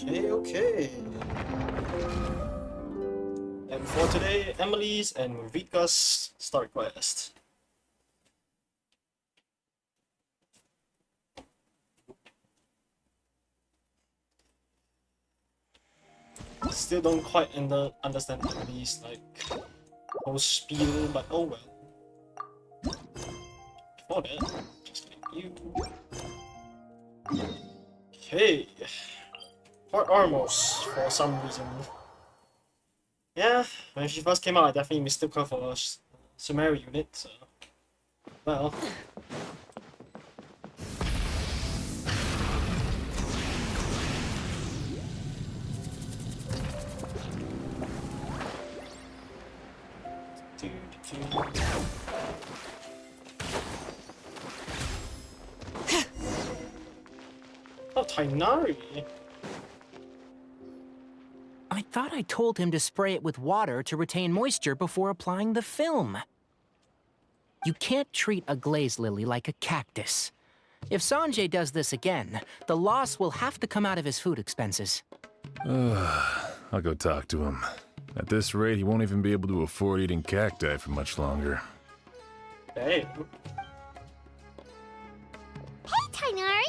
Okay. And for today, Emilie's and Mavuika's start quest. Still don't quite understand Emilie's whole spiel, but oh well. Before that, just like you. Okay. Port Ormos for some reason. Yeah, when she first came out, I definitely mistook her for a Sumeru unit, so... Well... Oh, Tainari! I thought I told him to spray it with water to retain moisture before applying the film. You can't treat a glaze lily like a cactus. If Sanjay does this again, the loss will have to come out of his food expenses. I'll go talk to him. At this rate, he won't even be able to afford eating cacti for much longer. Hey. Hey, Tainari!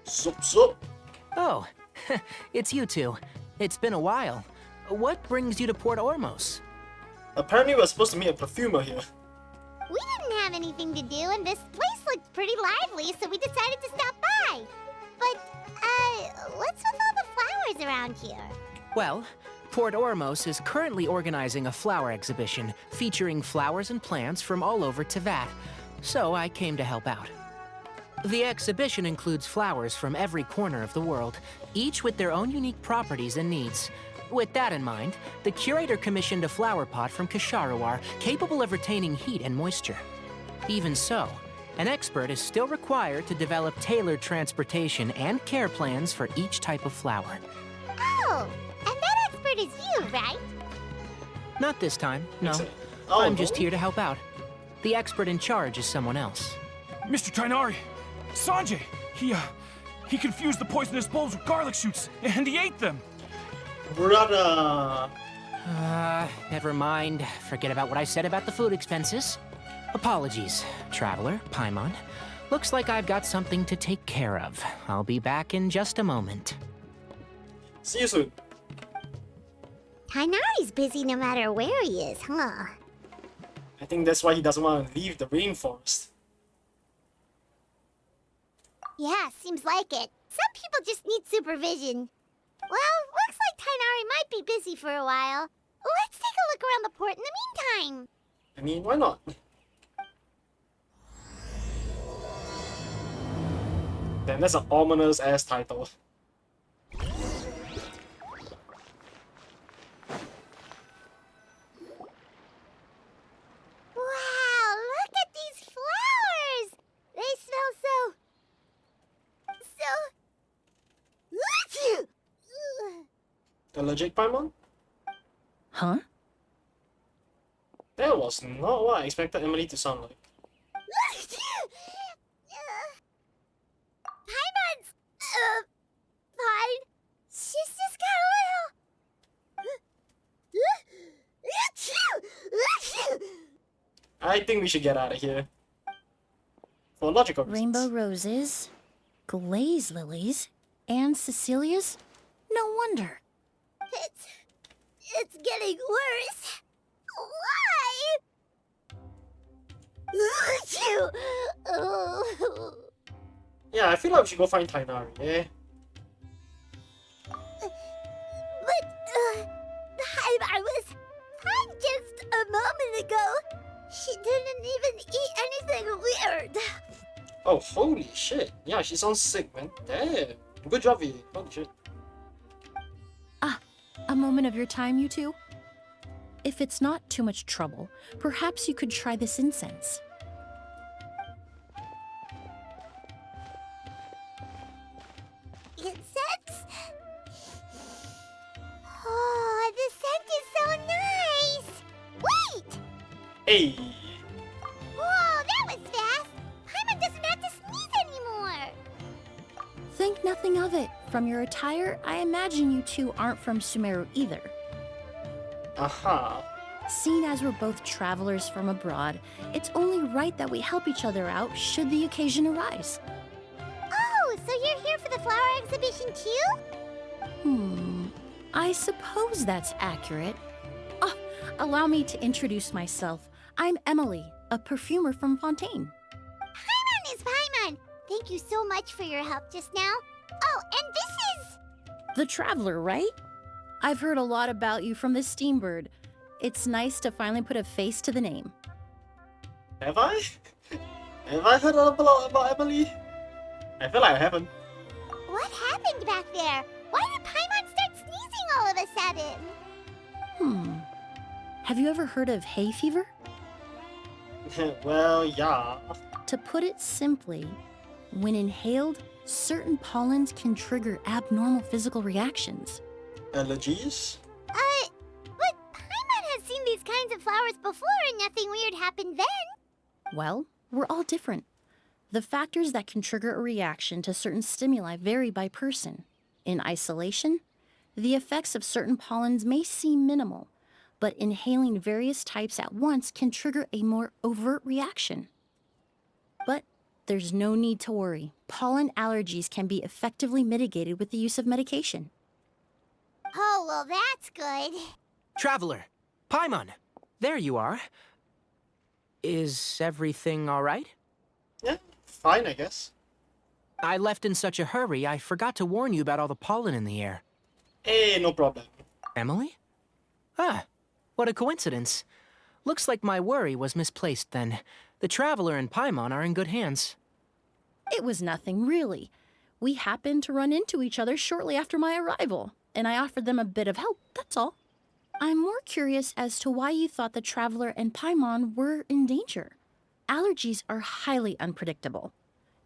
Sup, sup? Oh, it's you two. It's been a while. What brings you to Port Ormos? Apparently we're supposed to meet a perfumer here. We didn't have anything to do, and this place looked pretty lively, so we decided to stop by. But, what's with all the flowers around here? Well, Port Ormos is currently organizing a flower exhibition featuring flowers and plants from all over Teyvat, so I came to help out. The exhibition includes flowers from every corner of the world, each with their own unique properties and needs. With that in mind, the curator commissioned a flower pot from Kasharawar capable of retaining heat and moisture. Even so, an expert is still required to develop tailored transportation and care plans for each type of flower. Oh, and that expert is you, right? Not this time, no. Oh, I'm just here to help out. The expert in charge is someone else. Mr. Tainari! Sanjay! He confused the poisonous bulbs with garlic shoots, and he ate them! Brother! Never mind. Forget about what I said about the food expenses. Apologies, Traveler, Paimon. Looks like I've got something to take care of. I'll be back in just a moment. See you soon. Tainari's busy no matter where he is, huh? I think that's why he doesn't want to leave the rainforest. Yeah, seems like it. Some people just need supervision. Well, looks like Tainari might be busy for a while. Let's take a look around the port in the meantime. I mean, why not? Damn, that's an ominous-ass title. Wow, look at these flowers! They smell so... Allergic Paimon? Huh? That was not what I expected Emilie to sound like. Paimon's... fine. She's just got a little... I think we should get out of here. For logical reasons. Rainbow roses, glaze lilies, and Cecilia's? No wonder. It's getting worse. Why? Yeah, I feel like we should go find Tainari, yeah? But, I was fine just a moment ago. She didn't even eat anything weird. Oh, holy shit. Yeah, she sounds sick, man. Damn. Good job, V. Holy shit. A moment of your time, you two? If it's not too much trouble, perhaps you could try this incense. Incense? Oh, the scent is so nice! Wait! Hey! Whoa, that was fast! Paimon doesn't have to sneeze anymore! Think nothing of it. From your attire, I imagine you two aren't from Sumeru either. Aha. Seeing as we're both travelers from abroad, it's only right that we help each other out should the occasion arise. Oh, so you're here for the flower exhibition too? I suppose that's accurate. Oh, allow me to introduce myself. I'm Emilie, a perfumer from Fontaine. Paimon is Paimon. Thank you so much for your help just now. Oh, and this is... The Traveler, right? I've heard a lot about you from the Steambird. It's nice to finally put a face to the name. Have I? Have I heard a lot about Emilie? I feel like I haven't. What happened back there? Why did Paimon start sneezing all of a sudden? Have you ever heard of hay fever? Well, yeah. To put it simply, when inhaled, certain pollens can trigger abnormal physical reactions. Allergies? But Paimon has seen these kinds of flowers before and nothing weird happened then. Well, we're all different. The factors that can trigger a reaction to certain stimuli vary by person. In isolation, the effects of certain pollens may seem minimal, but inhaling various types at once can trigger a more overt reaction. But there's no need to worry. Pollen allergies can be effectively mitigated with the use of medication. Oh, well, that's good. Traveler, Paimon, there you are. Is everything all right? Yeah, fine, I guess. I left in such a hurry, I forgot to warn you about all the pollen in the air. Hey, no problem. Emily? Ah, what a coincidence. Looks like my worry was misplaced then. The Traveler and Paimon are in good hands. It was nothing, really. We happened to run into each other shortly after my arrival, and I offered them a bit of help, that's all. I'm more curious as to why you thought the Traveler and Paimon were in danger. Allergies are highly unpredictable.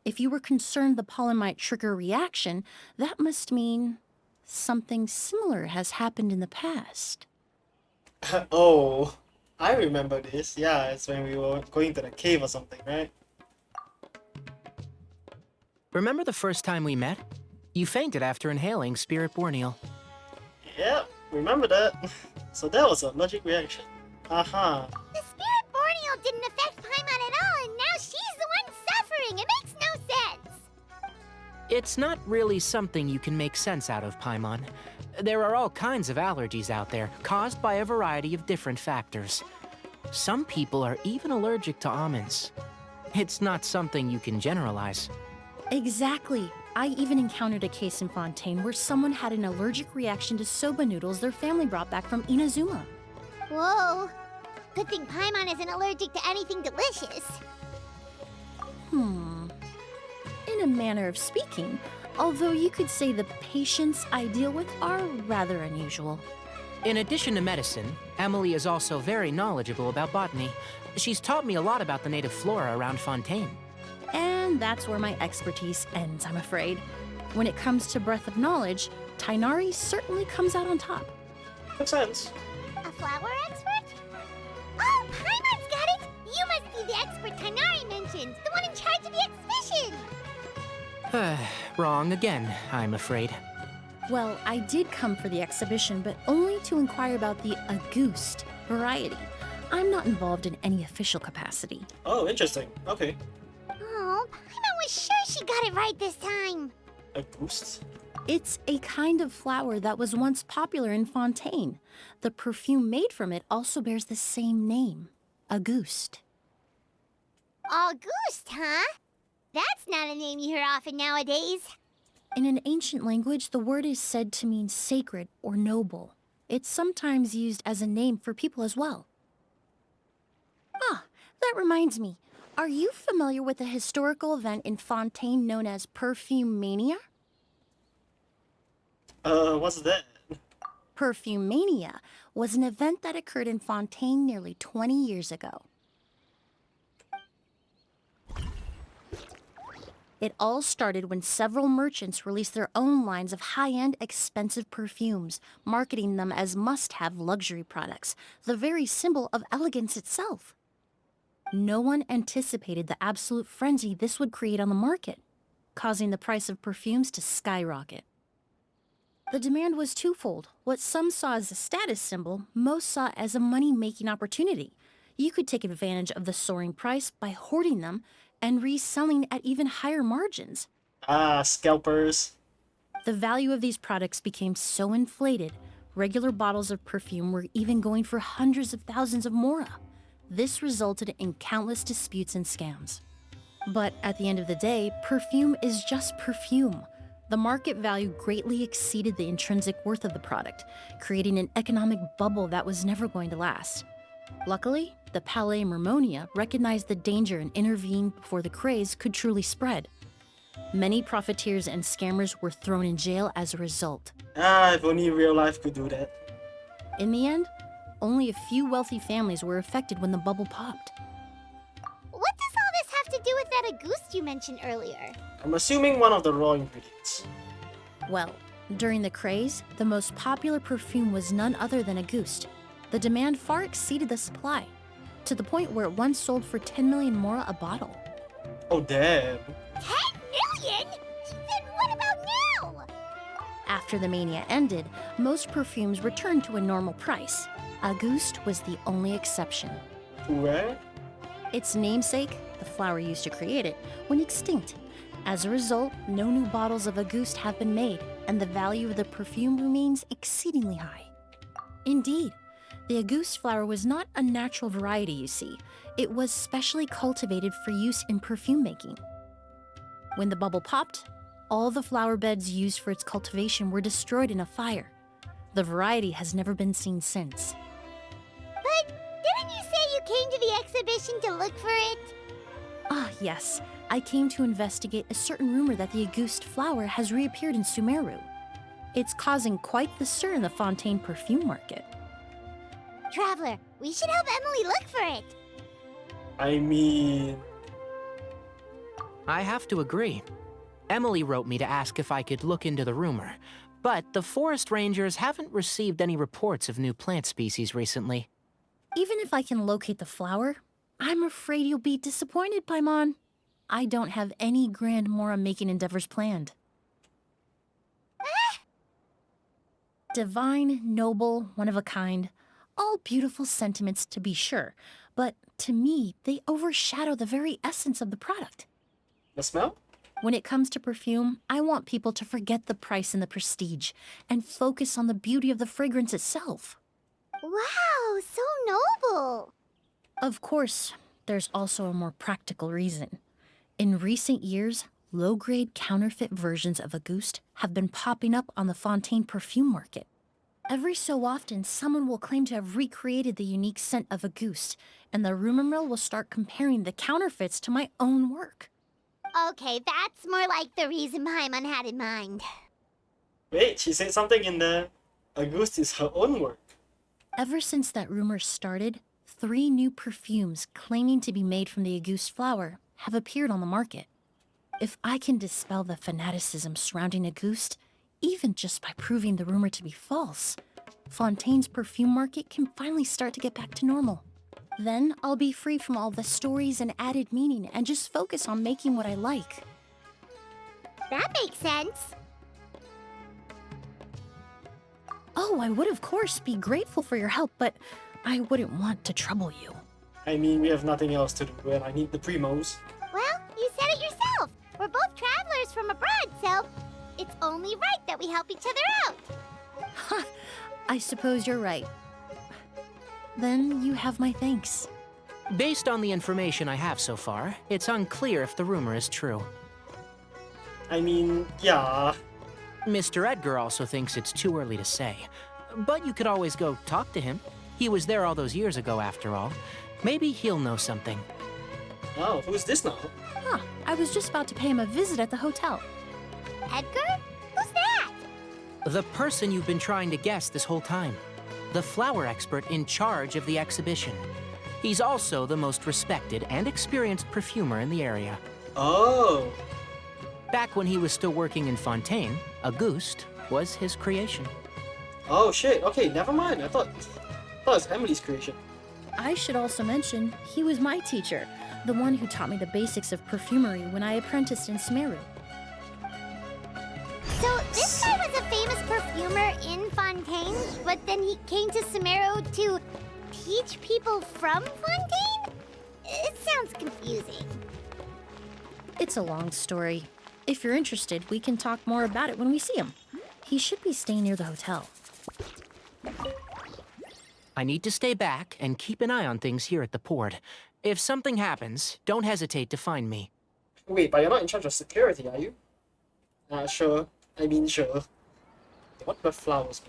If you were concerned the pollen might trigger a reaction, that must mean something similar has happened in the past. Oh, I remember this. Yeah, it's when we were going to the cave or something, right? Remember the first time we met? You fainted after inhaling Spirit Borneal. Yeah, remember that. So that was an allergic reaction. Aha. The Spirit Borneal didn't affect Paimon at all, and now she's the one suffering. It makes no sense. It's not really something you can make sense out of, Paimon. There are all kinds of allergies out there, caused by a variety of different factors. Some people are even allergic to almonds. It's not something you can generalize. Exactly. I even encountered a case in Fontaine where someone had an allergic reaction to soba noodles their family brought back from Inazuma. Whoa. Good thing Paimon isn't allergic to anything delicious. In a manner of speaking, although you could say the patients I deal with are rather unusual. In addition to medicine, Emilie is also very knowledgeable about botany. She's taught me a lot about the native flora around Fontaine. And that's where my expertise ends, I'm afraid. When it comes to breadth of knowledge, Tighnari certainly comes out on top. Makes sense. A flower expert? Oh, Paimon's got it! You must be the expert Tighnari mentioned, the one in charge of the exhibition! Wrong again, I'm afraid. Well, I did come for the exhibition, but only to inquire about the Auguste variety. I'm not involved in any official capacity. Oh, interesting. Okay. Oh, Paimon was sure she got it right this time. A boost? It's a kind of flower that was once popular in Fontaine. The perfume made from it also bears the same name, Auguste. Auguste, huh? That's not a name you hear often nowadays. In an ancient language, the word is said to mean sacred or noble. It's sometimes used as a name for people as well. Ah, that reminds me. Are you familiar with a historical event in Fontaine known as Perfume Mania? What's that? Perfume Mania was an event that occurred in Fontaine nearly 20 years ago. It all started when several merchants released their own lines of high-end, expensive perfumes, marketing them as must-have luxury products, the very symbol of elegance itself. No one anticipated the absolute frenzy this would create on the market. causing the price of perfumes to skyrocket. The demand was twofold. What some saw as a status symbol, most saw as a money-making opportunity. You could take advantage of the soaring price by hoarding them and reselling at even higher margins. Ah, scalpers. The value of these products became so inflated, regular bottles of perfume were even going for hundreds of thousands of mora. This resulted in countless disputes and scams. But at the end of the day, perfume is just perfume. The market value greatly exceeded the intrinsic worth of the product, creating an economic bubble that was never going to last. Luckily, the Palais Mermonia recognized the danger and intervened before the craze could truly spread. Many profiteers and scammers were thrown in jail as a result. Ah, if only real life could do that. In the end, only a few wealthy families were affected when the bubble popped. What does all this have to do with that Auguste you mentioned earlier? I'm assuming one of the raw ingredients. Well, during the craze, the most popular perfume was none other than Auguste. The demand far exceeded the supply, to the point where it once sold for 10 million mora a bottle. Oh, damn. 10 million? Then what about now? After the mania ended, most perfumes returned to a normal price. Auguste was the only exception. Where? Its namesake, the flower used to create it, went extinct. As a result, no new bottles of Auguste have been made, and the value of the perfume remains exceedingly high. Indeed, the Auguste flower was not a natural variety, you see. It was specially cultivated for use in perfume making. When the bubble popped, all the flower beds used for its cultivation were destroyed in a fire. The variety has never been seen since. But didn't you say you came to the exhibition to look for it? Ah, yes. I came to investigate a certain rumor that the Auguste flower has reappeared in Sumeru. It's causing quite the stir in the Fontaine perfume market. Traveler, we should help Emilie look for it. I mean... I have to agree. Emilie wrote me to ask if I could look into the rumor, but the forest rangers haven't received any reports of new plant species recently. Even if I can locate the flower, I'm afraid you'll be disappointed, Paimon. I don't have any grand mora-making endeavors planned. Divine, noble, one of a kind, all beautiful sentiments to be sure, but to me, they overshadow the very essence of the product. The smell? When it comes to perfume, I want people to forget the price and the prestige, and focus on the beauty of the fragrance itself. Wow, so noble. Of course, there's also a more practical reason. In recent years, low-grade counterfeit versions of Auguste have been popping up on the Fontaine perfume market. Every so often, someone will claim to have recreated the unique scent of Auguste, and the rumor mill will start comparing the counterfeits to my own work. Okay, that's more like the reason Paimon had in mind. Wait, she said something in there. Auguste is her own work. Ever since that rumor started, 3 new perfumes claiming to be made from the Auguste flower have appeared on the market. If I can dispel the fanaticism surrounding Auguste, even just by proving the rumor to be false, Fontaine's perfume market can finally start to get back to normal. Then I'll be free from all the stories and added meaning and just focus on making what I like. That makes sense. Oh, I would of course be grateful for your help, but I wouldn't want to trouble you. I mean, we have nothing else to do, and I need the primos. Well, you said it yourself. We're both travelers from abroad, so it's only right that we help each other out. Ha! I suppose you're right. Then you have my thanks. Based on the information I have so far, it's unclear if the rumor is true. I mean, yeah. Mr. Edgar also thinks it's too early to say. But you could always go talk to him. He was there all those years ago, after all. Maybe he'll know something. Oh, who's this now? Huh, I was just about to pay him a visit at the hotel. Edgar? Who's that? The person you've been trying to guess this whole time. The flower expert in charge of the exhibition. He's also the most respected and experienced perfumer in the area. Oh. Back when he was still working in Fontaine, Auguste was his creation. Oh shit, okay, never mind. I thought it was Emilie's creation. I should also mention, he was my teacher, the one who taught me the basics of perfumery when I apprenticed in Sumeru. This guy was a famous perfumer in Fontaine, but then he came to Sumeru to teach people from Fontaine? It sounds confusing. It's a long story. If you're interested, we can talk more about it when we see him. He should be staying near the hotel. I need to stay back and keep an eye on things here at the port. If something happens, don't hesitate to find me. Wait, but you're not in charge of security, are you? Sure. I mean, sure. What do flowers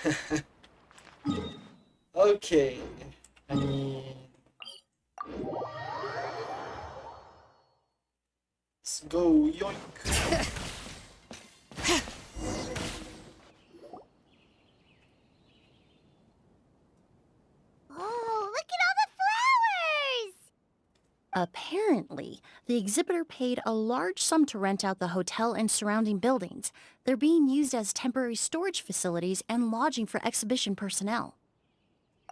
mean? Okay. I mean... Let's go, yoink. Oh, look at all the flowers! Apparently, the exhibitor paid a large sum to rent out the hotel and surrounding buildings. They're being used as temporary storage facilities and lodging for exhibition personnel.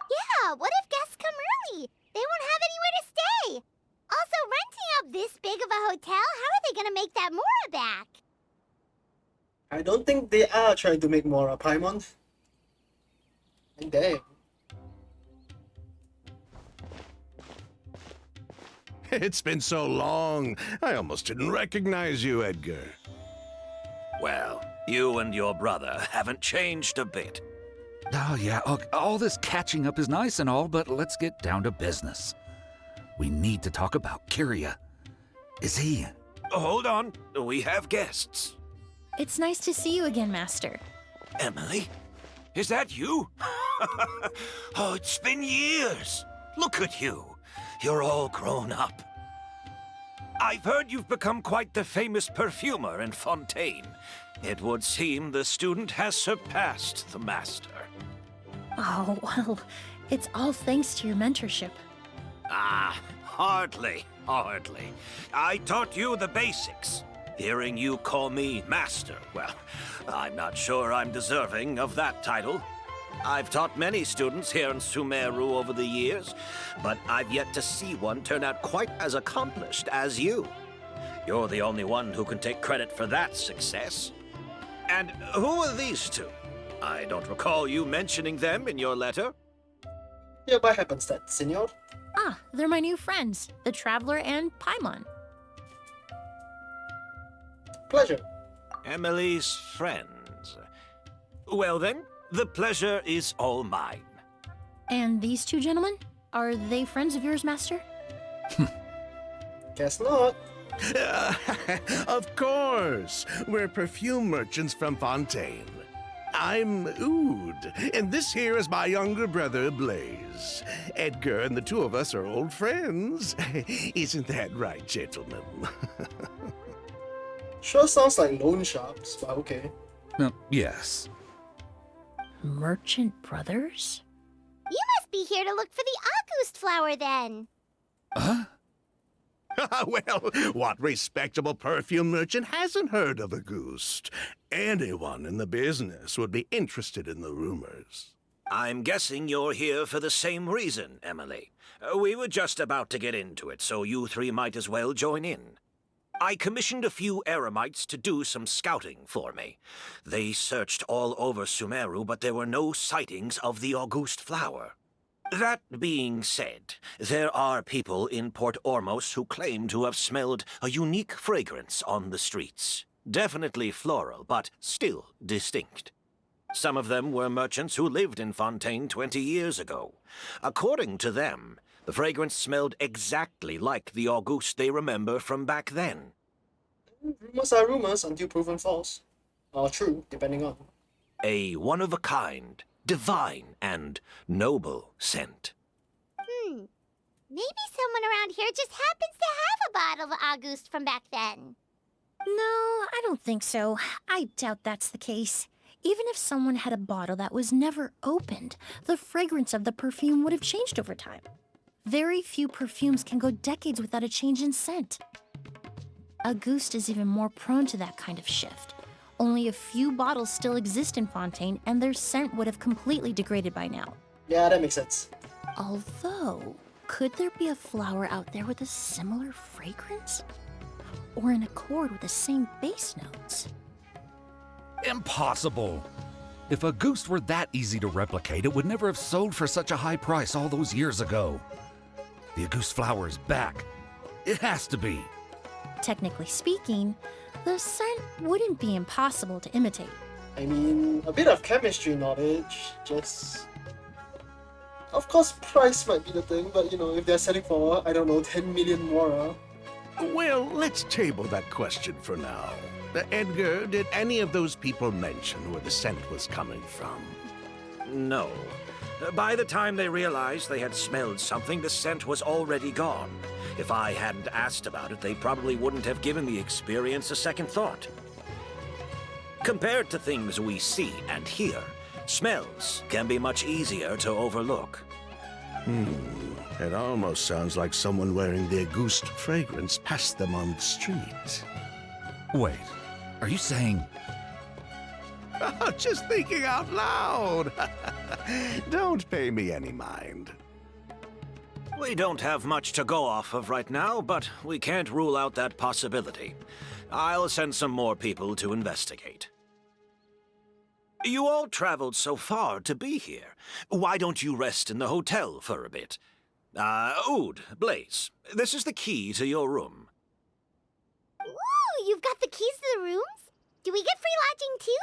Yeah, what if guests come early? They won't have anywhere to stay. Also, renting out this big of a hotel, how are they gonna make that Mora back? I don't think they are trying to make more a Paimon. And damn. It's been so long, I almost didn't recognize you, Edgar. Well, you and your brother haven't changed a bit. Oh, yeah, all this catching up is nice and all, but let's get down to business. We need to talk about Kyria. Is he... Hold on, we have guests. It's nice to see you again, Master. Emilie? Is that you? Oh, it's been years. Look at you. You're all grown up. I've heard you've become quite the famous perfumer in Fontaine. It would seem the student has surpassed the master. Oh, well, it's all thanks to your mentorship. Ah, hardly. I taught you the basics. Hearing you call me master, well, I'm not sure I'm deserving of that title. I've taught many students here in Sumeru over the years, but I've yet to see one turn out quite as accomplished as you. You're the only one who can take credit for that success. And who are these two? I don't recall you mentioning them in your letter. Hereby happens that, senor. Ah, they're my new friends, the Traveler and Paimon. Pleasure. Emilie's friends. Well then, the pleasure is all mine. And these two gentlemen? Are they friends of yours, Master? Guess not. Of course! We're perfume merchants from Fontaine. I'm Oud, and this here is my younger brother, Blaze. Edgar and the two of us are old friends. Isn't that right, gentlemen? Sure sounds like loan sharks, but okay. Yes. Merchant brothers? You must be here to look for the August flower then. Huh? Well, what respectable perfume merchant hasn't heard of a Auguste? Anyone in the business would be interested in the rumors. I'm guessing you're here for the same reason, Emilie. We were just about to get into it, so you three might as well join in. I commissioned a few eremites to do some scouting for me. They searched all over Sumeru, but there were no sightings of the Auguste flower. That being said, there are people in Port Ormos who claim to have smelled a unique fragrance on the streets. Definitely floral, but still distinct. Some of them were merchants who lived in Fontaine 20 years ago. According to them, the fragrance smelled exactly like the Auguste they remember from back then. Rumors are rumors until proven false. Or true, depending on. A one-of-a-kind, divine, and noble scent. Maybe someone around here just happens to have a bottle of August from back then. No, I don't think so. I doubt that's the case. Even if someone had a bottle that was never opened, the fragrance of the perfume would have changed over time. Very few perfumes can go decades without a change in scent. Auguste is even more prone to that kind of shift. Only a few bottles still exist in Fontaine, and their scent would have completely degraded by now. Yeah, that makes sense. Although, Could there be a flower out there with a similar fragrance? Or in accord with the same bass notes? Impossible! If a goose were that easy to replicate, it would never have sold for such a high price all those years ago. The goose flower is back. It has to be. Technically speaking, the scent wouldn't be impossible to imitate. I mean, a bit of chemistry knowledge, just... Of course, price might be the thing, but you know, if they're selling for, I don't know, 10 million more. Well, let's table that question for now. Edgar, did any of those people mention where the scent was coming from? No. By the time they realized they had smelled something, the scent was already gone. If I hadn't asked about it, they probably wouldn't have given the experience a second thought. Compared to things we see and hear, smells can be much easier to overlook. It almost sounds like someone wearing their goose fragrance passed them on the street. Wait, are you saying... Just thinking out loud. Don't pay me any mind. We don't have much to go off of right now, but we can't rule out that possibility. I'll send some more people to investigate. You all traveled so far to be here. Why don't you rest in the hotel for a bit? Oud, Blaze, this is the key to your room. Ooh, you've got the keys to the rooms? Do we get free lodging too?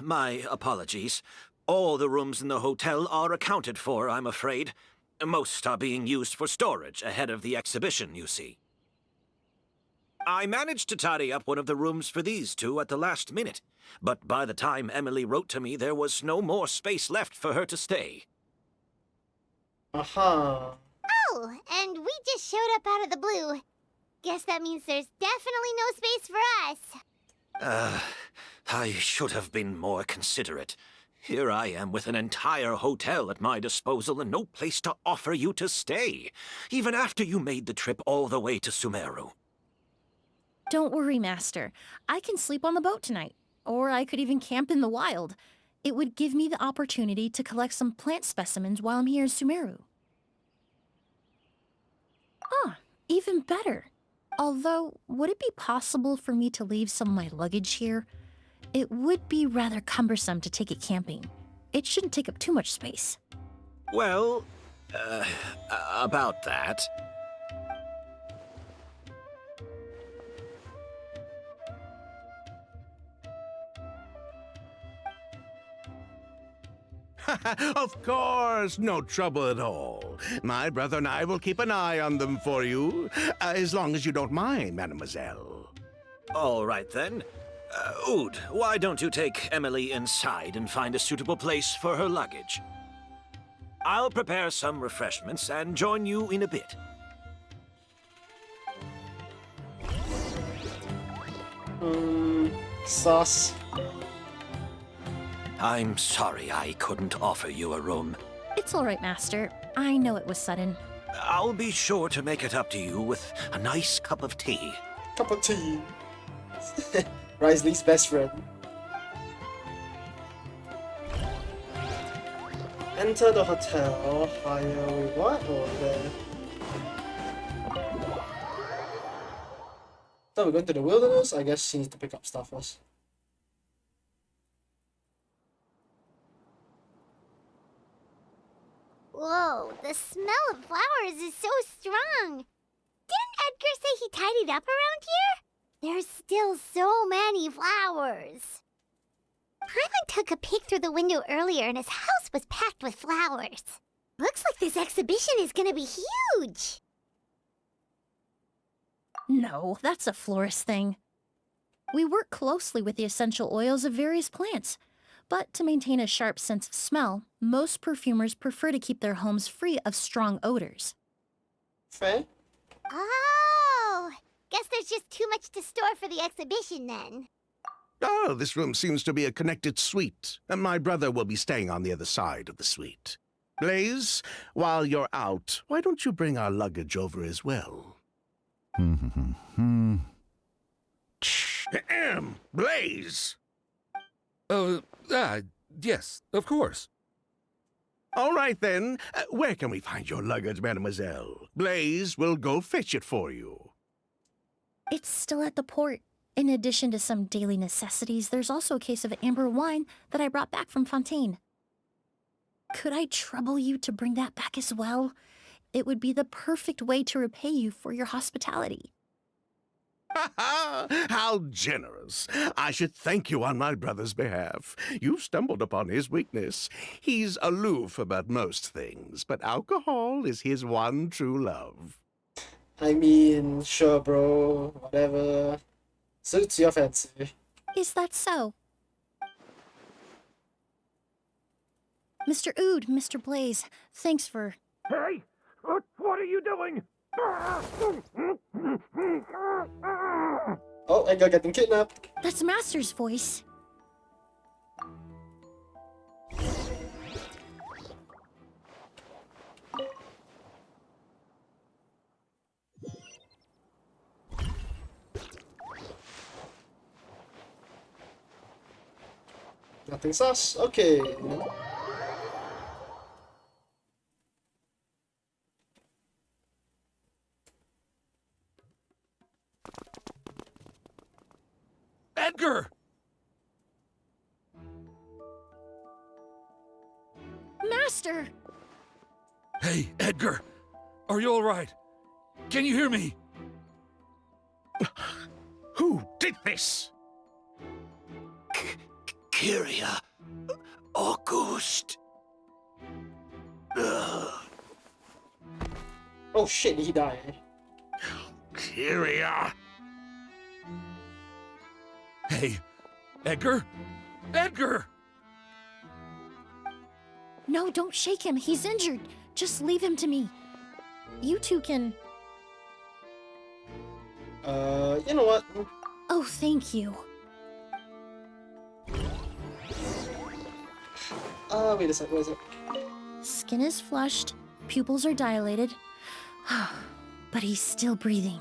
My apologies. All the rooms in the hotel are accounted for, I'm afraid. Most are being used for storage ahead of the exhibition, you see. I managed to tidy up one of the rooms for these two at the last minute, but by the time Emilie wrote to me, there was no more space left for her to stay. Aha. Oh, and we just showed up out of the blue. Guess that means there's definitely no space for us. I should have been more considerate. Here I am with an entire hotel at my disposal and no place to offer you to stay, even after you made the trip all the way to Sumeru. Don't worry, Master. I can sleep on the boat tonight. Or I could even camp in the wild. It would give me the opportunity to collect some plant specimens while I'm here in Sumeru. Even better. Although, would it be possible for me to leave some of my luggage here? It would be rather cumbersome to take it camping. It shouldn't take up too much space. Well, about that... Of course, no trouble at all. My brother and I will keep an eye on them for you, as long as you don't mind, mademoiselle. All right, then. Oud, why don't you take Emilie inside and find a suitable place for her luggage? I'll prepare some refreshments and join you in a bit. Sauce. I'm sorry I couldn't offer you a room. It's all right, Master. I know it was sudden. I'll be sure to make it up to you with a nice cup of tea. Cup of tea. Risley's best friend. Enter the hotel. Hire what or there? Thought we're going to the wilderness. I guess she needs to pick up stuff first. Whoa, the smell of flowers is so strong. Didn't Edgar say he tidied up around here? There's still so many flowers. Hyman took a peek through the window earlier and his house was packed with flowers. Looks like this exhibition is gonna be huge. No, that's a florist thing. We work closely with the essential oils of various plants. But to maintain a sharp sense of smell, most perfumers prefer to keep their homes free of strong odors. Fair? Oh, guess there's just too much to store for the exhibition then. Oh, this room seems to be a connected suite, and my brother will be staying on the other side of the suite. Blaze, while you're out, why don't you bring our luggage over as well? Blaze! Yes, of course. All right, then. Where can we find your luggage, mademoiselle? Blaze will go fetch it for you. It's still at the port. In addition to some daily necessities, there's also a case of amber wine that I brought back from Fontaine. Could I trouble you to bring that back as well? It would be the perfect way to repay you for your hospitality. How generous. I should thank you on my brother's behalf. You stumbled upon his weakness. He's aloof about most things, but alcohol is his one true love. I mean, sure, bro. Whatever. Suits your fancy. Is that so? Mr. Ood, Mr. Blaze, thanks for... Hey! What are you doing? Oh, Edgar getting kidnapped. That's Master's voice. Nothing sus. Okay. Edgar! Master! Hey, Edgar! Are you all right? Can you hear me? Who did this? Kyria. August. Oh shit, he died. Kyria. Hey, Edgar? Edgar! No, don't shake him. He's injured. Just leave him to me. You two can... You know what? Oh, thank you. Wait a sec, where is it? Skin is flushed, pupils are dilated, but he's still breathing.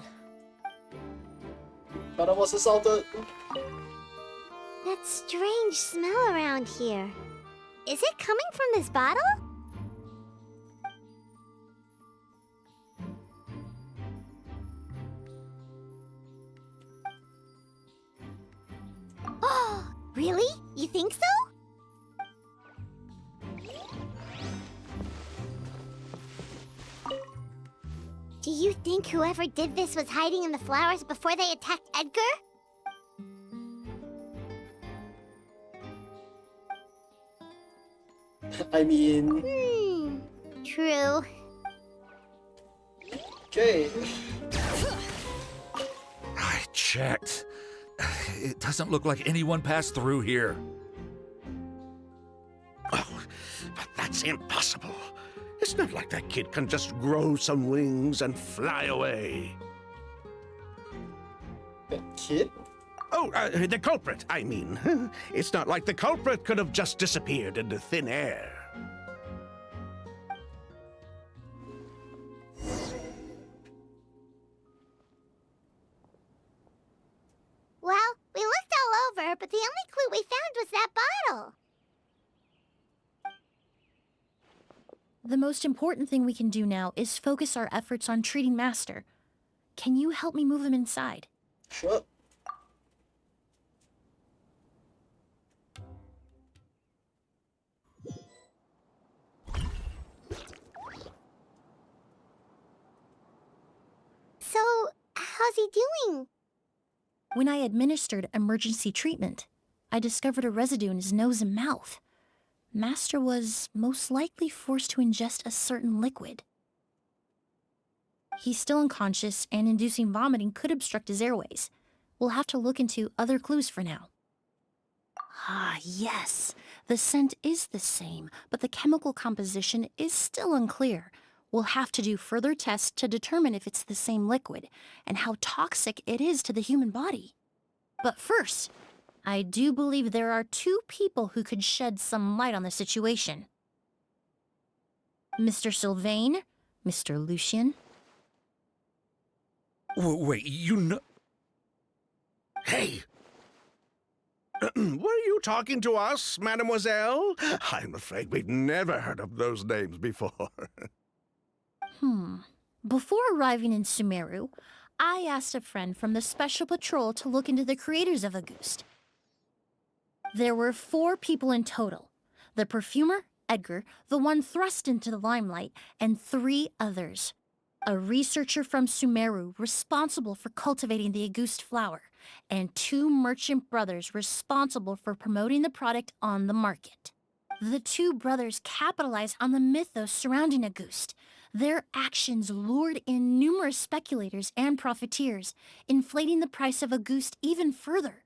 But I was assaulted. That strange smell around here. Is it coming from this bottle? Oh, really? You think so? Do you think whoever did this was hiding in the flowers before they attacked Edgar? I mean... True. Okay. I checked. It doesn't look like anyone passed through here. Oh, but that's impossible. It's not like that kid can just grow some wings and fly away. That kid? Oh, the culprit, I mean. It's not like the culprit could have just disappeared into thin air. Well, we looked all over, but the only clue we found was that bottle. The most important thing we can do now is focus our efforts on treating Master. Can you help me move him inside? Sure. So, how's he doing? When I administered emergency treatment, I discovered a residue in his nose and mouth. Master was most likely forced to ingest a certain liquid. He's still unconscious, and inducing vomiting could obstruct his airways. We'll have to look into other clues for now. Ah, yes. The scent is the same, but the chemical composition is still unclear. We'll have to do further tests to determine if it's the same liquid, and how toxic it is to the human body. But first, I do believe there are two people who could shed some light on the situation. Mr. Sylvain, Mr. Lucien. Wait, you know... Hey! Were you talking to us, mademoiselle? I'm afraid we'd never heard of those names before. Before arriving in Sumeru, I asked a friend from the Special Patrol to look into the creators of Auguste. There were 4 people in total. The perfumer, Edgar, the one thrust into the limelight, and 3 others. A researcher from Sumeru responsible for cultivating the Auguste flower, and 2 merchant brothers responsible for promoting the product on the market. The 2 brothers capitalized on the mythos surrounding Auguste. Their actions lured in numerous speculators and profiteers, inflating the price of Auguste even further.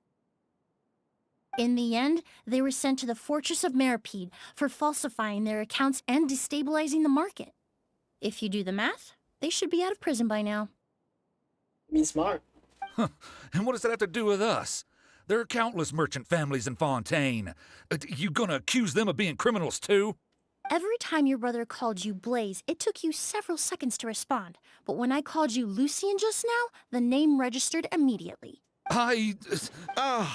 In the end, they were sent to the Fortress of Meripede for falsifying their accounts and destabilizing the market. If you do the math, they should be out of prison by now. Mean smart. And what does that have to do with us? There are countless merchant families in Fontaine. You gonna accuse them of being criminals too? Every time your brother called you Blaze, it took you several seconds to respond. But when I called you Lucien just now, the name registered immediately.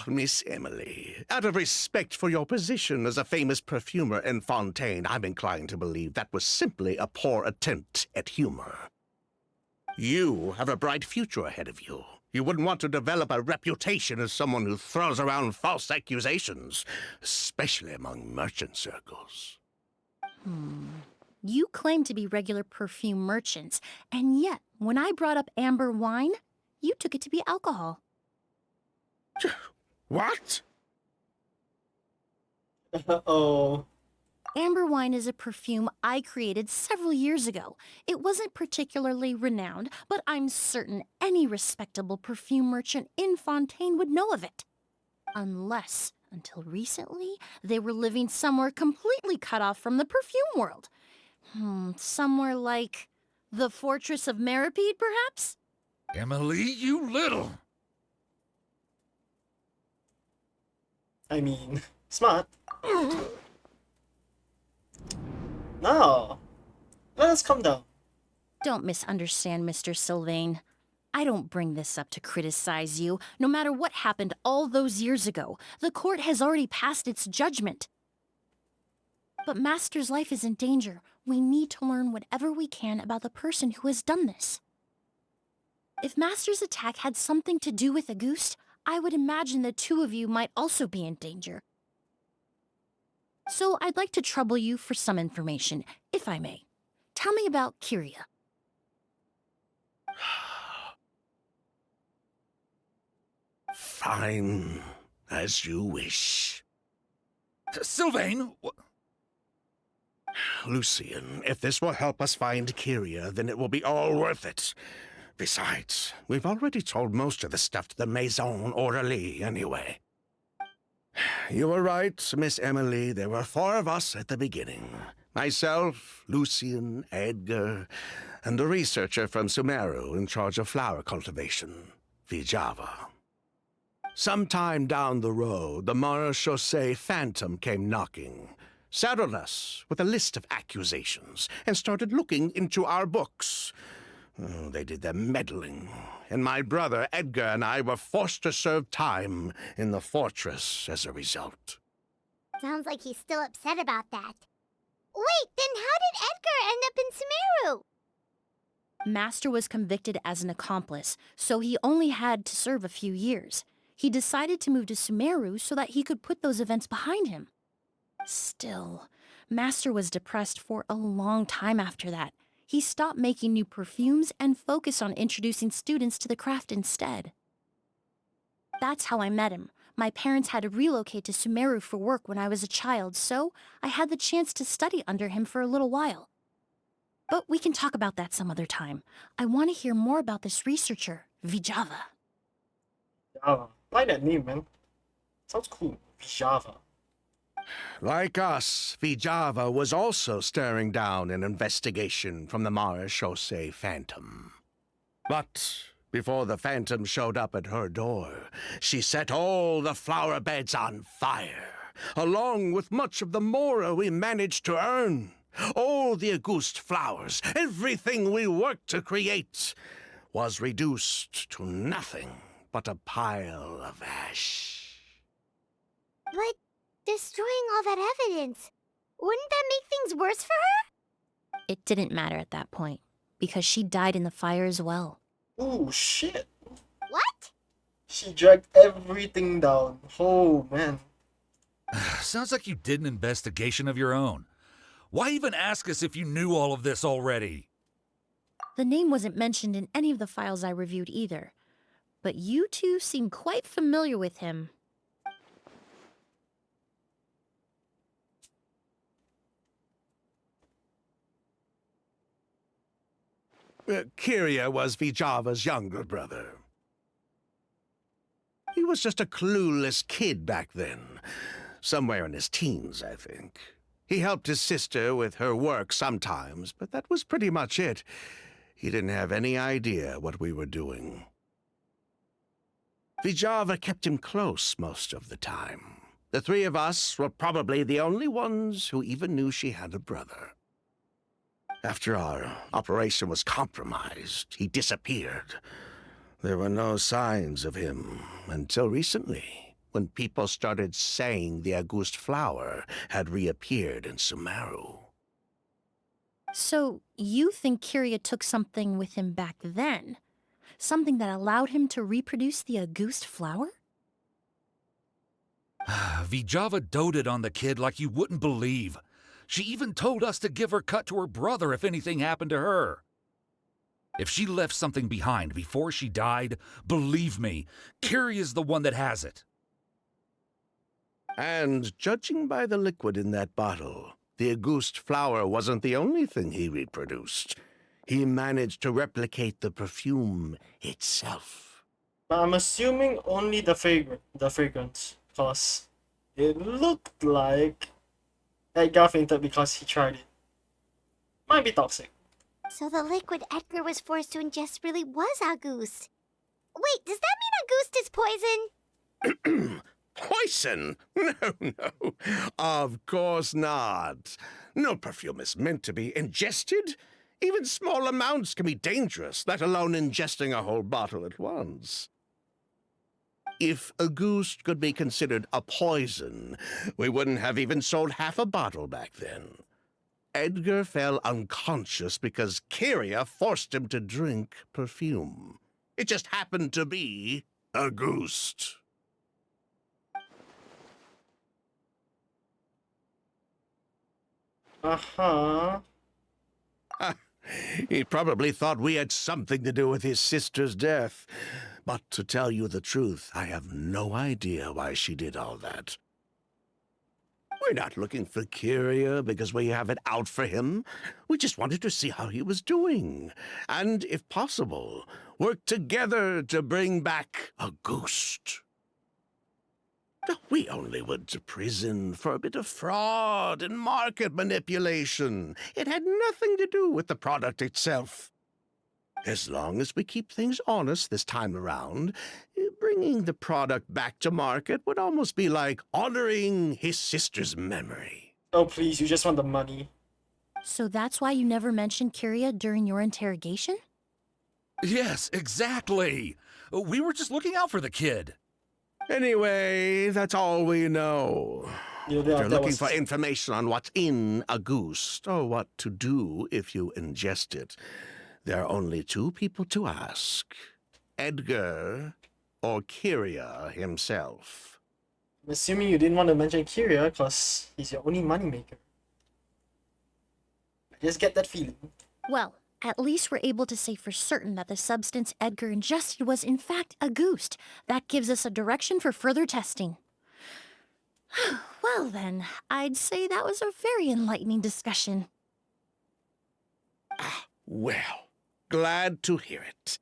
Miss Emilie, out of respect for your position as a famous perfumer in Fontaine, I'm inclined to believe that was simply a poor attempt at humor. You have a bright future ahead of you. You wouldn't want to develop a reputation as someone who throws around false accusations, especially among merchant circles. You claim to be regular perfume merchants, and yet, when I brought up amber wine, you took it to be alcohol. What? Uh-oh. Amber wine is a perfume I created several years ago. It wasn't particularly renowned, but I'm certain any respectable perfume merchant in Fontaine would know of it. Unless, until recently, they were living somewhere completely cut off from the perfume world. Somewhere like the Fortress of Meripede, perhaps? Emily, you little... I mean, smart. No. Let us calm down. Don't misunderstand, Mr. Sylvain. I don't bring this up to criticize you. No matter what happened all those years ago, the court has already passed its judgment. But Master's life is in danger. We need to learn whatever we can about the person who has done this. If Master's attack had something to do with Auguste, I would imagine the 2 of you might also be in danger. So I'd like to trouble you for some information, if I may. Tell me about Kyria. Fine, as you wish. Sylvain! Lucien, if this will help us find Kyria, then it will be all worth it. Besides, we've already told most of the stuff to the Maison Orderly anyway. You were right, Miss Emilie. There were 4 of us at the beginning. Myself, Lucien, Edgar, and the researcher from Sumeru in charge of flower cultivation, Vijava. Sometime down the road, the Marechaussee Phantom came knocking, saddled us with a list of accusations, and started looking into our books. Oh, they did their meddling, and my brother Edgar and I were forced to serve time in the fortress as a result. Sounds like he's still upset about that. Wait, then how did Edgar end up in Sumeru? Master was convicted as an accomplice, so he only had to serve a few years. He decided to move to Sumeru so that he could put those events behind him. Still, Master was depressed for a long time after that. He stopped making new perfumes and focused on introducing students to the craft instead. That's how I met him. My parents had to relocate to Sumeru for work when I was a child, so I had the chance to study under him for a little while. But we can talk about that some other time. I want to hear more about this researcher, Vijava. Java. I like that name, man. Sounds cool. Java. Like us, Vijava was also staring down an investigation from the Marechaussee Phantom. But before the Phantom showed up at her door, she set all the flower beds on fire, along with much of the mora we managed to earn. All the Auguste flowers, everything we worked to create, was reduced to nothing but a pile of ash. But destroying all that evidence, wouldn't that make things worse for her? It didn't matter at that point, because she died in the fire as well. Ooh, shit. What? She dragged everything down. Oh, man. Sounds like you did an investigation of your own. Why even ask us if you knew all of this already? The name wasn't mentioned in any of the files I reviewed either, but you two seem quite familiar with him. Kyria was Vijava's younger brother. He was just a clueless kid back then. Somewhere in his teens, I think. He helped his sister with her work sometimes, but that was pretty much it. He didn't have any idea what we were doing. Vijava kept him close most of the time. The three of us were probably the only ones who even knew she had a brother. After our operation was compromised, he disappeared. There were no signs of him until recently, when people started saying the August flower had reappeared in Sumeru. So, you think Kyria took something with him back then? Something that allowed him to reproduce the August flower? Vijava doted on the kid like you wouldn't believe. She even told us to give her cut to her brother if anything happened to her. If she left something behind before she died, believe me, Kyria's the one that has it. And judging by the liquid in that bottle, the August flower wasn't the only thing he reproduced. He managed to replicate the perfume itself. But I'm assuming only the fragrance, because it looked like Edgar fainted because he tried it. Might be toxic. So the liquid Edgar was forced to ingest really was August. Wait, does that mean August is poison? Poison? No. Of course not. No perfume is meant to be ingested. Even small amounts can be dangerous, let alone ingesting a whole bottle at once. If August could be considered a poison, we wouldn't have even sold half a bottle back then. Edgar fell unconscious because Kyria forced him to drink perfume. It just happened to be August. Uh-huh. He probably thought we had something to do with his sister's death. But to tell you the truth, I have no idea why she did all that. We're not looking for Kyria because we have it out for him. We just wanted to see how he was doing. And, if possible, work together to bring back August. We only went to prison for a bit of fraud and market manipulation. It had nothing to do with the product itself. As long as we keep things honest this time around, bringing the product back to market would almost be like honoring his sister's memory. Oh, please, you just want the money. So that's why you never mentioned Kyria during your interrogation? Yes, exactly. We were just looking out for the kid. Anyway, that's all we know. Yeah, If you're looking for information on what's in August, or what to do if you ingest it, there are only two people to ask. Edgar or Kyria himself. I'm assuming you didn't want to mention Kyria because he's your only moneymaker. I just get that feeling. Well, at least we're able to say for certain that the substance Edgar ingested was in fact August. That gives us a direction for further testing. Well then, I'd say that was a very enlightening discussion. Well, glad to hear it.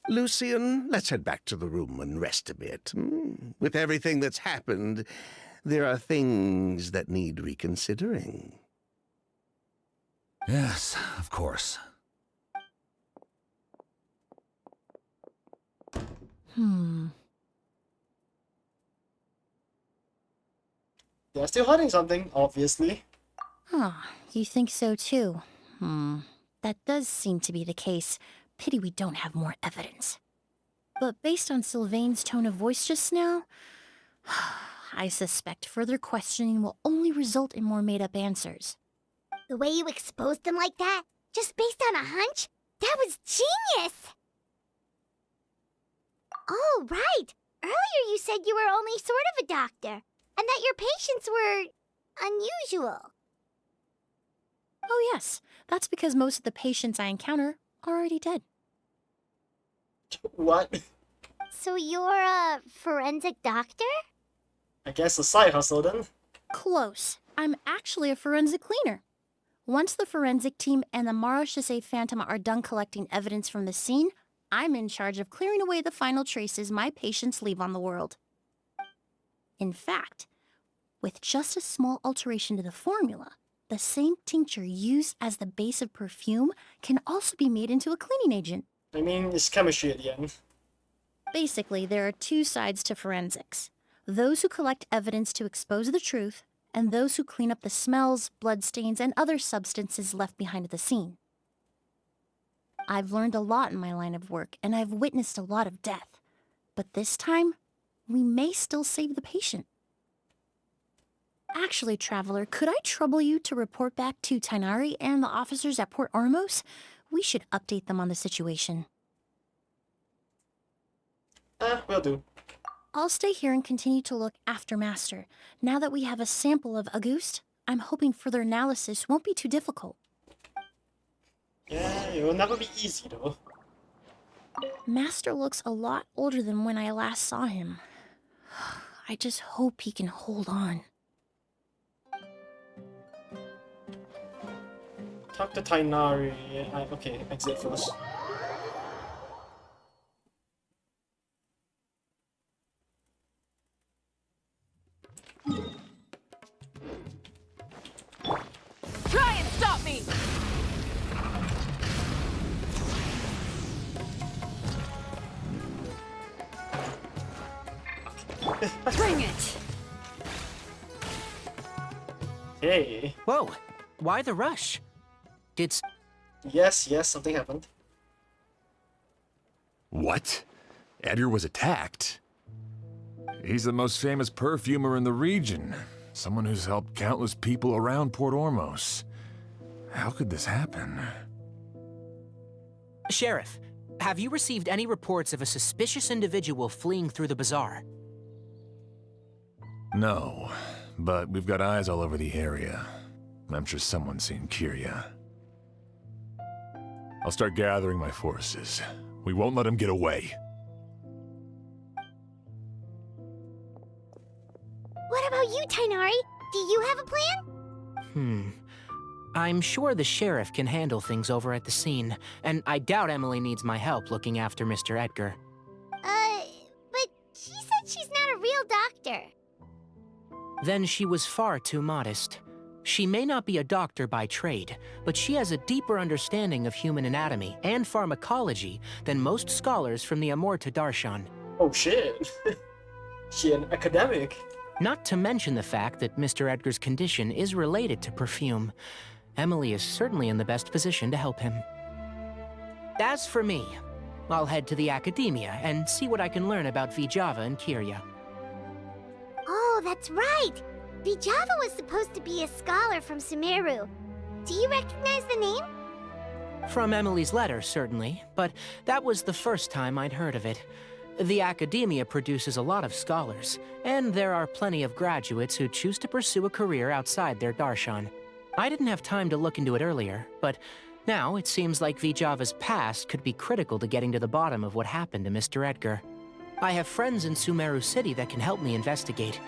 Lucian, let's head back to the room and rest a bit. With everything that's happened, there are things that need reconsidering. Yes, of course. They're still hiding something, obviously. You think so too? That does seem to be the case. Pity we don't have more evidence. But based on Sylvain's tone of voice just now, I suspect further questioning will only result in more made-up answers. The way you exposed them like that, just based on a hunch, that was genius! Oh, right! Earlier you said you were only sort of a doctor, and that your patients were unusual. Oh yes, that's because most of the patients I encounter are already dead. What? So you're a forensic doctor? I guess a side hustle then. Close. I'm actually a forensic cleaner. Once the forensic team and the Marochisei Phantom are done collecting evidence from the scene, I'm in charge of clearing away the final traces my patients leave on the world. In fact, with just a small alteration to the formula, the same tincture used as the base of perfume can also be made into a cleaning agent. I mean, it's chemistry at the end. Basically, there are two sides to forensics. Those who collect evidence to expose the truth, and those who clean up the smells, bloodstains, and other substances left behind at the scene. I've learned a lot in my line of work, and I've witnessed a lot of death. But this time, we may still save the patient. Actually, Traveler, could I trouble you to report back to Tainari and the officers at Port Ormos? We should update them on the situation. Will do. I'll stay here and continue to look after Master. Now that we have a sample of Auguste, I'm hoping further analysis won't be too difficult. Yeah, it will never be easy though. Master looks a lot older than when I last saw him. I just hope he can hold on. Talk to Tainari. Okay, exit first. Try and stop me! Bring it! Hey. Whoa, why the rush? Yes, something happened. What? Edgar was attacked? He's the most famous perfumer in the region. Someone who's helped countless people around Port Ormos. How could this happen? Sheriff, have you received any reports of a suspicious individual fleeing through the bazaar? No, but we've got eyes all over the area. I'm sure someone's seen Kirya. I'll start gathering my forces. We won't let him get away. What about you, Tainari? Do you have a plan? I'm sure the sheriff can handle things over at the scene, and I doubt Emilie needs my help looking after Mr. Edgar. But she said she's not a real doctor. Then she was far too modest. She may not be a doctor by trade, but she has a deeper understanding of human anatomy and pharmacology than most scholars from the Amorta Darshan. Oh shit. She an academic. Not to mention the fact that Mr. Edgar's condition is related to perfume. Emilie is certainly in the best position to help him. As for me, I'll head to the academia and see what I can learn about Vijava and Kirya. Oh, that's right! Vijava was supposed to be a scholar from Sumeru. Do you recognize the name? From Emilie's letter, certainly, but that was the first time I'd heard of it. The academia produces a lot of scholars, and there are plenty of graduates who choose to pursue a career outside their darshan. I didn't have time to look into it earlier, but now it seems like Vijava's past could be critical to getting to the bottom of what happened to Mr. Edgar. I have friends in Sumeru City that can help me investigate.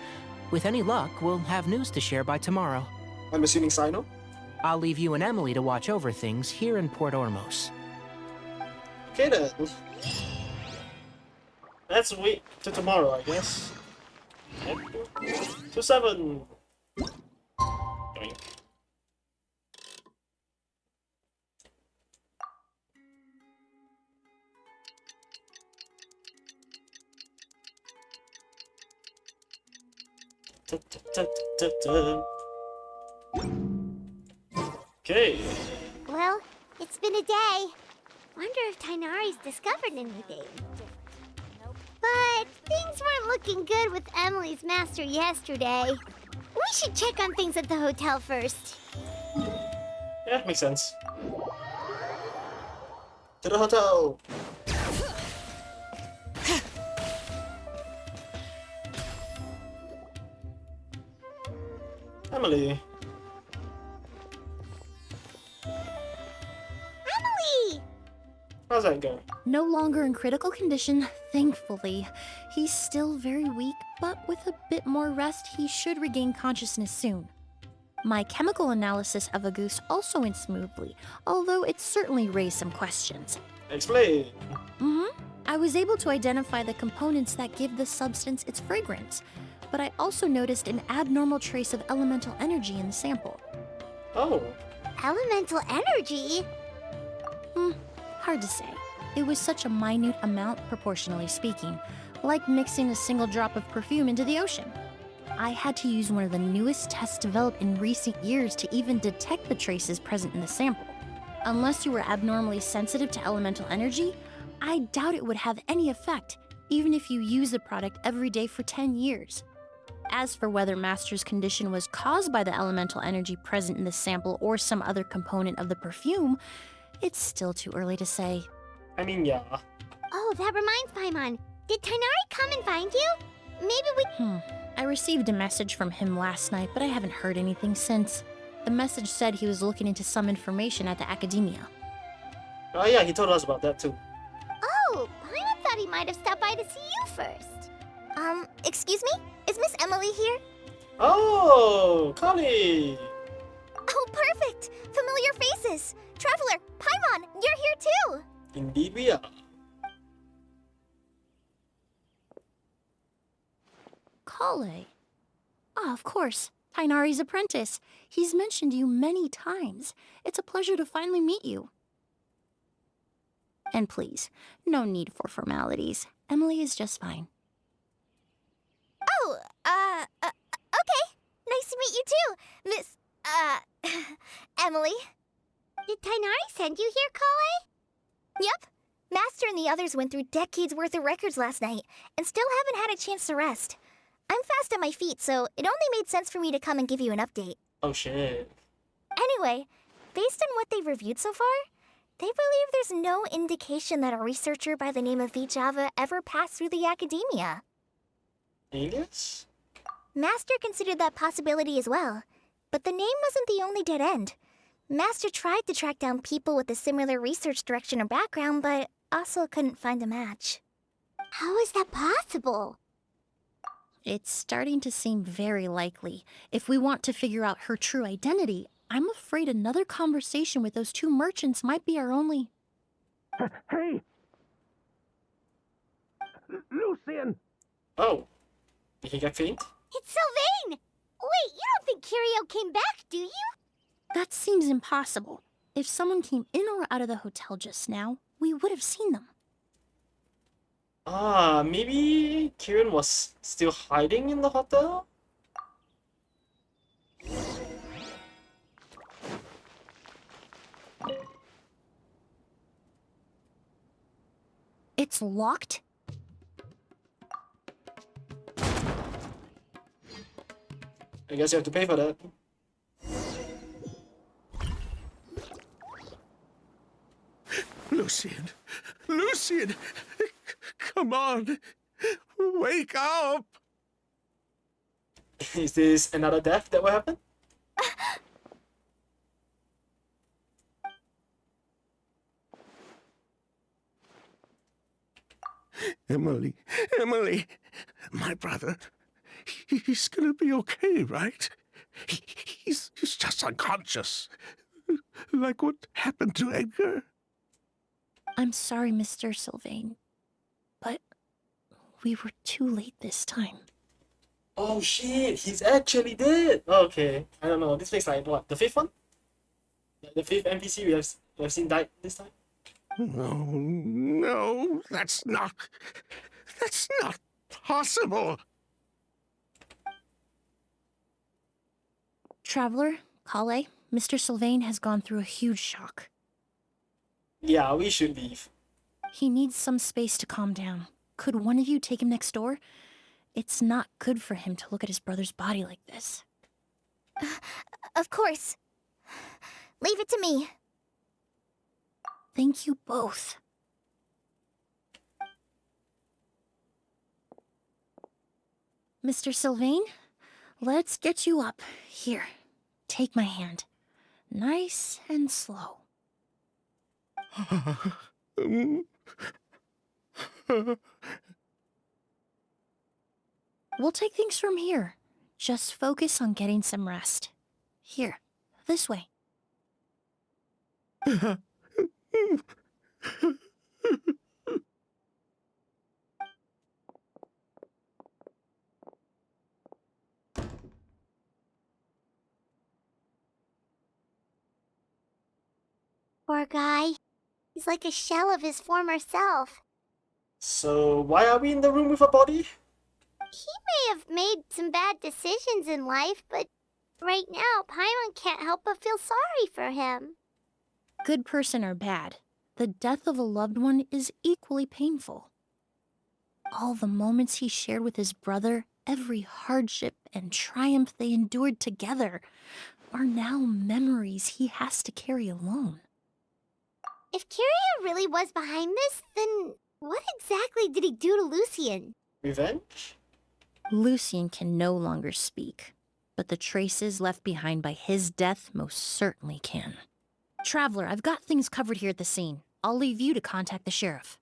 With any luck, we'll have news to share by tomorrow. I'm assuming Sino? I'll leave you and Emilie to watch over things here in Port Ormos. Okay then. Let's wait till tomorrow, I guess. 2-7. Doink. Okay. Well, it's been a day. Wonder if Tainari's discovered anything. But things weren't looking good with Emily's master yesterday. We should check on things at the hotel first. Yeah, makes sense. To the hotel! Emily. Emily! How's that going? No longer in critical condition, thankfully. He's still very weak, but with a bit more rest, he should regain consciousness soon. My chemical analysis of a goose also went smoothly, although it certainly raised some questions. Explain. I was able to identify the components that give the substance its fragrance, but I also noticed an abnormal trace of elemental energy in the sample. Oh. Elemental energy? Hard to say. It was such a minute amount, proportionally speaking, like mixing a single drop of perfume into the ocean. I had to use one of the newest tests developed in recent years to even detect the traces present in the sample. Unless you were abnormally sensitive to elemental energy, I doubt it would have any effect, even if you use the product every day for 10 years. As for whether Master's condition was caused by the elemental energy present in the sample or some other component of the perfume, it's still too early to say. I mean, yeah. Oh, that reminds Paimon. Did Tighnari come and find you? Maybe we... I received a message from him last night, but I haven't heard anything since. The message said he was looking into some information at the academia. Oh yeah, he told us about that too. Oh, Paimon thought he might have stopped by to see you first. Excuse me? Is Miss Emily here? Oh, Connie! Oh, perfect! Familiar faces! Traveler, Paimon, you're here too! Indeed we are. Kale. Ah, of course. Tighnari's apprentice. He's mentioned you many times. It's a pleasure to finally meet you. And please, no need for formalities. Emily is just fine. Oh, okay. Nice to meet you too, Miss, Emily. Did Tighnari send you here, Kale? Yep. Master and the others went through decades worth of records last night, and still haven't had a chance to rest. I'm fast on my feet, so it only made sense for me to come and give you an update. Oh shit. Anyway, based on what they've reviewed so far, they believe there's no indication that a researcher by the name of Vijava ever passed through the academia. Alias? Master considered that possibility as well, but the name wasn't the only dead end. Master tried to track down people with a similar research direction or background, but also couldn't find a match. How is that possible? It's starting to seem very likely. If we want to figure out her true identity, I'm afraid another conversation with those two merchants might be our only... Hey! Lucian! Oh. Did he get faint? It's Sylvain! Wait, you don't think Kirio came back, do you? That seems impossible. If someone came in or out of the hotel just now, we would have seen them. Ah, maybe Kieran was still hiding in the hotel? It's locked? I guess you have to pay for that. Lucian! Lucian! Come on! Wake up! Is this another death that will happen? Emily, Emily! My brother, he's gonna be okay, right? He's just unconscious. Like what happened to Edgar? I'm sorry, Mr. Sylvain, but we were too late this time. Oh shit, he's actually dead! Okay, I don't know, this makes like what, the fifth one? Like the fifth NPC we have seen died this time? No, that's not possible. Traveler, Kale, Mr. Sylvain has gone through a huge shock. Yeah, we should leave. He needs some space to calm down. Could one of you take him next door? It's not good for him to look at his brother's body like this. Of course. Leave it to me. Thank you both. Mr. Sylvain, let's get you up. Here, take my hand. Nice and slow. We'll take things from here. Just focus on getting some rest. Here, this way. Poor guy. He's like a shell of his former self. So why are we in the room with a body? He may have made some bad decisions in life, but right now, Paimon can't help but feel sorry for him. Good person or bad, the death of a loved one is equally painful. All the moments he shared with his brother, every hardship and triumph they endured together, are now memories he has to carry alone. If Kiria really was behind this, then what exactly did he do to Lucien? Revenge? Lucien can no longer speak, but the traces left behind by his death most certainly can. Traveler, I've got things covered here at the scene. I'll leave you to contact the sheriff.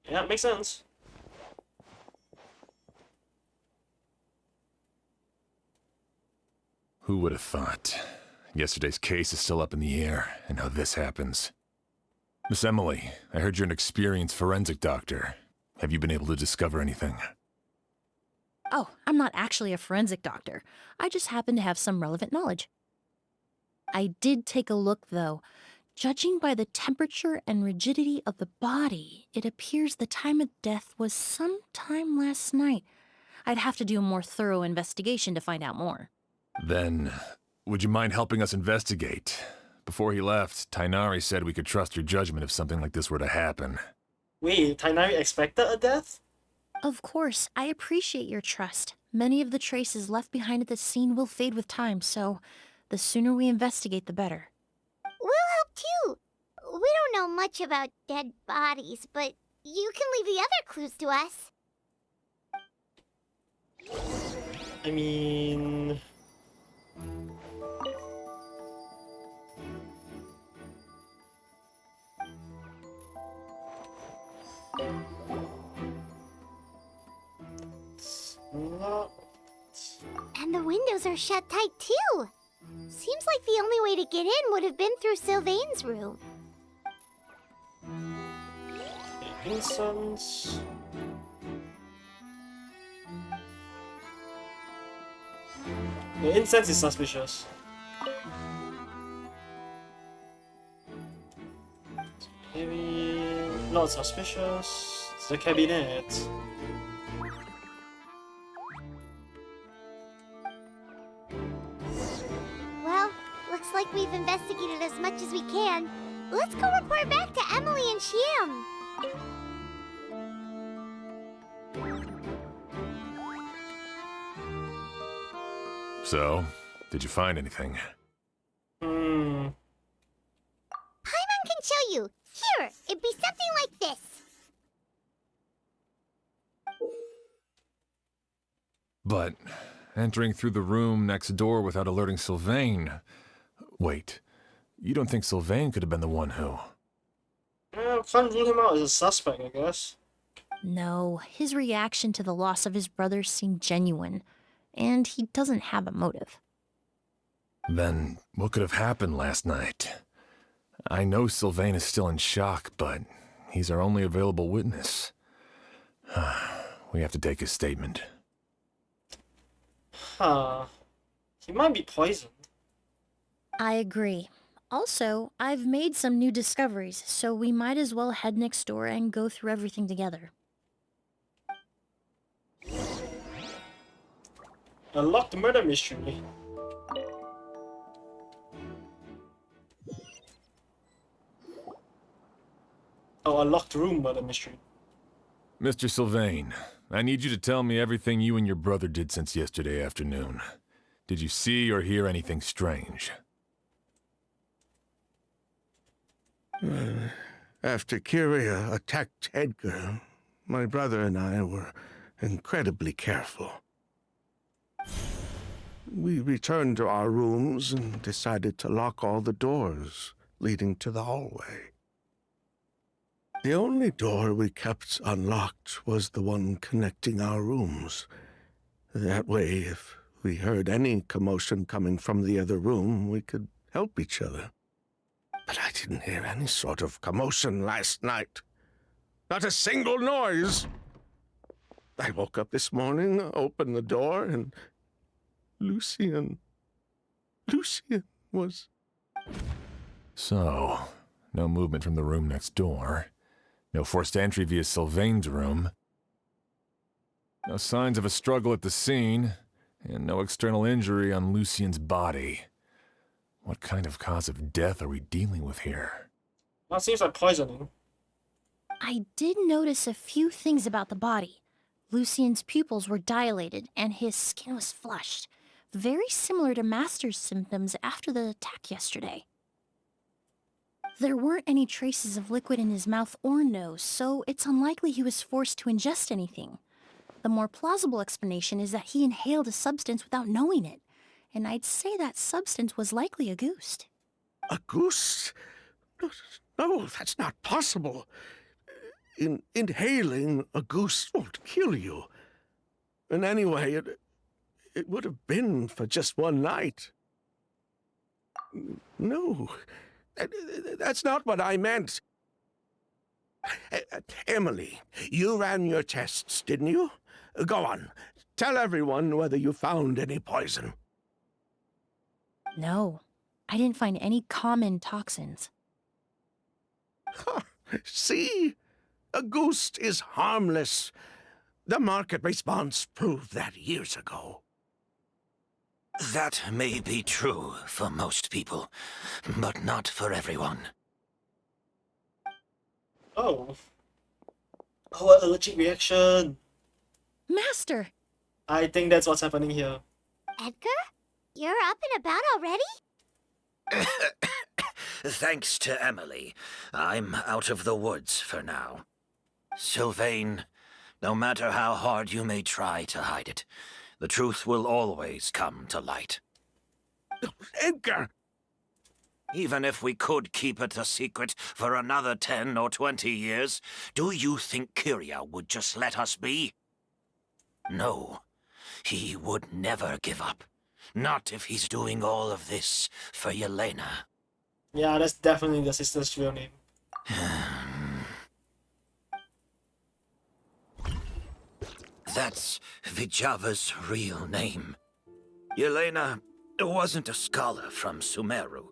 Yeah, it makes sense. Who would have thought? Yesterday's case is still up in the air, and now this happens. Miss Emilie, I heard you're an experienced forensic doctor. Have you been able to discover anything? Oh, I'm not actually a forensic doctor. I just happen to have some relevant knowledge. I did take a look, though. Judging by the temperature and rigidity of the body, it appears the time of death was sometime last night. I'd have to do a more thorough investigation to find out more. Then, would you mind helping us investigate? Before he left, Tainari said we could trust your judgment if something like this were to happen. Wait, Tainari expected a death? Of course, I appreciate your trust. Many of the traces left behind at the scene will fade with time, so the sooner we investigate, the better. We'll help too. We don't know much about dead bodies, but you can leave the other clues to us. I mean... Not... And the windows are shut tight too. Seems like the only way to get in would have been through Sylvain's room. Incense... The incense is suspicious. Maybe not suspicious. It's the cabinet. Well, looks like we've investigated as much as we can. Let's go report back to Emilie and Shiam. So, did you find anything? Paimon can show you. Here, it'd be something like this. But entering through the room next door without alerting Sylvain... Wait, you don't think Sylvain could have been the one who... Well, can't rule him out as a suspect, I guess. No, his reaction to the loss of his brother seemed genuine, and he doesn't have a motive. Then, what could have happened last night? I know Sylvain is still in shock, but he's our only available witness. We have to take his statement. Huh. He might be poisoned. I agree. Also, I've made some new discoveries, so we might as well head next door and go through everything together. A locked murder mystery. Oh, a locked room murder mystery. Mr. Sylvain, I need you to tell me everything you and your brother did since yesterday afternoon. Did you see or hear anything strange? After Kyria attacked Edgar, my brother and I were incredibly careful. We returned to our rooms and decided to lock all the doors leading to the hallway. The only door we kept unlocked was the one connecting our rooms. That way, if we heard any commotion coming from the other room, we could help each other. But I didn't hear any sort of commotion last night. Not a single noise. I woke up this morning, opened the door, and Lucien was... So, no movement from the room next door. No forced entry via Sylvain's room. No signs of a struggle at the scene, and no external injury on Lucien's body. What kind of cause of death are we dealing with here? That seems like poisoning. I did notice a few things about the body. Lucien's pupils were dilated, and his skin was flushed. Very similar to Master's symptoms after the attack yesterday. There weren't any traces of liquid in his mouth or nose, so it's unlikely he was forced to ingest anything. The more plausible explanation is that he inhaled a substance without knowing it, and I'd say that substance was likely a goose. A goose? No, that's not possible. Inhaling a goose won't kill you. And anyway, it would have been for just one night. No, that's not what I meant. Emilie, you ran your tests, didn't you? Go on, tell everyone whether you found any poison. No, I didn't find any common toxins. See? A goose is harmless. The market response proved that years ago. That may be true for most people, but not for everyone. Oh. Oh, what allergic reaction. Master! I think that's what's happening here. Edgar? You're up and about already? Thanks to Emilie, I'm out of the woods for now. Sylvain, no matter how hard you may try to hide it, the truth will always come to light. Edgar! Even if we could keep it a secret for another 10 or 20 years, do you think Kyria would just let us be? No, he would never give up. Not if he's doing all of this for Yelena. Yeah, that's definitely the sister's real name. That's Vijava's real name. Yelena wasn't a scholar from Sumeru.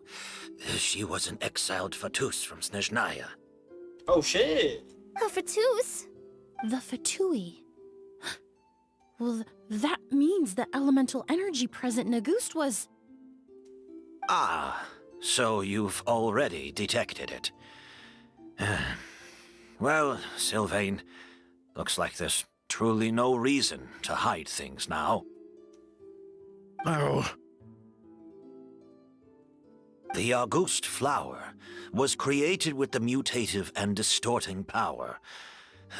She was an exiled Fatus from Snezhnaya. Oh shit! A Fatus? The Fatui. Well, that means the elemental energy present in Auguste was... Ah, so you've already detected it. Well, Sylvain, looks like there's truly no reason to hide things now. Oh. The Auguste flower was created with the mutative and distorting power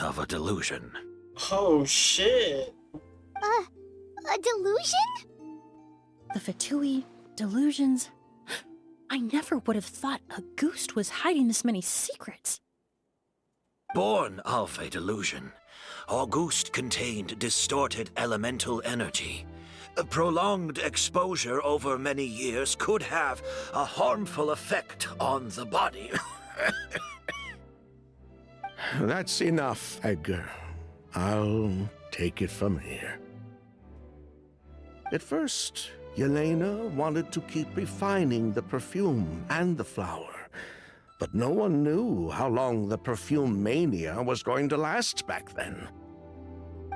of a delusion. Oh shit! A delusion? The Fatui, delusions... I never would have thought Auguste was hiding this many secrets. Born of a delusion, Auguste contained distorted elemental energy. A prolonged exposure over many years could have a harmful effect on the body. That's enough, Edgar. I'll take it from here. At first, Yelena wanted to keep refining the perfume and the flower, but no one knew how long the perfume mania was going to last back then.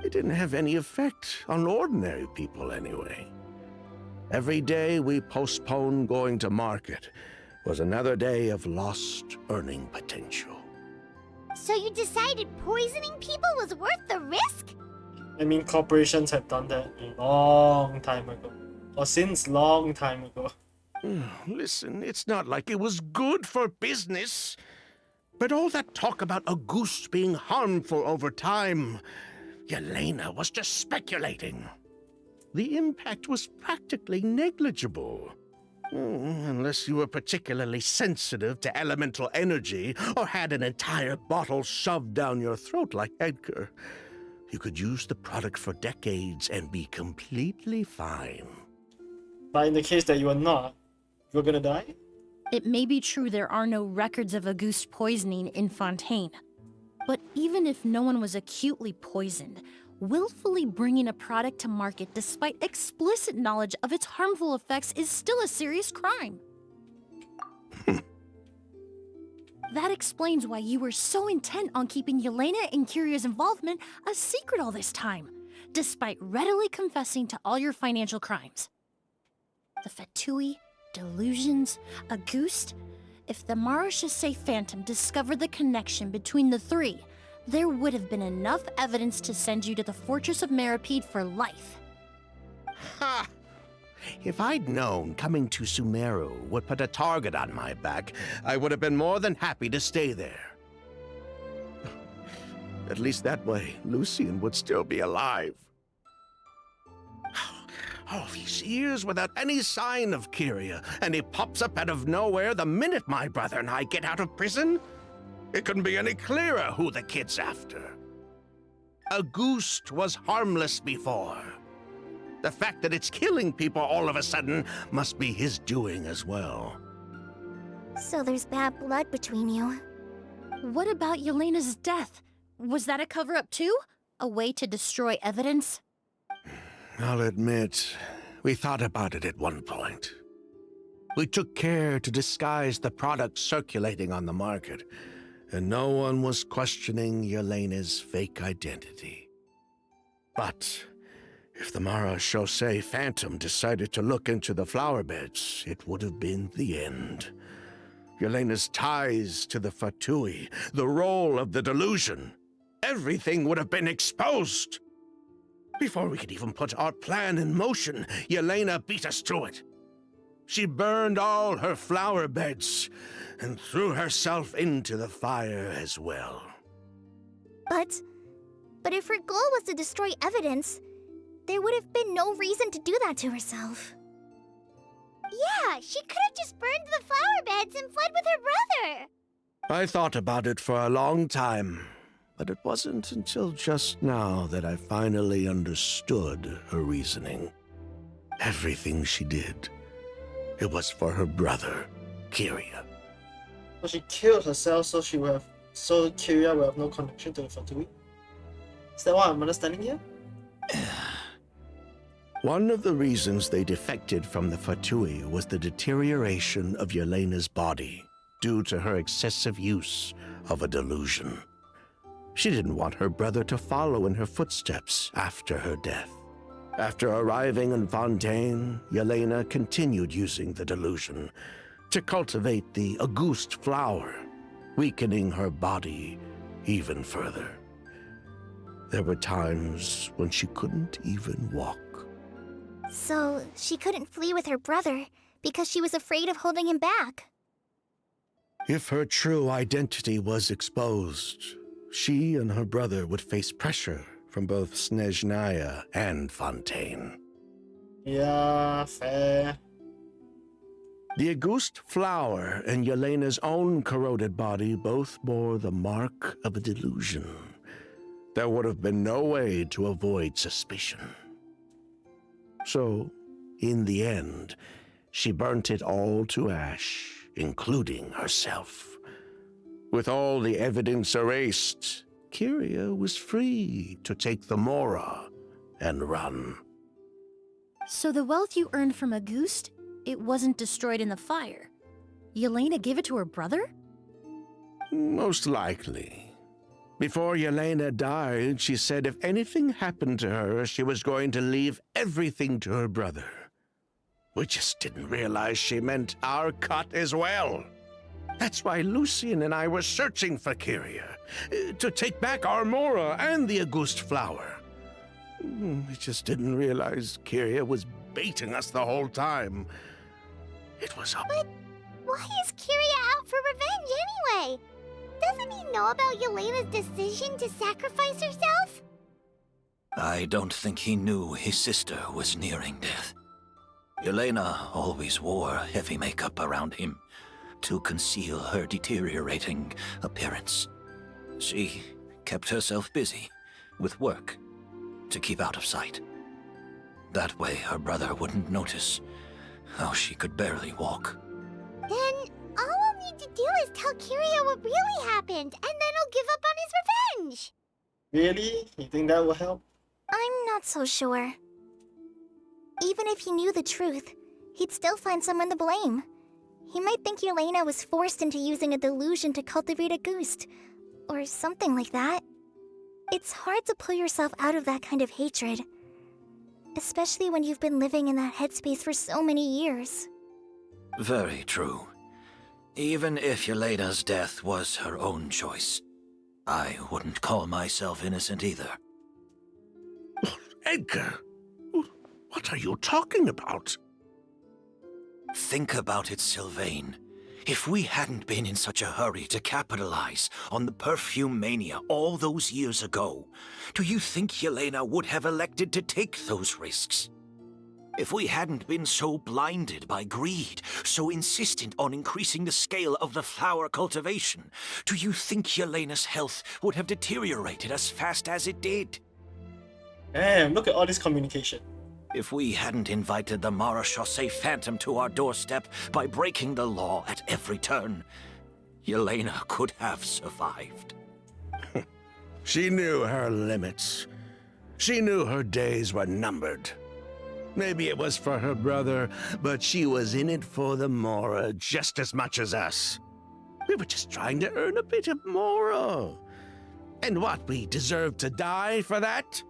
It didn't have any effect on ordinary people anyway. Every day we postponed going to market was another day of lost earning potential. So you decided poisoning people was worth the risk? I mean, corporations have done that a long time ago. Or since long time ago. Listen, it's not like it was good for business. But all that talk about a goose being harmful over time, Yelena was just speculating. The impact was practically negligible. Unless you were particularly sensitive to elemental energy or had an entire bottle shoved down your throat like Edgar. You could use the product for decades and be completely fine. But in the case that you are not, you're gonna die? It may be true there are no records of a goose poisoning in Fontaine. But even if no one was acutely poisoned, willfully bringing a product to market despite explicit knowledge of its harmful effects is still a serious crime. That explains why you were so intent on keeping Yelena and Kyria's involvement a secret all this time, despite readily confessing to all your financial crimes. The Fatui, delusions, a goose. If the Marechaussee Phantom discovered the connection between the three, there would have been enough evidence to send you to the Fortress of Meripede for life. Ha! If I'd known coming to Sumeru would put a target on my back, I would have been more than happy to stay there. At least that way, Lucian would still be alive. All these years without any sign of Kyria, and he pops up out of nowhere the minute my brother and I get out of prison? It couldn't be any clearer who the kid's after. A goose was harmless before. The fact that it's killing people all of a sudden must be his doing as well. So there's bad blood between you. What about Yelena's death? Was that a cover-up too? A way to destroy evidence? I'll admit, we thought about it at one point. We took care to disguise the products circulating on the market, and no one was questioning Yelena's fake identity. But if the Marechaussee Phantom decided to look into the flower beds, it would have been the end. Yelena's ties to the Fatui, the role of the delusion, everything would have been exposed. Before we could even put our plan in motion, Yelena beat us to it. She burned all her flower beds and threw herself into the fire as well. But if her goal was to destroy evidence, there would have been no reason to do that to herself. Yeah, she could have just burned the flower beds and fled with her brother. I thought about it for a long time, but it wasn't until just now that I finally understood her reasoning. Everything she did, it was for her brother, Kyria. So she killed herself so Kyria will have no connection to the Fatui? Is that what I'm understanding here? One of the reasons they defected from the Fatui was the deterioration of Yelena's body due to her excessive use of a delusion. She didn't want her brother to follow in her footsteps after her death. After arriving in Fontaine, Yelena continued using the delusion to cultivate the Auguste flower, weakening her body even further. There were times when she couldn't even walk. So she couldn't flee with her brother because she was afraid of holding him back. If her true identity was exposed, she and her brother would face pressure from both Snezhnaya and Fontaine. Yeah, fair. The Auguste flower and Yelena's own corroded body both bore the mark of a delusion. There would have been no way to avoid suspicion. So, in the end, she burnt it all to ash, including herself. With all the evidence erased, Kyria was free to take the Mora and run. So the wealth you earned from Auguste, it wasn't destroyed in the fire. Yelena gave it to her brother? Most likely. Before Yelena died, she said if anything happened to her, she was going to leave everything to her brother. We just didn't realize she meant our cut as well. That's why Lucian and I were searching for Kyria, to take back Armora and the August flower. We just didn't realize Kyria was baiting us the whole time. It was a... But why is Kyria out for revenge anyway? Doesn't he know about Yelena's decision to sacrifice herself? I don't think he knew his sister was nearing death. Yelena always wore heavy makeup around him to conceal her deteriorating appearance. She kept herself busy with work to keep out of sight. That way her brother wouldn't notice how she could barely walk. Then all I'll need to do is tell Kyria what really happened, and then he'll give up on his revenge. Really? You think that will help? I'm not so sure. Even if he knew the truth, he'd still find someone to blame. He might think Yelena was forced into using a delusion to cultivate a ghost, or something like that. It's hard to pull yourself out of that kind of hatred, especially when you've been living in that headspace for so many years. Very true. Even if Yelena's death was her own choice, I wouldn't call myself innocent either. Edgar, what are you talking about? Think about it, Sylvain. If we hadn't been in such a hurry to capitalize on the perfume mania all those years ago, do you think Yelena would have elected to take those risks? If we hadn't been so blinded by greed, so insistent on increasing the scale of the flower cultivation, do you think Yelena's health would have deteriorated as fast as it did? Damn, look at all this communication. If we hadn't invited the Marechaussee Phantom to our doorstep by breaking the law at every turn, Yelena could have survived. She knew her limits. She knew her days were numbered. Maybe it was for her brother, but she was in it for the Mora just as much as us. We were just trying to earn a bit of Mora. And what, we deserve to die for that?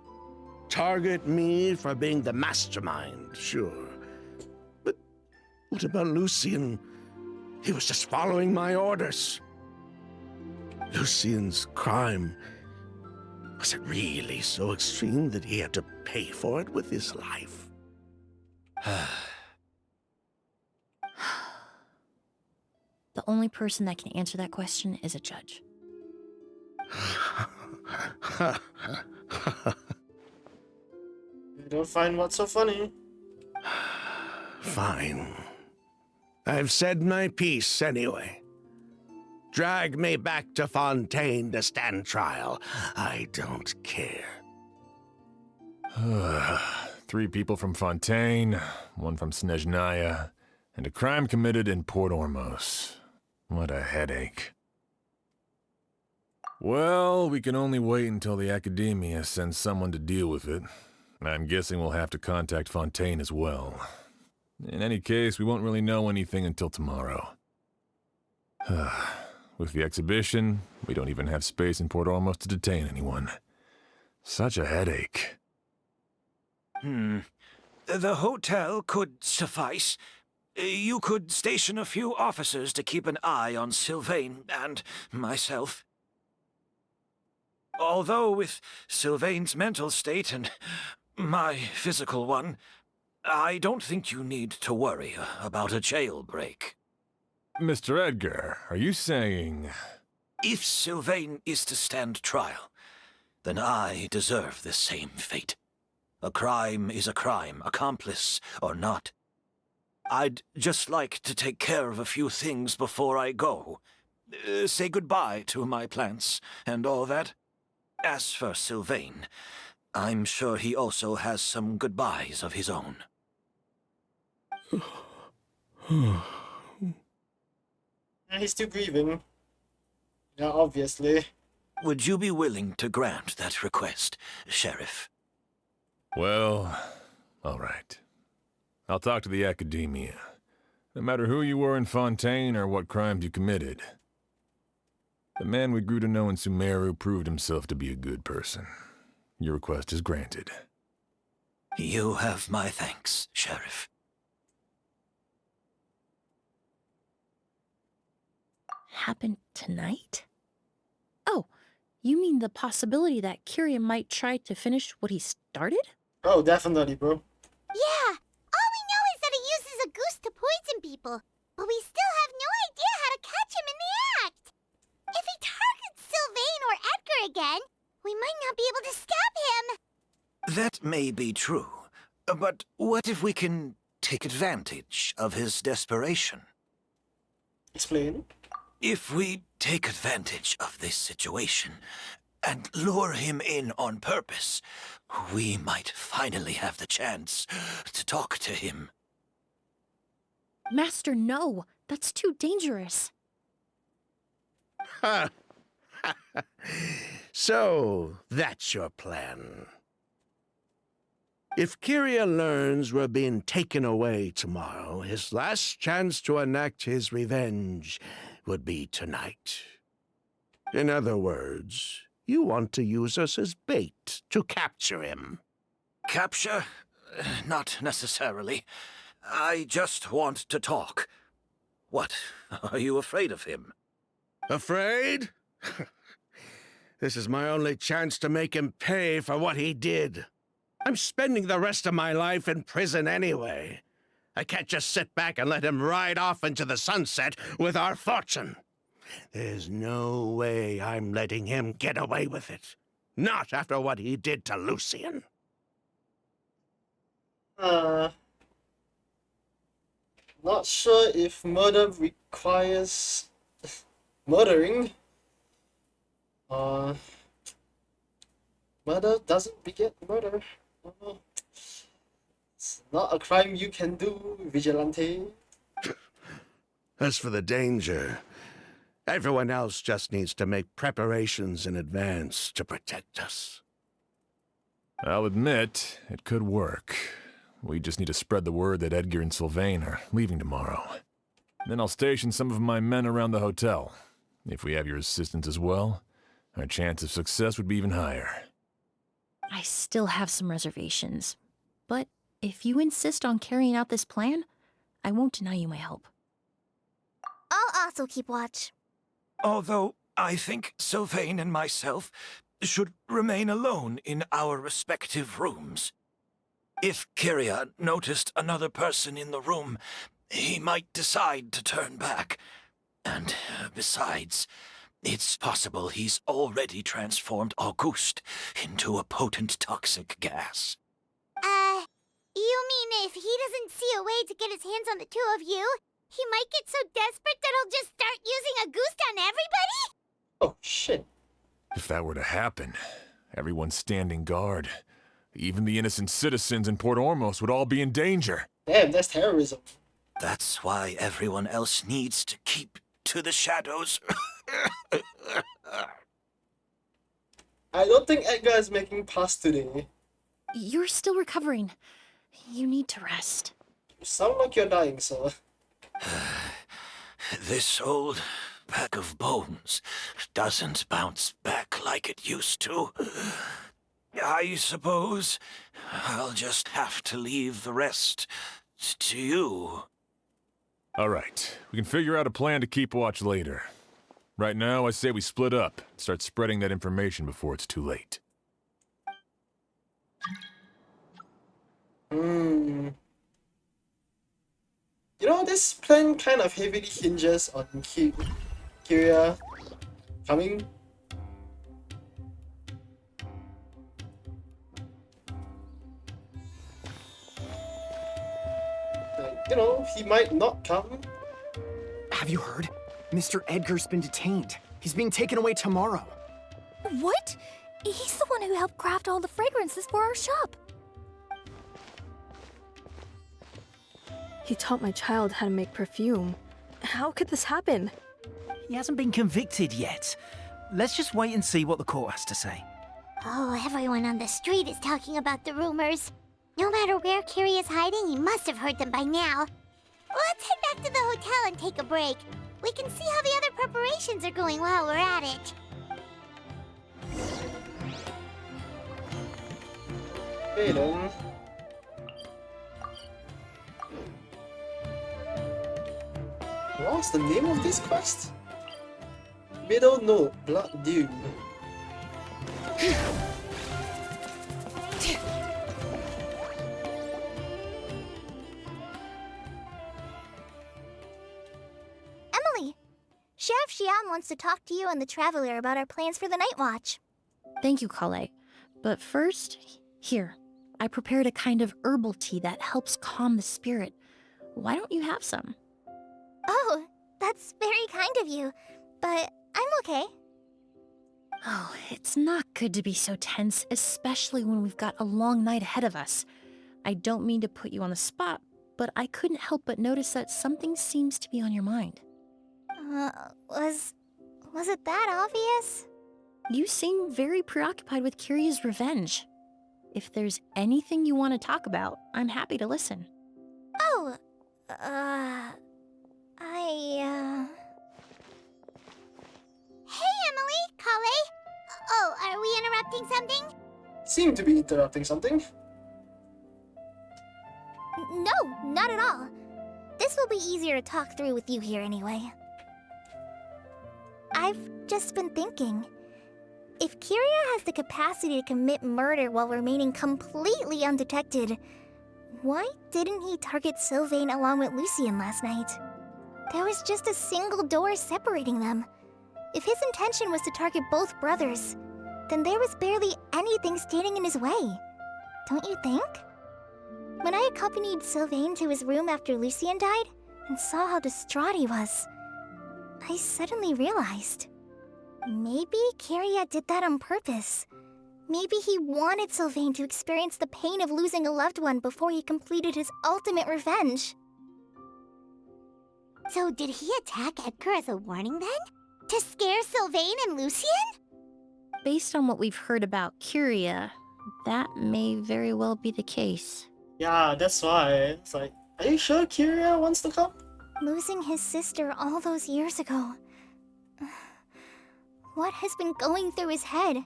Target me for being the mastermind, sure. But what about Lucian? He was just following my orders. Lucian's crime, was it really so extreme that he had to pay for it with his life? The only person that can answer that question is a judge. I don't find what's so funny. Fine. I've said my piece anyway. Drag me back to Fontaine to stand trial. I don't care. 3 people from Fontaine, 1 from Snezhnaya, and a crime committed in Port Ormos. What a headache. Well, we can only wait until the Academia sends someone to deal with it. I'm guessing we'll have to contact Fontaine as well. In any case, we won't really know anything until tomorrow. With the exhibition, we don't even have space in Port Ormos to detain anyone. Such a headache. The hotel could suffice. You could station a few officers to keep an eye on Sylvain and myself. Although with Sylvain's mental state and my physical one, I don't think you need to worry about a jailbreak. Mr. Edgar, are you saying... If Sylvain is to stand trial, then I deserve the same fate. A crime is a crime, accomplice or not. I'd just like to take care of a few things before I go. Say goodbye to my plants and all that. As for Sylvain, I'm sure he also has some goodbyes of his own. He's still grieving. Yeah, obviously. Would you be willing to grant that request, Sheriff? Well, all right. I'll talk to the Academia. No matter who you were in Fontaine or what crimes you committed. The man we grew to know in Sumeru proved himself to be a good person. Your request is granted. You have my thanks, Sheriff. happen tonight? Oh, you mean the possibility that Kyria might try to finish what he started? Oh, definitely, bro. Yeah, all we know is that he uses a goose to poison people, but we still have no idea how to catch him in the act. If he targets Sylvain or Edgar again, we might not be able to stop him. That may be true, but what if we can take advantage of his desperation? Explain. If we take advantage of this situation and lure him in on purpose, we might finally have the chance to talk to him. Master, no. That's too dangerous. Ha! So, that's your plan. If Kyria learns we're being taken away tomorrow, his last chance to enact his revenge would be tonight. In other words, you want to use us as bait to capture him. Capture? Not necessarily. I just want to talk. What? Are you afraid of him? Afraid? This is my only chance to make him pay for what he did. I'm spending the rest of my life in prison anyway. I can't just sit back and let him ride off into the sunset with our fortune. There's no way I'm letting him get away with it. Not after what he did to Lucian. Not sure if murder requires murdering. Murder doesn't beget murder. It's not a crime you can do, Vigilante. As for the danger, everyone else just needs to make preparations in advance to protect us. I'll admit, it could work. We just need to spread the word that Edgar and Sylvain are leaving tomorrow. Then I'll station some of my men around the hotel. If we have your assistance as well, our chance of success would be even higher. I still have some reservations. But if you insist on carrying out this plan, I won't deny you my help. I'll also keep watch. Although I think Sylvain and myself should remain alone in our respective rooms. If Kyria noticed another person in the room, he might decide to turn back. And besides, it's possible he's already transformed Auguste into a potent toxic gas. You mean if he doesn't see a way to get his hands on the two of you, he might get so desperate that he'll just start using Auguste on everybody? Oh, shit. If that were to happen, everyone standing guard, even the innocent citizens in Port Ormos would all be in danger. Damn, that's terrorism. That's why everyone else needs to keep to the shadows. I don't think Edgar is making pass today. You're still recovering. You need to rest. You sound like you're dying, sir. This old pack of bones doesn't bounce back like it used to. I suppose I'll just have to leave the rest to you. All right, we can figure out a plan to keep watch later. Right now, I say we split up, start spreading that information before it's too late. You know, this plan kind of heavily hinges on Kyria coming. You know, he might not come. Have you heard? Mr. Edgar's been detained. He's being taken away tomorrow. What? He's the one who helped craft all the fragrances for our shop. He taught my child how to make perfume. How could this happen? He hasn't been convicted yet. Let's just wait and see what the court has to say. Oh, everyone on the street is talking about the rumors. No matter where Kyria is hiding, he must have heard them by now. Let's head back to the hotel and take a break. We can see how the other preparations are going while we're at it. Okay then. What's the name of this quest? Middle note, blood due. Emily, Sheriff Xian wants to talk to you and the Traveler about our plans for the Night Watch. Thank you, Kale. But first, here, I prepared a kind of herbal tea that helps calm the spirit. Why don't you have some? Oh, that's very kind of you, but I'm okay. Oh, it's not good to be so tense, especially when we've got a long night ahead of us. I don't mean to put you on the spot, but I couldn't help but notice that something seems to be on your mind. Was it that obvious? You seem very preoccupied with Kiria's revenge. If there's anything you want to talk about, I'm happy to listen. Oh, Hey, Emily, Kale. Oh, are we interrupting something? Seem to be interrupting something. No, not at all. This will be easier to talk through with you here anyway. I've just been thinking. If Kiria has the capacity to commit murder while remaining completely undetected, why didn't he target Sylvain along with Lucien last night? There was just a single door separating them. If his intention was to target both brothers, then there was barely anything standing in his way. Don't you think? When I accompanied Sylvain to his room after Lucien died and saw how distraught he was, I suddenly realized. Maybe Kiria did that on purpose. Maybe he wanted Sylvain to experience the pain of losing a loved one before he completed his ultimate revenge. So did he attack Edgar as a warning then? To scare Sylvain and Lucien? Based on what we've heard about Kiria, that may very well be the case. Yeah, that's why. It's like, are you sure Kiria wants to come? Losing his sister all those years ago. What has been going through his head?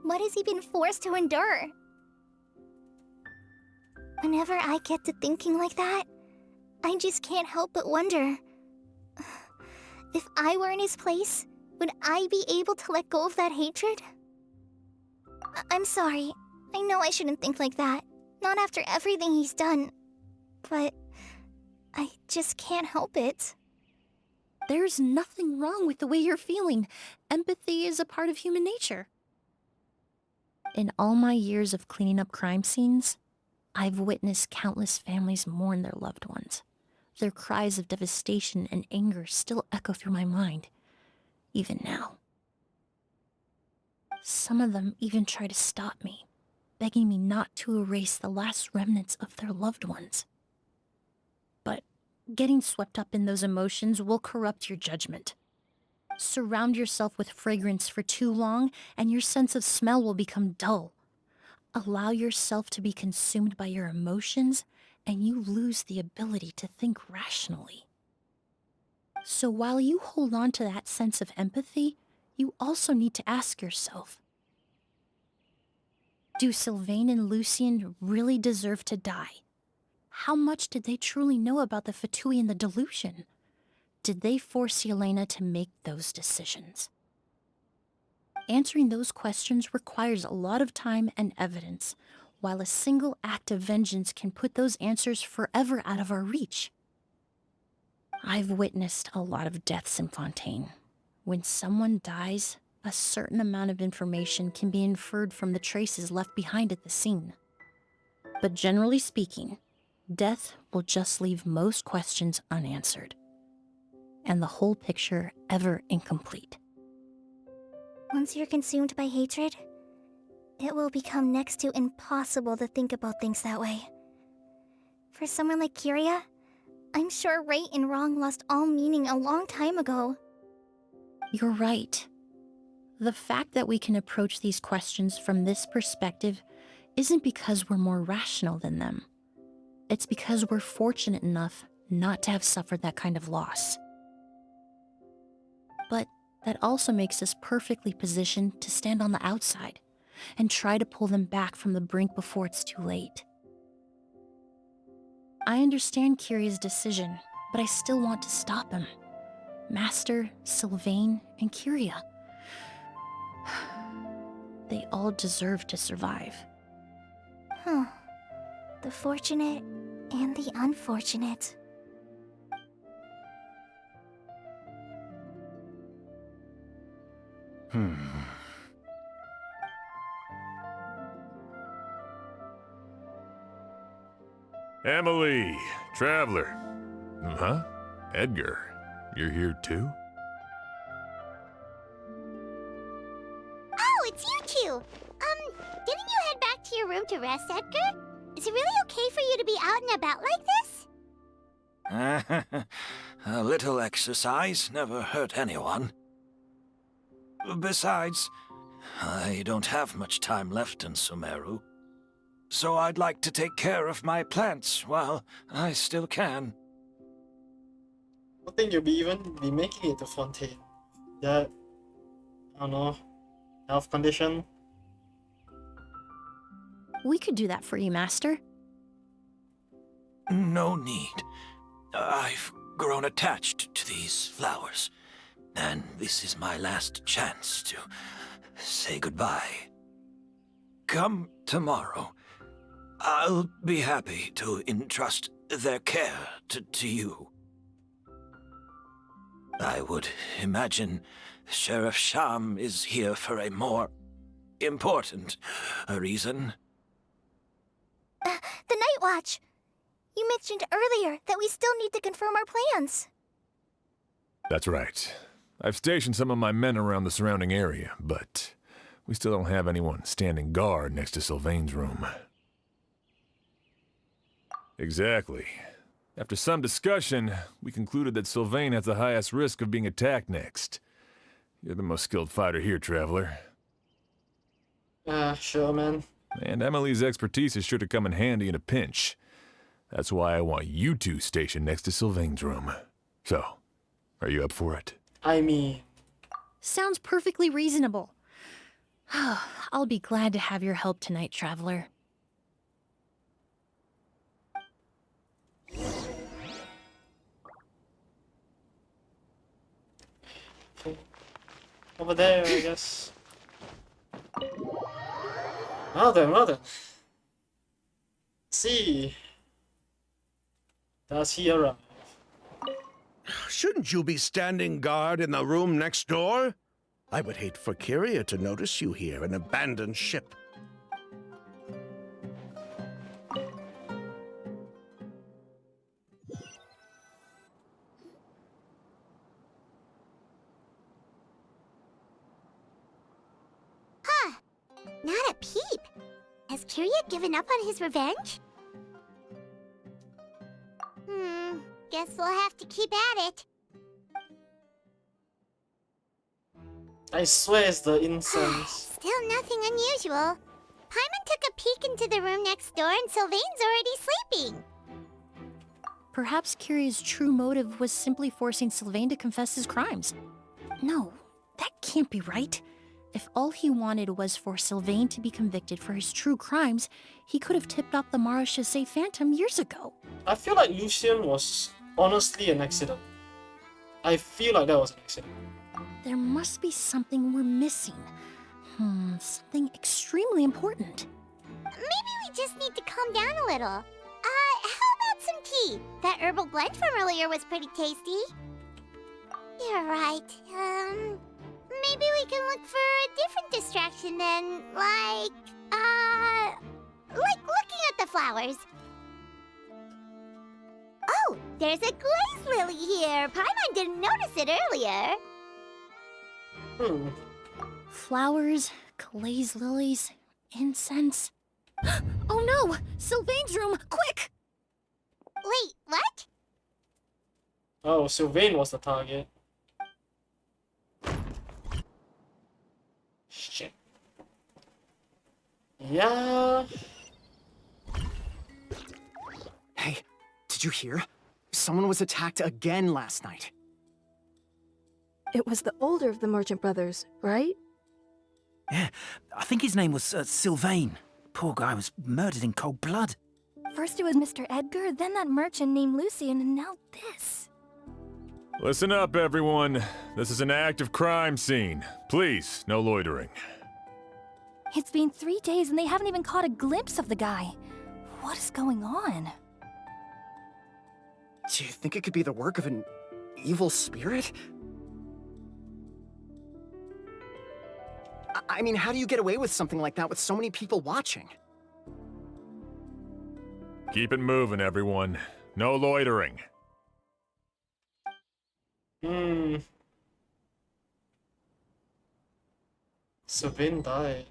What has he been forced to endure? Whenever I get to thinking like that, I just can't help but wonder. If I were in his place, would I be able to let go of that hatred? I'm sorry. I know I shouldn't think like that. Not after everything he's done. But I just can't help it. There's nothing wrong with the way you're feeling. Empathy is a part of human nature. In all my years of cleaning up crime scenes, I've witnessed countless families mourn their loved ones. Their cries of devastation and anger still echo through my mind, even now. Some of them even try to stop me, begging me not to erase the last remnants of their loved ones. But getting swept up in those emotions will corrupt your judgment. Surround yourself with fragrance for too long, and your sense of smell will become dull. Allow yourself to be consumed by your emotions, and you lose the ability to think rationally. So while you hold on to that sense of empathy, you also need to ask yourself, do Sylvain and Lucien really deserve to die? How much did they truly know about the Fatui and the delusion? Did they force Yelena to make those decisions? Answering those questions requires a lot of time and evidence, while a single act of vengeance can put those answers forever out of our reach. I've witnessed a lot of deaths in Fontaine. When someone dies, a certain amount of information can be inferred from the traces left behind at the scene. But generally speaking, death will just leave most questions unanswered, and the whole picture ever incomplete. Once you're consumed by hatred, it will become next to impossible to think about things that way. For someone like Kiria, I'm sure right and wrong lost all meaning a long time ago. You're right. The fact that we can approach these questions from this perspective isn't because we're more rational than them. It's because we're fortunate enough not to have suffered that kind of loss. But that also makes us perfectly positioned to stand on the outside and try to pull them back from the brink before it's too late. I understand Kiria's decision, but I still want to stop him. Master, Sylvain, and Kyria. They all deserve to survive. Huh. The fortunate and the unfortunate. Emilie, Traveler. Huh? Edgar, you're here too? Oh, it's you two! Didn't you head back to your room to rest, Edgar? Is it really okay for you to be out and about like this? A little exercise never hurt anyone. Besides, I don't have much time left in Sumeru. So I'd like to take care of my plants while I still can. I think you'll even be making it to Fontaine. That, I don't know, health condition. We could do that for you, Master. No need. I've grown attached to these flowers, and this is my last chance to say goodbye. Come tomorrow, I'll be happy to entrust their care to you. I would imagine Sheriff Sham is here for a more important reason. The Night Watch! You mentioned earlier that we still need to confirm our plans. That's right. I've stationed some of my men around the surrounding area, but we still don't have anyone standing guard next to Sylvain's room. Exactly. After some discussion, we concluded that Sylvain has the highest risk of being attacked next. You're the most skilled fighter here, Traveler. Sure, man. And Emilie's expertise is sure to come in handy in a pinch. That's why I want you two stationed next to Sylvain's room. So, are you up for it? I mean... Sounds perfectly reasonable. I'll be glad to have your help tonight, Traveler. Over there, I guess. Well then. See. Does he arrive? Shouldn't you be standing guard in the room next door? I would hate for Kyria to notice you here, an abandoned ship. Huh. Not a peep. Has Kyria given up on his revenge? Guess we'll have to keep at it. I swear it's the incense. Still nothing unusual. Paimon took a peek into the room next door and Sylvain's already sleeping. Perhaps Kyria's true motive was simply forcing Sylvain to confess his crimes. No, that can't be right. If all he wanted was for Sylvain to be convicted for his true crimes, he could have tipped off the Marechaussee Phantom years ago. I feel like Lucien was honestly an accident. I feel like that was an accident. There must be something we're missing. Something extremely important. Maybe we just need to calm down a little. How about some tea? That herbal blend from earlier was pretty tasty. You're right. Maybe we can look for a different distraction then, like looking at the flowers. Oh, there's a glaze lily here. Paimon didn't notice it earlier. Flowers, glaze lilies, incense. Oh no! Sylvain's room! Quick! Wait, what? Oh, Sylvain was the target. Shit. Yeah. Hey, did you hear? Someone was attacked again last night. It was the older of the merchant brothers, right? Yeah, I think his name was Sylvain. Poor guy was murdered in cold blood. First it was Mr. Edgar, then that merchant named Lucien, and now this. Listen up, everyone. This is an active crime scene. Please, no loitering. It's been 3 days and they haven't even caught a glimpse of the guy. What is going on? Do you think it could be the work of an evil spirit? I mean, how do you get away with something like that with so many people watching? Keep it moving, everyone. No loitering. So Vin died.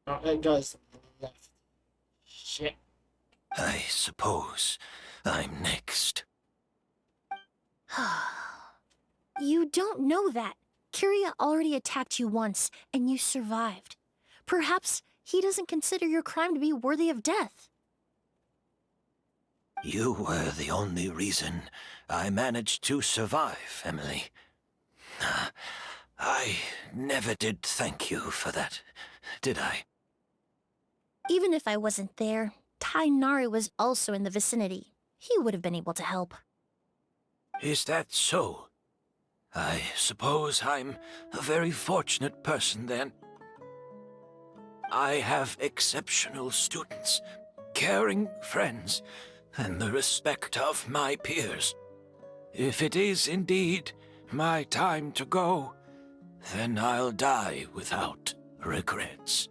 Oh, that guy's left. Shit. I suppose I'm next. You don't know that. Kyria already attacked you once, and you survived. Perhaps he doesn't consider your crime to be worthy of death. You were the only reason I managed to survive, Emilie. I never did thank you for that, did I? Even if I wasn't there, Tainari was also in the vicinity. He would have been able to help. Is that so? I suppose I'm a very fortunate person then. I have exceptional students, caring friends, and the respect of my peers. If it is indeed my time to go, then I'll die without regrets.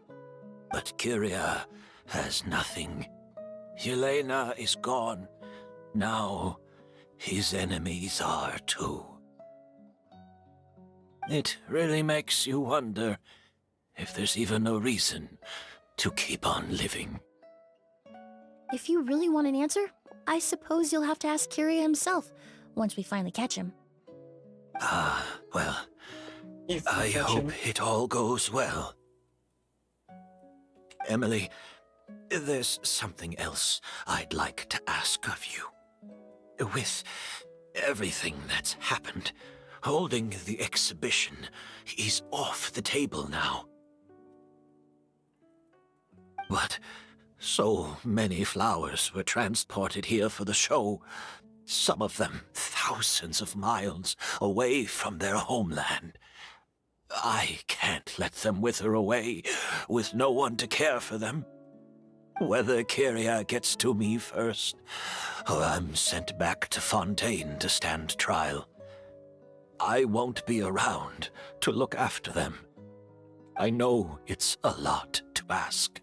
But Kyria has nothing. Yelena is gone. Now, his enemies are too. It really makes you wonder if there's even a reason to keep on living. If you really want an answer, I suppose you'll have to ask Kyria himself, once we finally catch him. Well, If you I catch hope him. it all goes well. Emilie, there's something else I'd like to ask of you. With everything that's happened, holding the exhibition is off the table now. But so many flowers were transported here for the show, some of them thousands of miles away from their homeland. I can't let them wither away with no one to care for them. Whether Kyria gets to me first, or I'm sent back to Fontaine to stand trial, I won't be around to look after them. I know it's a lot to ask,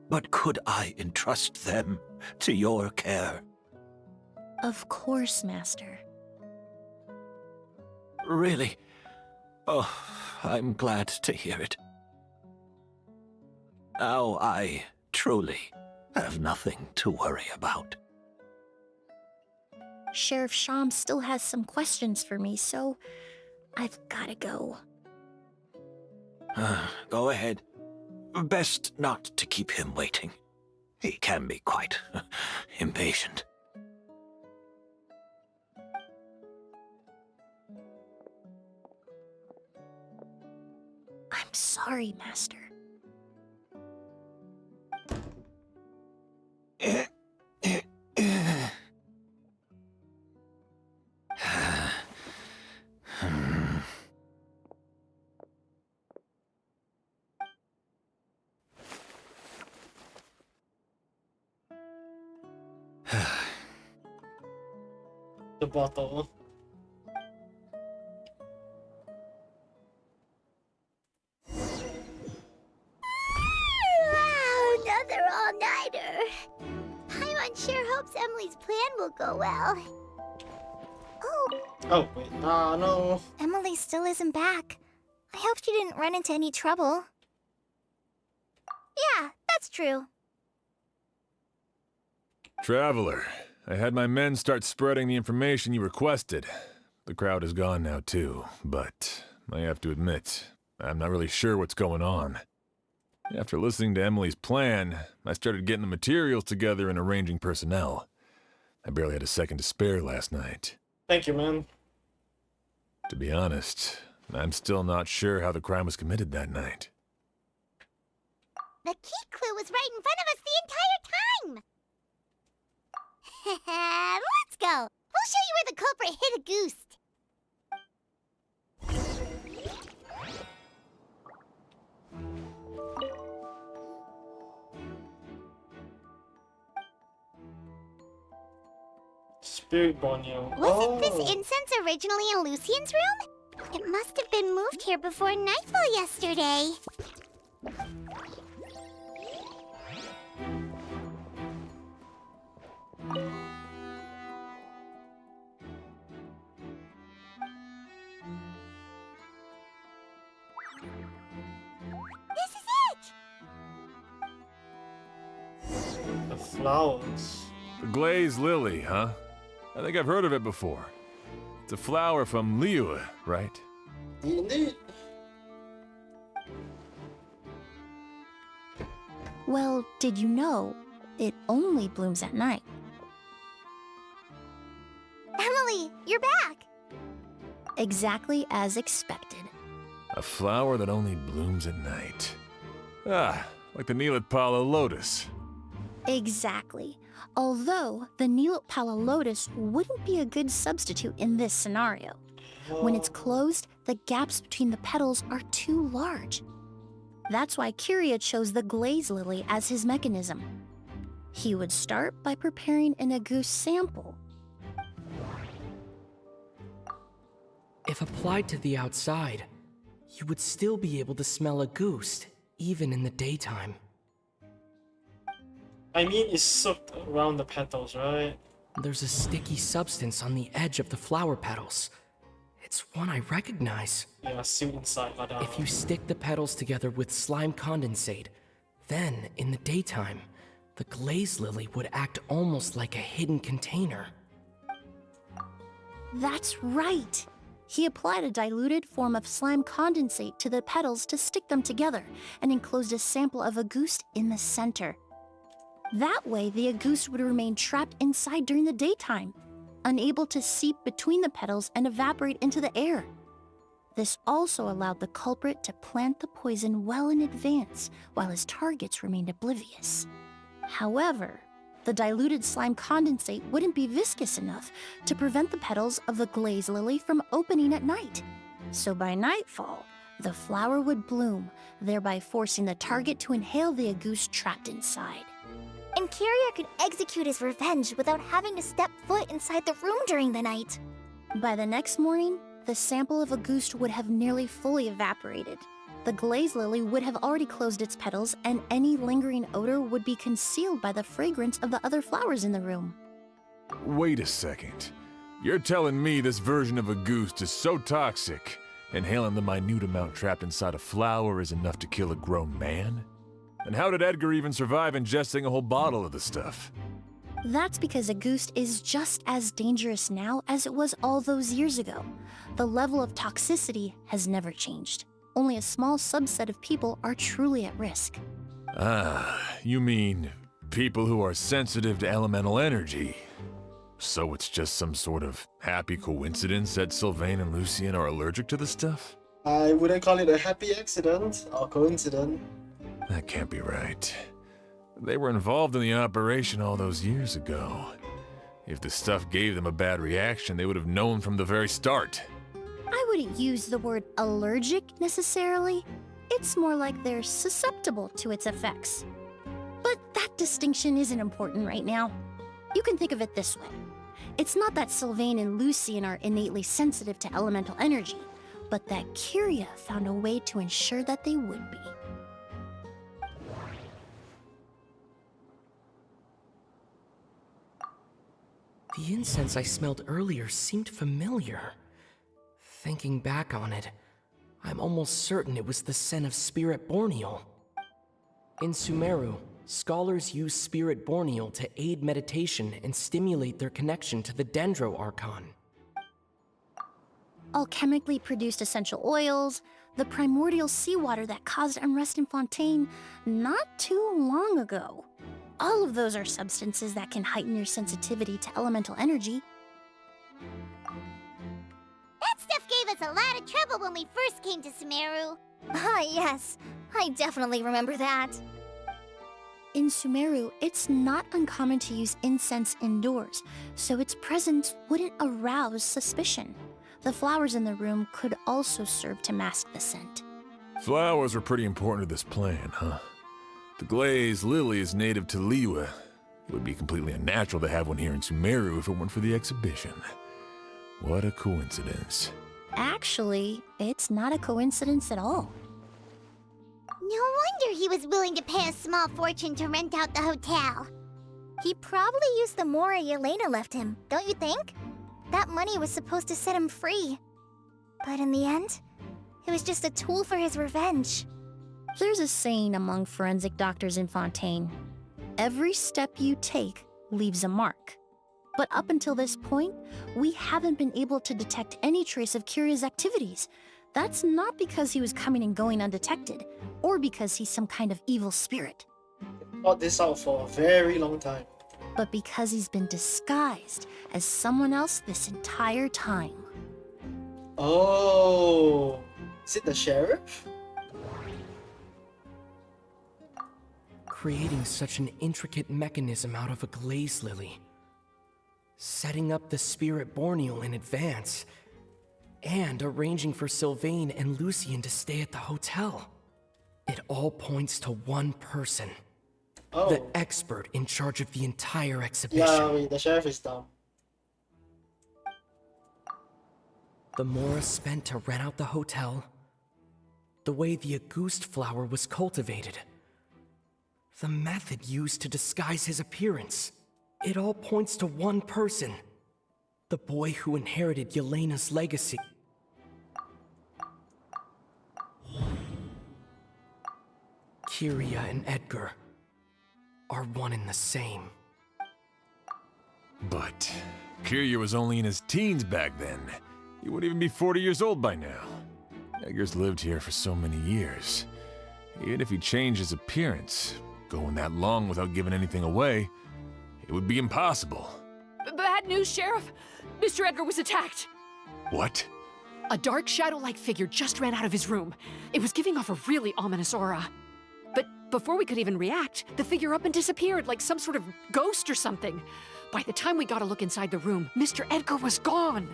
but could I entrust them to your care? Of course, Master. Really? Oh, I'm glad to hear it. Now I truly have nothing to worry about. Sheriff Sham still has some questions for me, so I've gotta go. Go ahead. Best not to keep him waiting. He can be quite impatient. I'm sorry, Master. The bottle. Wow, another all-nighter. Paimon sure hopes Emily's plan will go well. Oh, Oh, wait. No. Emily still isn't back. I hope she didn't run into any trouble. Yeah, that's true. Traveler, I had my men start spreading the information you requested. The crowd is gone now too, but I have to admit, I'm not really sure what's going on. After listening to Emily's plan, I started getting the materials together and arranging personnel. I barely had a second to spare last night. Thank you, man. To be honest, I'm still not sure how the crime was committed that night. The key clue was right in front of us the entire time! Let's go! We'll show you where the culprit hid a goose. Spirit Borneo. Wasn't this incense originally in Lucian's room? It must have been moved here before nightfall yesterday. This is it! The flowers. The glazed lily, huh? I think I've heard of it before. It's a flower from Liyue, right? Indeed. Well, did you know it only blooms at night? Emilie, you're back! Exactly as expected. A flower that only blooms at night. Ah, like the Neelatpala lotus. Exactly. Although the Neelatpala lotus wouldn't be a good substitute in this scenario. When it's closed, the gaps between the petals are too large. That's why Kyria chose the glaze lily as his mechanism. He would start by preparing an agouti sample. If applied to the outside, you would still be able to smell a goose, even in the daytime. I mean, it's soaked around the petals, right? There's a sticky substance on the edge of the flower petals. It's one I recognize. Yeah, sealed inside, but If you stick the petals together with slime condensate, then, in the daytime, the glaze lily would act almost like a hidden container. That's right! He applied a diluted form of slime condensate to the petals to stick them together and enclosed a sample of agouti in the center. That way, the agouti would remain trapped inside during the daytime, unable to seep between the petals and evaporate into the air. This also allowed the culprit to plant the poison well in advance while his targets remained oblivious. However, the diluted slime condensate wouldn't be viscous enough to prevent the petals of the glaze lily from opening at night. So by nightfall, the flower would bloom, thereby forcing the target to inhale the agouti trapped inside. And Kyria could execute his revenge without having to step foot inside the room during the night. By the next morning, the sample of agouti would have nearly fully evaporated. The glaze lily would have already closed its petals, and any lingering odor would be concealed by the fragrance of the other flowers in the room. Wait a second. You're telling me this version of a goose is so toxic, inhaling the minute amount trapped inside a flower is enough to kill a grown man? And how did Edgar even survive ingesting a whole bottle of the stuff? That's because agouti is just as dangerous now as it was all those years ago. The level of toxicity has never changed. Only a small subset of people are truly at risk. Ah, you mean people who are sensitive to elemental energy. So it's just some sort of happy coincidence that Sylvain and Lucien are allergic to the stuff? I wouldn't call it a happy accident or coincidence. That can't be right. They were involved in the operation all those years ago. If the stuff gave them a bad reaction, they would have known from the very start. I wouldn't use the word allergic necessarily. It's more like they're susceptible to its effects. But that distinction isn't important right now. You can think of it this way. It's not that Sylvain and Lucien are innately sensitive to elemental energy, but that Kyria found a way to ensure that they would be. The incense I smelled earlier seemed familiar. Thinking back on it, I'm almost certain it was the scent of Spirit Borneal. In Sumeru, scholars use Spirit Borneal to aid meditation and stimulate their connection to the Dendro Archon. Alchemically produced essential oils, the primordial seawater that caused unrest in Fontaine not too long ago. All of those are substances that can heighten your sensitivity to elemental energy. That stuff gave us a lot of trouble when we first came to Sumeru. Ah, yes. I definitely remember that. In Sumeru, it's not uncommon to use incense indoors, so its presence wouldn't arouse suspicion. The flowers in the room could also serve to mask the scent. Flowers were pretty important to this plan, huh? The glazed lily is native to Liyue. It would be completely unnatural to have one here in Sumeru if it weren't for the exhibition. What a coincidence. Actually, it's not a coincidence at all. No wonder he was willing to pay a small fortune to rent out the hotel. He probably used the mora Yelena left him, don't you think? That money was supposed to set him free. But in the end, it was just a tool for his revenge. There's a saying among forensic doctors in Fontaine. Every step you take leaves a mark. But up until this point, we haven't been able to detect any trace of Kiria's activities. That's not because he was coming and going undetected, or because he's some kind of evil spirit. Thought this out for a very long time. But because he's been disguised as someone else this entire time. Oh, is it the sheriff? Creating such an intricate mechanism out of a glaze lily. Setting up the spirit Borneal in advance. And arranging for Sylvain and Lucien to stay at the hotel. It all points to one person. Oh. The expert in charge of the entire exhibition. Yeah, wait, the sheriff is dumb. The mora spent to rent out the hotel. The way the Auguste flower was cultivated. The method used to disguise his appearance. It all points to one person. The boy who inherited Yelena's legacy. Kiria and Edgar are one and the same. But Kiria was only in his teens back then. He wouldn't even be 40 years old by now. Edgar's lived here for so many years. Even if he changed his appearance, going that long without giving anything away, it would be impossible. Bad news, Sheriff. Mr. Edgar was attacked. What? A dark shadow-like figure just ran out of his room. It was giving off a really ominous aura. But before we could even react, the figure up and disappeared like some sort of ghost or something. By the time we got a look inside the room, Mr. Edgar was gone.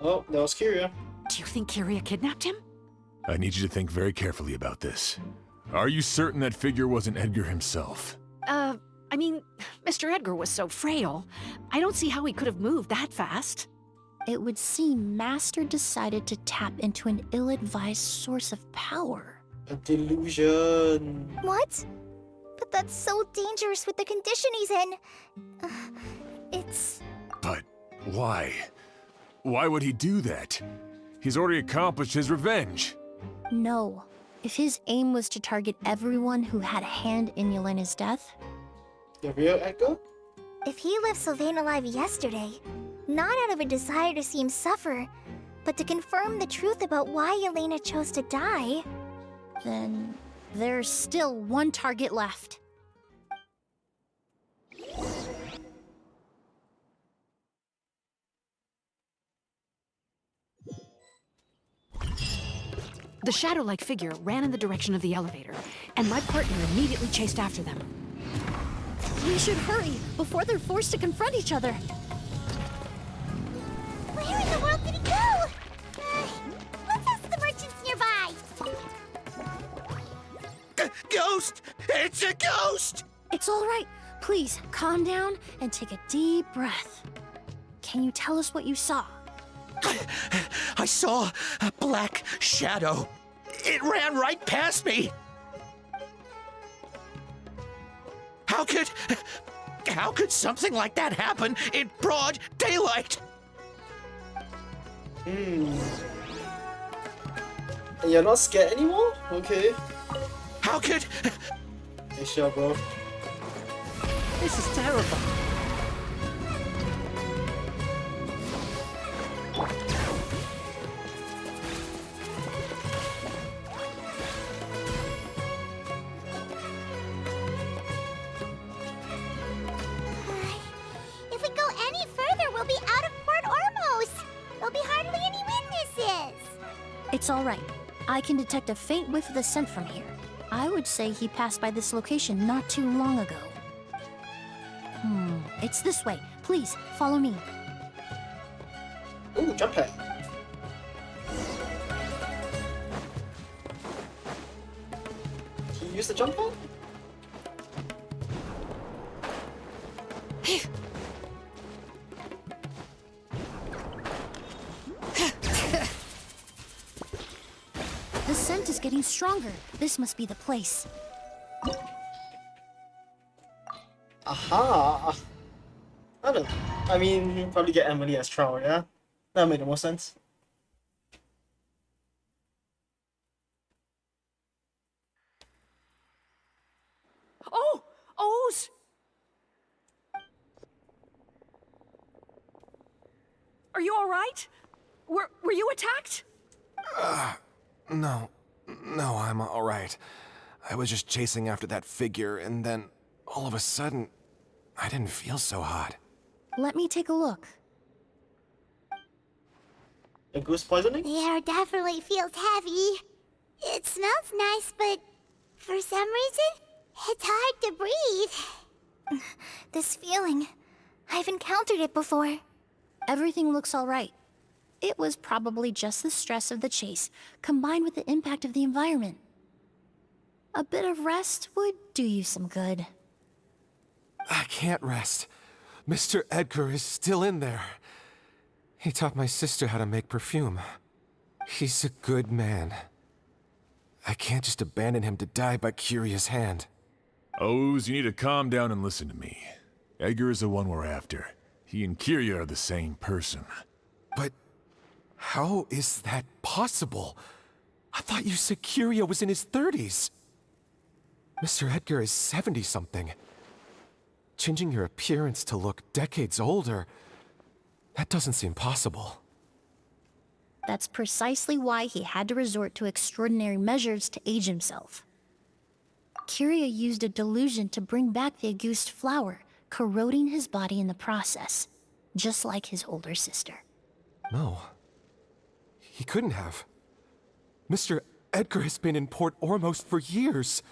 Oh, that was Kiria. Do you think Kiria kidnapped him? I need you to think very carefully about this. Are you certain that figure wasn't Edgar himself? I mean, Mr. Edgar was so frail. I don't see how he could have moved that fast. It would seem Master decided to tap into an ill-advised source of power. A delusion. What? But that's so dangerous with the condition he's in. But why? Why would he do that? He's already accomplished his revenge. No. If his aim was to target everyone who had a hand in Yelena's death... The real Edgar? If he left Sylvain alive yesterday, not out of a desire to see him suffer, but to confirm the truth about why Yelena chose to die... Then there's still one target left. The shadow-like figure ran in the direction of the elevator, and my partner immediately chased after them. We should hurry before they're forced to confront each other. Where in the world did he go? Let's ask the merchants nearby. Ghost! It's a ghost! It's all right. Please, calm down and take a deep breath. Can you tell us what you saw? I saw a black shadow. It ran right past me. How could something like that happen in broad daylight? And you're not scared anymore? Okay. How could... Hey, sure, bro. This is terrifying. If we go any further, we'll be out of Port Ormos. There'll be hardly any witnesses. It's all right. I can detect a faint whiff of the scent from here. I would say he passed by this location not too long ago. It's this way. Please, follow me. Ooh, jump pad. Can you use the jump pad? The scent is getting stronger. This must be the place. Aha! I mean, probably get Emilie as Troll, yeah? That made the most sense. Oh! O's! Are you alright? Were you attacked? No, I'm all right. I was just chasing after that figure, and then all of a sudden, I didn't feel so hot. Let me take a look. A goose poisoning? The air definitely feels heavy. It smells nice, but for some reason, it's hard to breathe. This feeling, I've encountered it before. Everything looks all right. It was probably just the stress of the chase, combined with the impact of the environment. A bit of rest would do you some good. I can't rest. Mr. Edgar is still in there. He taught my sister how to make perfume. He's a good man. I can't just abandon him to die by Curia's hand. Oz, you need to calm down and listen to me. Edgar is the one we're after. He and Curia are the same person. But how is that possible? I thought you said Curia was in his 30s. Mr. Edgar is 70-something. Changing your appearance to look decades older, that doesn't seem possible. That's precisely why he had to resort to extraordinary measures to age himself. Curia used a delusion to bring back the Auguste flower, corroding his body in the process, just like his older sister. No. He couldn't have. Mr. Edgar has been in Port Ormos for years.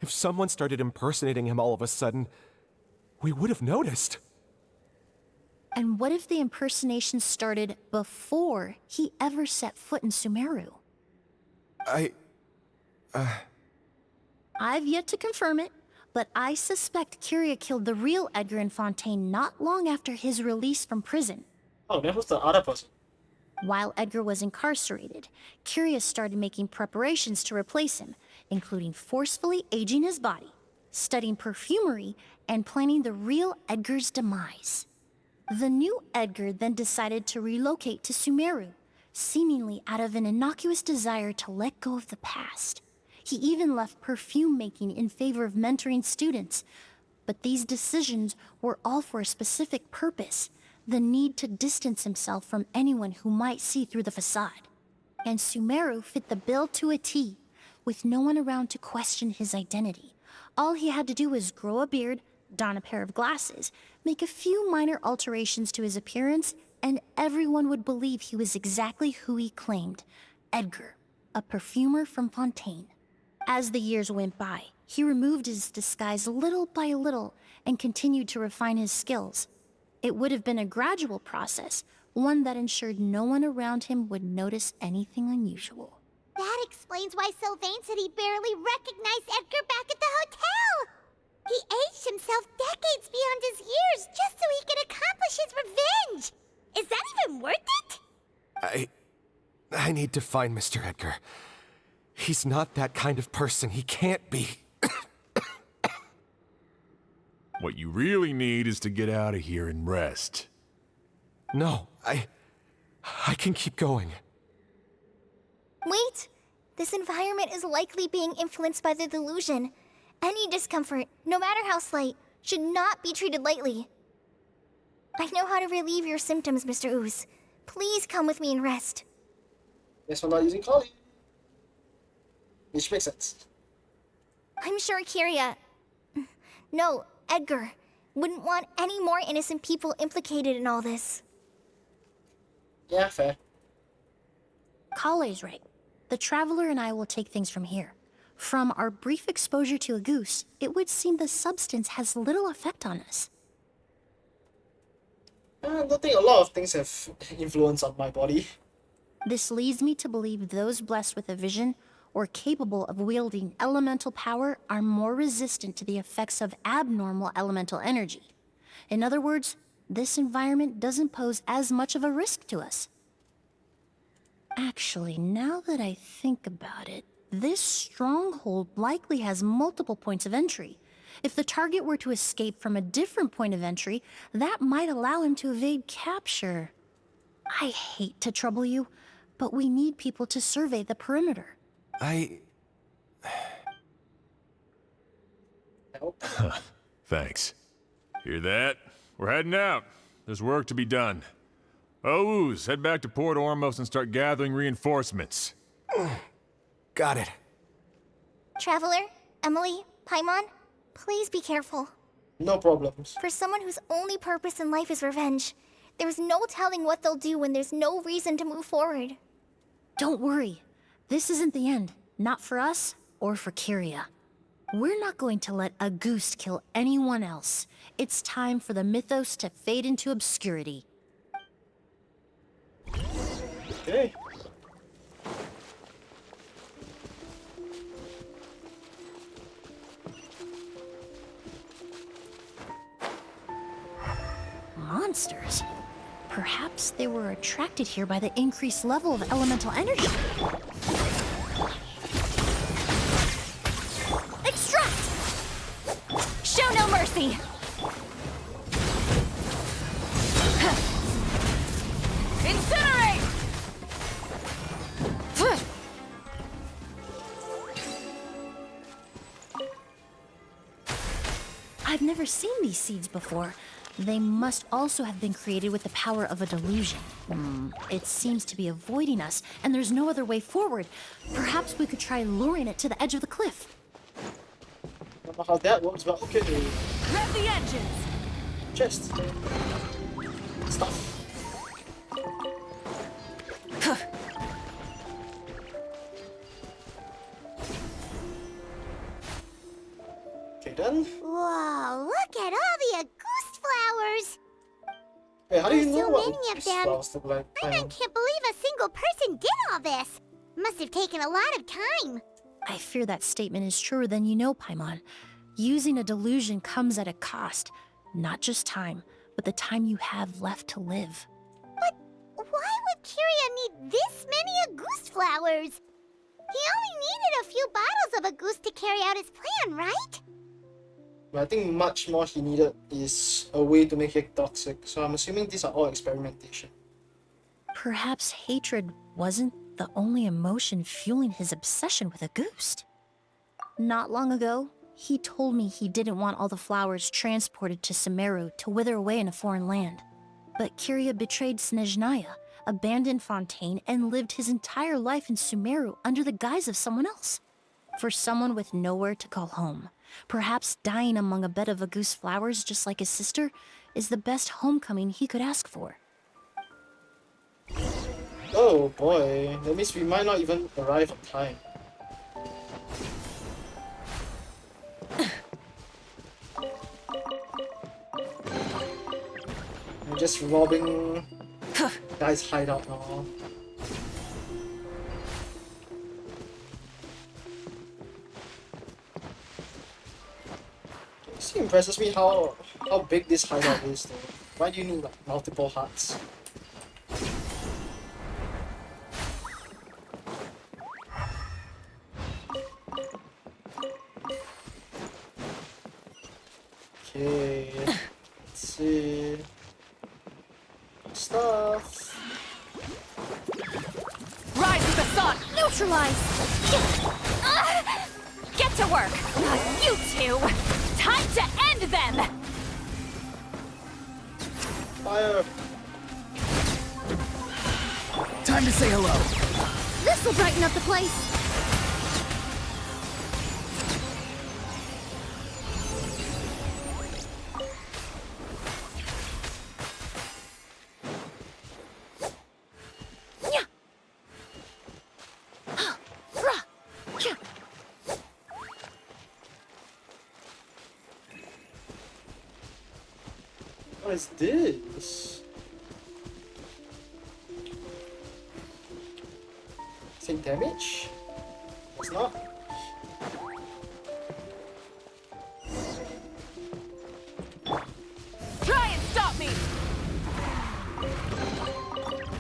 If someone started impersonating him all of a sudden, we would have noticed. And what if the impersonation started before he ever set foot in Sumeru? I've yet to confirm it, but I suspect Curia killed the real Edgar in Fontaine not long after his release from prison. Oh, then who's the other person? While Edgar was incarcerated, Curia started making preparations to replace him, including forcefully aging his body, studying perfumery, and planning the real Edgar's demise. The new Edgar then decided to relocate to Sumeru, seemingly out of an innocuous desire to let go of the past. He even left perfume making in favor of mentoring students. But these decisions were all for a specific purpose: the need to distance himself from anyone who might see through the facade. And Sumeru fit the bill to a T, with no one around to question his identity. All he had to do was grow a beard, don a pair of glasses, make a few minor alterations to his appearance, and everyone would believe he was exactly who he claimed: Edgar, a perfumer from Fontaine. As the years went by, he removed his disguise little by little and continued to refine his skills. It would have been a gradual process, one that ensured no one around him would notice anything unusual. That explains why Sylvain said he barely recognized Edgar back at the hotel! He aged himself decades beyond his years just so he could accomplish his revenge! Is that even worth it? I need to find Mr. Edgar. He's not that kind of person. He can't be. What you really need is to get out of here and rest. No, I can keep going. Wait! This environment is likely being influenced by the delusion. Any discomfort, no matter how slight, should not be treated lightly. I know how to relieve your symptoms, Mr. Ooze. Please come with me and rest. Guess we're not using Collie. Which makes sense. I'm sure Kyria... No, Edgar wouldn't want any more innocent people implicated in all this. Yeah, fair. Kale's right. The Traveler and I will take things from here. From our brief exposure to a goose, it would seem the substance has little effect on us. I don't think a lot of things have influence on my body. This leads me to believe those blessed with a vision or capable of wielding elemental power are more resistant to the effects of abnormal elemental energy. In other words, this environment doesn't pose as much of a risk to us. Actually, now that I think about it, this stronghold likely has multiple points of entry. If the target were to escape from a different point of entry, that might allow him to evade capture. I hate to trouble you, but we need people to survey the perimeter. Thanks. Hear that? We're heading out. There's work to be done. Ooze, head back to Port Ormos and start gathering reinforcements. Got it. Traveler, Emilie, Paimon, please be careful. No problems. For someone whose only purpose in life is revenge, there's no telling what they'll do when there's no reason to move forward. Don't worry. This isn't the end. Not for us or for Kyria. We're not going to let a goose kill anyone else. It's time for the mythos to fade into obscurity. Okay. Monsters? Perhaps they were attracted here by the increased level of elemental energy. Extract! Show no mercy! Incinerate! I've never seen these seeds before. They must also have been created with the power of a delusion. It seems to be avoiding us, and there's no other way forward. Perhaps we could try luring it to the edge of the cliff. I don't know how that works, but okay. Grab the engines! Chest. Stuff. Okay then. Whoa, look at all the Auguste flowers! Hey, how do you There's know so what many of these them. flowers look like? I can't believe a single person did all this. Must have taken a lot of time. I fear that statement is truer than you know, Paimon. Using a delusion comes at a cost. Not just time, but the time you have left to live. But why would Kyria need this many Auguste flowers? He only needed a few bottles of Auguste to carry out his plan, right? But I think much more he needed is a way to make it toxic, so I'm assuming these are all experimentation. Perhaps hatred wasn't the only emotion fueling his obsession with Auguste. Not long ago, he told me he didn't want all the flowers transported to Sumeru to wither away in a foreign land. But Kyria betrayed Snezhnaya, abandoned Fontaine, and lived his entire life in Sumeru under the guise of someone else. For someone with nowhere to call home, perhaps dying among a bed of Auguste flowers just like his sister is the best homecoming he could ask for. Oh boy, that means we might not even arrive on time. I'm just robbing guy's hideout now. It still impresses me how big this hideout is though. Why do you need like multiple huts? Okay, let's see. Stuff. Rise with the sun! Neutralize! Get to work! Not you two! Time to end them! Fire. Time to say hello. This'll brighten up the place! What is this? Take damage? It's not. Try and stop me!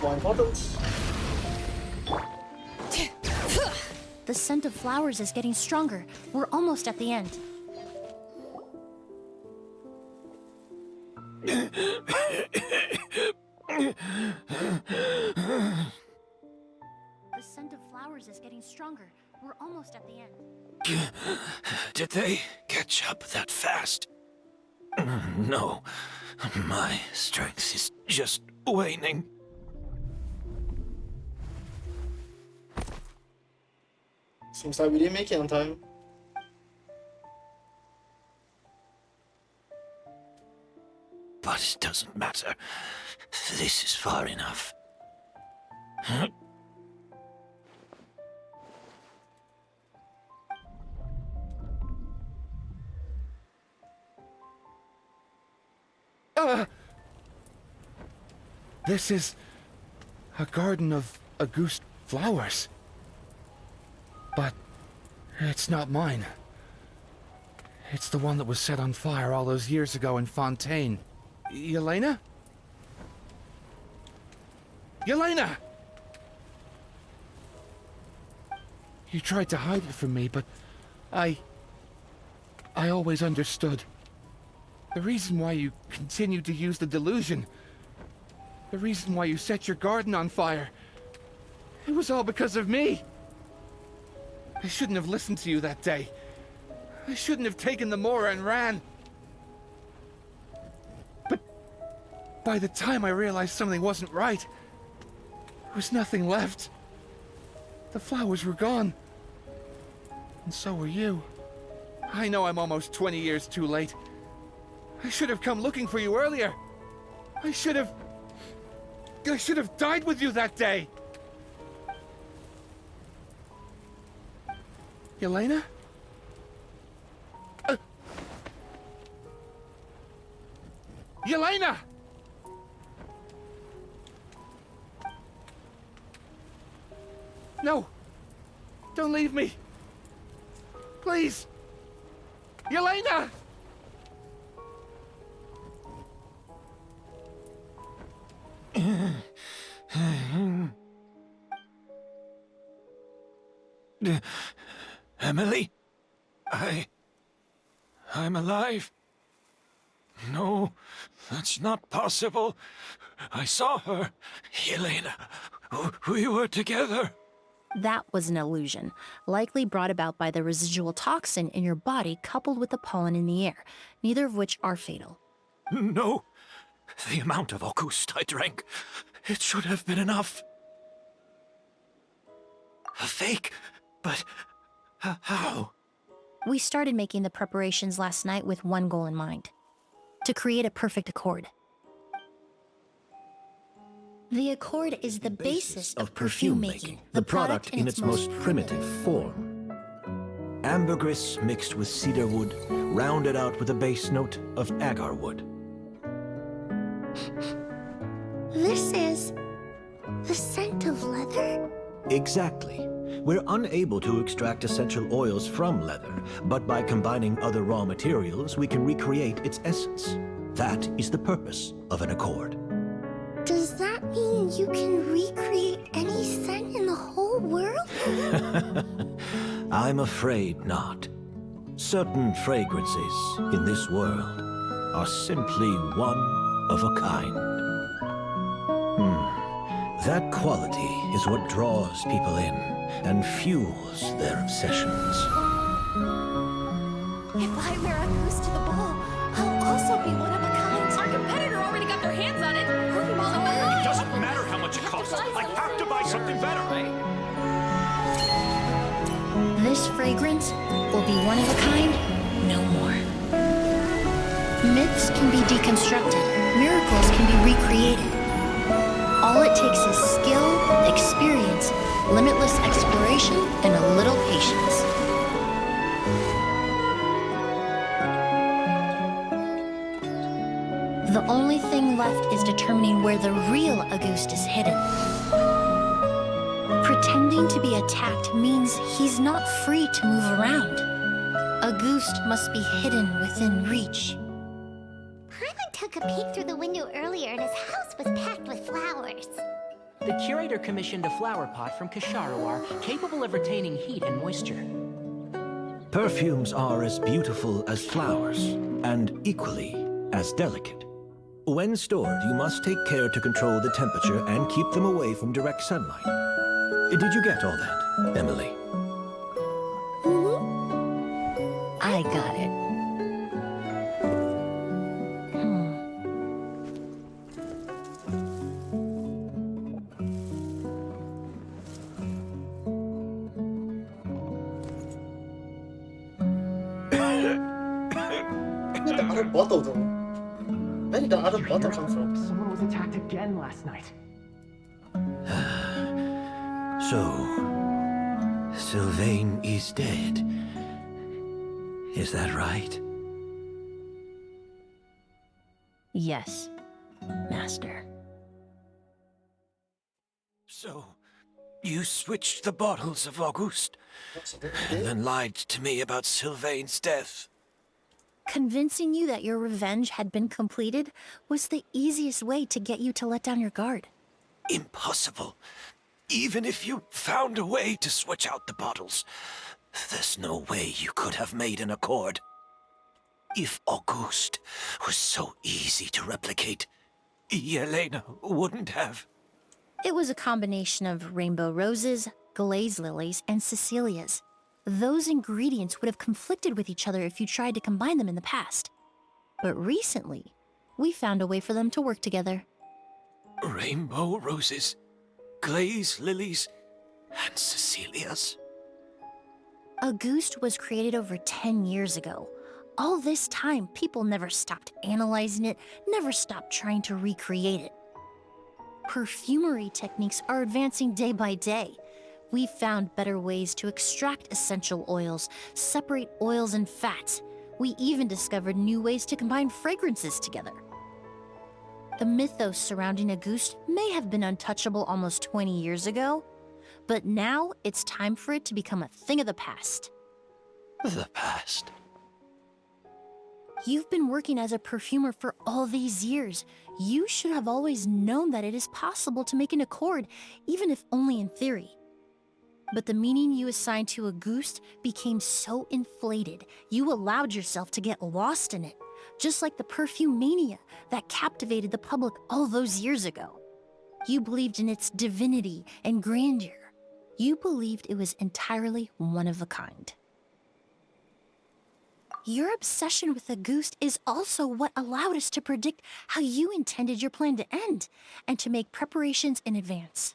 More important. The scent of flowers is getting stronger. We're almost at the end. The scent of flowers is getting stronger. We're almost at the end. Did they catch up that fast? No. My strength is just waning. Seems like we didn't make it on time. But it doesn't matter. This is far enough. This is a garden of Auguste flowers. But it's not mine. It's the one that was set on fire all those years ago in Fontaine. Yelena? Yelena! You tried to hide it from me, but I always understood. The reason why you continued to use the delusion, the reason why you set your garden on fire, it was all because of me. I shouldn't have listened to you that day. I shouldn't have taken the Mora and ran. But by the time I realized something wasn't right, there was nothing left. The flowers were gone. And so were you. I know I'm almost 20 years too late. I should have come looking for you earlier. I should have died with you that day. Yelena? Yelena! No! Don't leave me! Please! Yelena! Emilie? I'm alive. No, that's not possible. I saw her. Yelena, we were together. That was an illusion, likely brought about by the residual toxin in your body coupled with the pollen in the air, neither of which are fatal. No, the amount of Auguste I drank, it should have been enough. A fake? But how? We started making the preparations last night with one goal in mind: to create a perfect accord. The accord is the basis of perfume making, the product in its most primitive form. Ambergris mixed with cedar wood, rounded out with a base note of agar wood. This is the scent of leather? Exactly. We're unable to extract essential oils from leather, but by combining other raw materials, we can recreate its essence. That is the purpose of an accord. Does that mean you can recreate any scent in the whole world? I'm afraid not. Certain fragrances in this world are simply one of a kind. That quality is what draws people in and fuels their obsessions. If I wear a goose to the ball, I'll also be one of a kind. Our competitor already got their hands on it. It doesn't matter how much it costs. I have to buy something better. This fragrance will be one of a kind, no more. Myths can be deconstructed, miracles can be recreated. All it takes is skill, experience, limitless exploration, and a little patience. The only thing left is determining where the real Auguste is hidden. Pretending to be attacked means he's not free to move around. Auguste must be hidden within reach. Paimon took a peek through the window earlier and his house was packed with flowers. The curator commissioned a flower pot from Kasharawar capable of retaining heat and moisture. Perfumes are as beautiful as flowers, and equally as delicate. When stored, you must take care to control the temperature and keep them away from direct sunlight. Did you get all that, Emilie? I got it. Where did the other bottle go? Where did the other bottle come from? Someone was attacked again last night. So, Sylvain is dead. Is that right? Yes, Master. So, you switched the bottles of Auguste, and then lied to me about Sylvain's death. Convincing you that your revenge had been completed was the easiest way to get you to let down your guard. Impossible. Even if you found a way to switch out the bottles, there's no way you could have made an accord. If Auguste was so easy to replicate, Yelena wouldn't have. It was a combination of rainbow roses, glaze lilies, and Cecilias. Those ingredients would have conflicted with each other if you tried to combine them in the past. But recently, we found a way for them to work together. Rainbow roses, glaze lilies, and Cecilias. Auguste was created over 10 years ago. All this time, people never stopped analyzing it, never stopped trying to recreate it. Perfumery techniques are advancing day by day. We've found better ways to extract essential oils, separate oils and fats. We even discovered new ways to combine fragrances together. The mythos surrounding Auguste may have been untouchable almost 20 years ago, but now it's time for it to become a thing of the past. The past? You've been working as a perfumer for all these years. You should have always known that it is possible to make an accord, even if only in theory. But the meaning you assigned to Auguste became so inflated, you allowed yourself to get lost in it, just like the perfume mania that captivated the public all those years ago. You believed in its divinity and grandeur. You believed it was entirely one of a kind. Your obsession with Auguste is also what allowed us to predict how you intended your plan to end, and to make preparations in advance.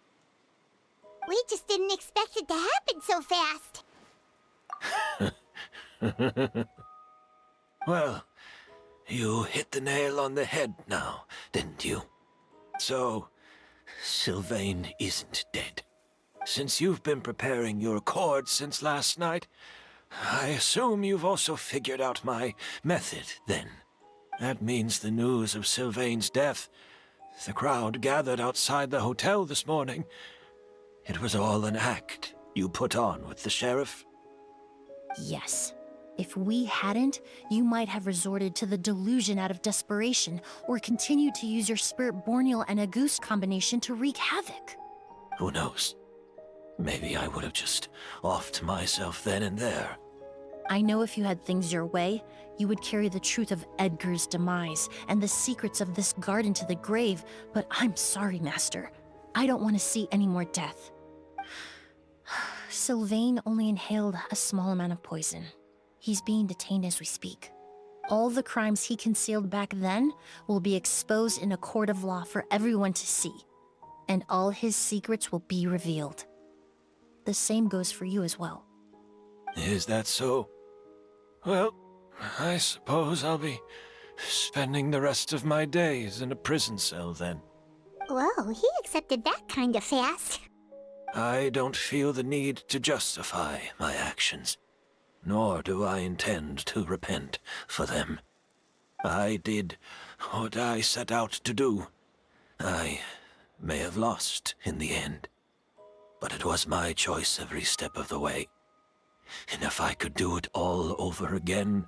We just didn't expect it to happen so fast. Well, you hit the nail on the head now, didn't you? So, Sylvain isn't dead. Since you've been preparing your accord since last night, I assume you've also figured out my method, then. That means the news of Sylvain's death. The crowd gathered outside the hotel this morning. It was all an act you put on with the sheriff? Yes. If we hadn't, you might have resorted to the delusion out of desperation, or continued to use your Spirit Borneal and Auguste combination to wreak havoc. Who knows? Maybe I would have just offed myself then and there. I know if you had things your way, you would carry the truth of Edgar's demise and the secrets of this garden to the grave, but I'm sorry, Master. I don't want to see any more death. Sylvain only inhaled a small amount of poison. He's being detained as we speak. All the crimes he concealed back then will be exposed in a court of law for everyone to see, and all his secrets will be revealed. The same goes for you as well. Is that so? Well, I suppose I'll be spending the rest of my days in a prison cell then. Whoa, he accepted that kind of fast. I don't feel the need to justify my actions, nor do I intend to repent for them. I did what I set out to do. I may have lost in the end, but it was my choice every step of the way. And if I could do it all over again...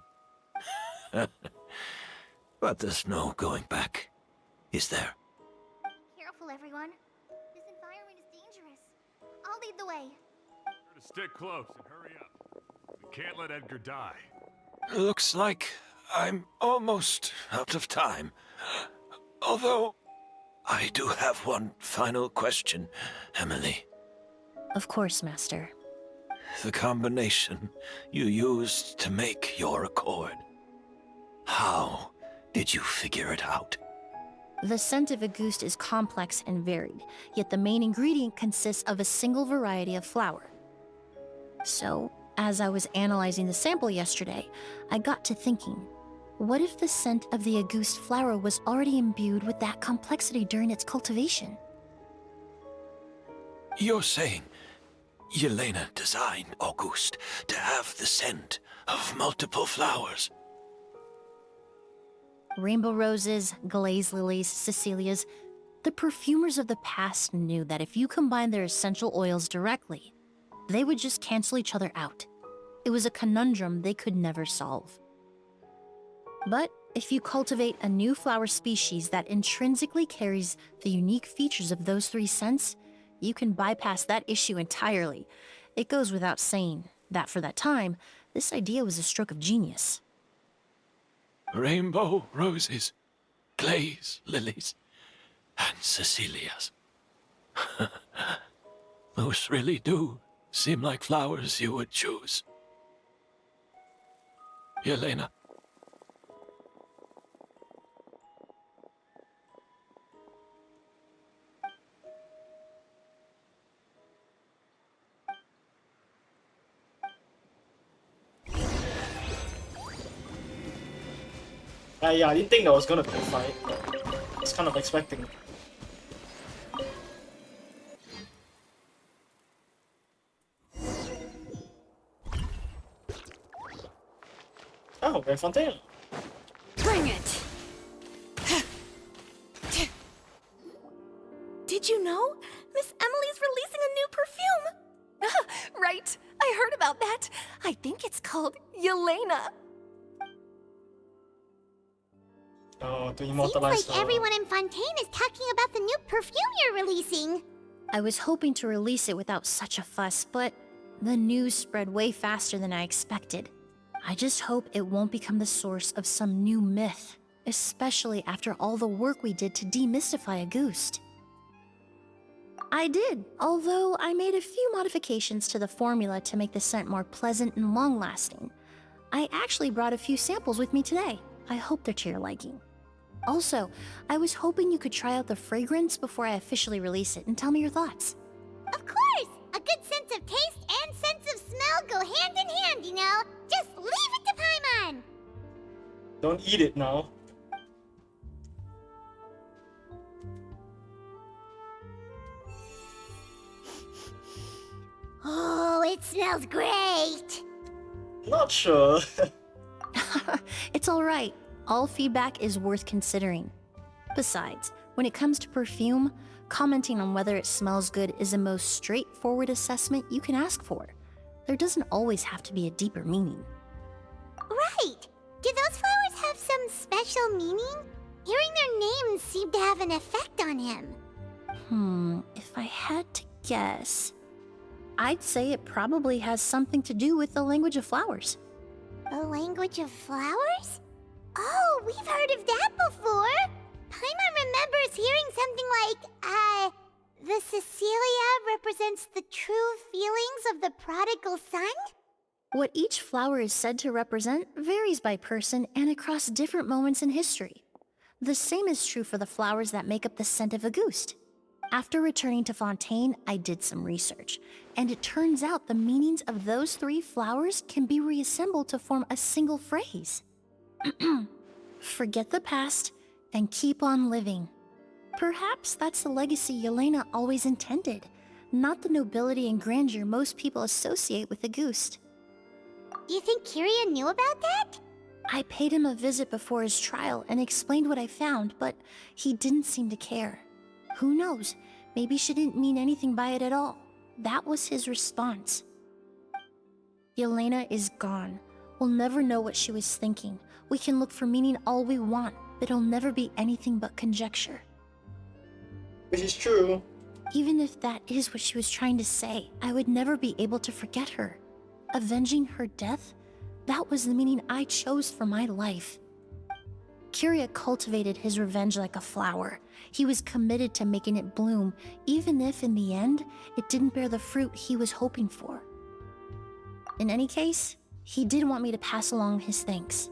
But there's no going back, is there? Careful, everyone. This environment is dangerous. I'll lead the way. To stick close and hurry up. We can't let Edgar die. Looks like I'm almost out of time. Although, I do have one final question, Emilie. Of course, Master. The combination you used to make your accord. How did you figure it out? The scent of Auguste is complex and varied, yet the main ingredient consists of a single variety of flower. So, as I was analyzing the sample yesterday, I got to thinking, what if the scent of the Auguste flower was already imbued with that complexity during its cultivation? You're saying Yelena designed Auguste to have the scent of multiple flowers? Rainbow roses, glaze lilies, Cecilias. The perfumers of the past knew that if you combine their essential oils directly, they would just cancel each other out. It was a conundrum they could never solve. But if you cultivate a new flower species that intrinsically carries the unique features of those three scents, you can bypass that issue entirely. It goes without saying that for that time, this idea was a stroke of genius. Rainbow roses, glaze lilies, and Cecilias. Those really do seem like flowers you would choose. Yelena. Yeah, I didn't think there was gonna be a fight. I was kind of expecting. Oh, we're in Fontaine. Bring it! Did you know? Miss Emily's releasing a new perfume! Right, I heard about that. I think it's called Yelena. Oh, to Seems immortalize like everyone in Fontaine is talking about the new perfume you're releasing. I was hoping to release it without such a fuss, but the news spread way faster than I expected. I just hope it won't become the source of some new myth, especially after all the work we did to demystify Auguste. I did, although I made a few modifications to the formula to make the scent more pleasant and long-lasting. I actually brought a few samples with me today. I hope they're to your liking. Also, I was hoping you could try out the fragrance before I officially release it and tell me your thoughts. Of course! A good sense of taste and sense of smell go hand in hand, you know? Just leave it to Paimon! Don't eat it now. Oh, it smells great! Not sure. It's alright. All feedback is worth considering. Besides, when it comes to perfume, commenting on whether it smells good is the most straightforward assessment you can ask for. There doesn't always have to be a deeper meaning. Right! Do those flowers have some special meaning? Hearing their names seemed to have an effect on him. If I had to guess, I'd say it probably has something to do with the language of flowers. The language of flowers? Oh, we've heard of that before! Paimon remembers hearing something like, the Cecilia represents the true feelings of the prodigal son? What each flower is said to represent varies by person and across different moments in history. The same is true for the flowers that make up the scent of Auguste. After returning to Fontaine, I did some research, and it turns out the meanings of those three flowers can be reassembled to form a single phrase. Forget the past and keep on living. Perhaps that's the legacy Yelena always intended, not the nobility and grandeur most people associate with Auguste. Do you think Kyria knew about that? I paid him a visit before his trial and explained what I found, but he didn't seem to care. Who knows? Maybe she didn't mean anything by it at all. That was his response. Yelena is gone. We'll never know what she was thinking. We can look for meaning all we want, but it'll never be anything but conjecture. Which is true. Even if that is what she was trying to say, I would never be able to forget her. Avenging her death? That was the meaning I chose for my life. Kiria cultivated his revenge like a flower. He was committed to making it bloom, even if in the end, it didn't bear the fruit he was hoping for. In any case, he did want me to pass along his thanks.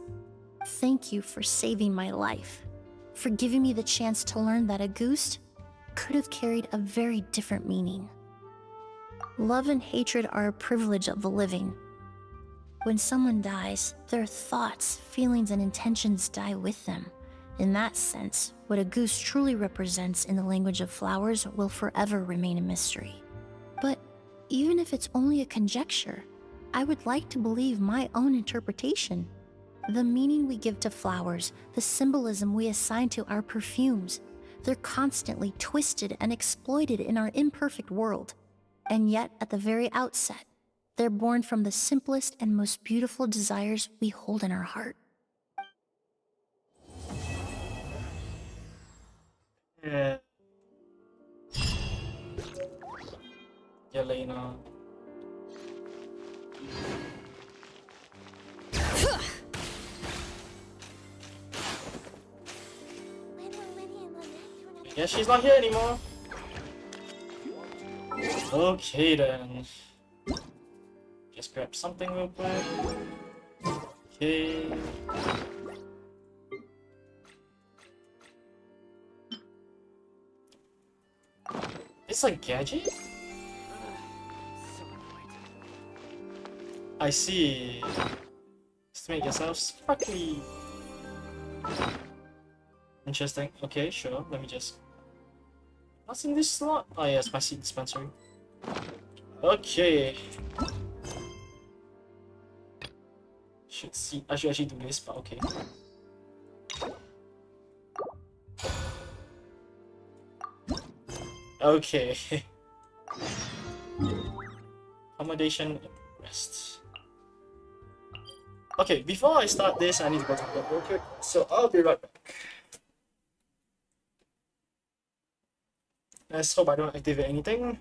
Thank you for saving my life, for giving me the chance to learn that a goose could have carried a very different meaning. Love and hatred are a privilege of the living. When someone dies, their thoughts, feelings, and intentions die with them. In that sense, what a goose truly represents in the language of flowers will forever remain a mystery. But even if it's only a conjecture, I would like to believe my own interpretation. The meaning we give to flowers, the symbolism we assign to our perfumes, they're constantly twisted and exploited in our imperfect world. And yet, at the very outset, they're born from the simplest and most beautiful desires we hold in our heart. Yeah. Yelena. Yeah, she's not here anymore. Okay then. Just grab something real quick. Okay. It's a gadget? I see. Just to make yourself sparkly. Interesting. Okay, sure. Let me just... What's in this slot? Oh yes, my seed dispensary. Okay. Should see. I should actually do this, but okay. Okay. Accommodation and rest. Okay, before I start this, I need to go to the real quick, so I'll be right back. Let's hope I don't activate anything.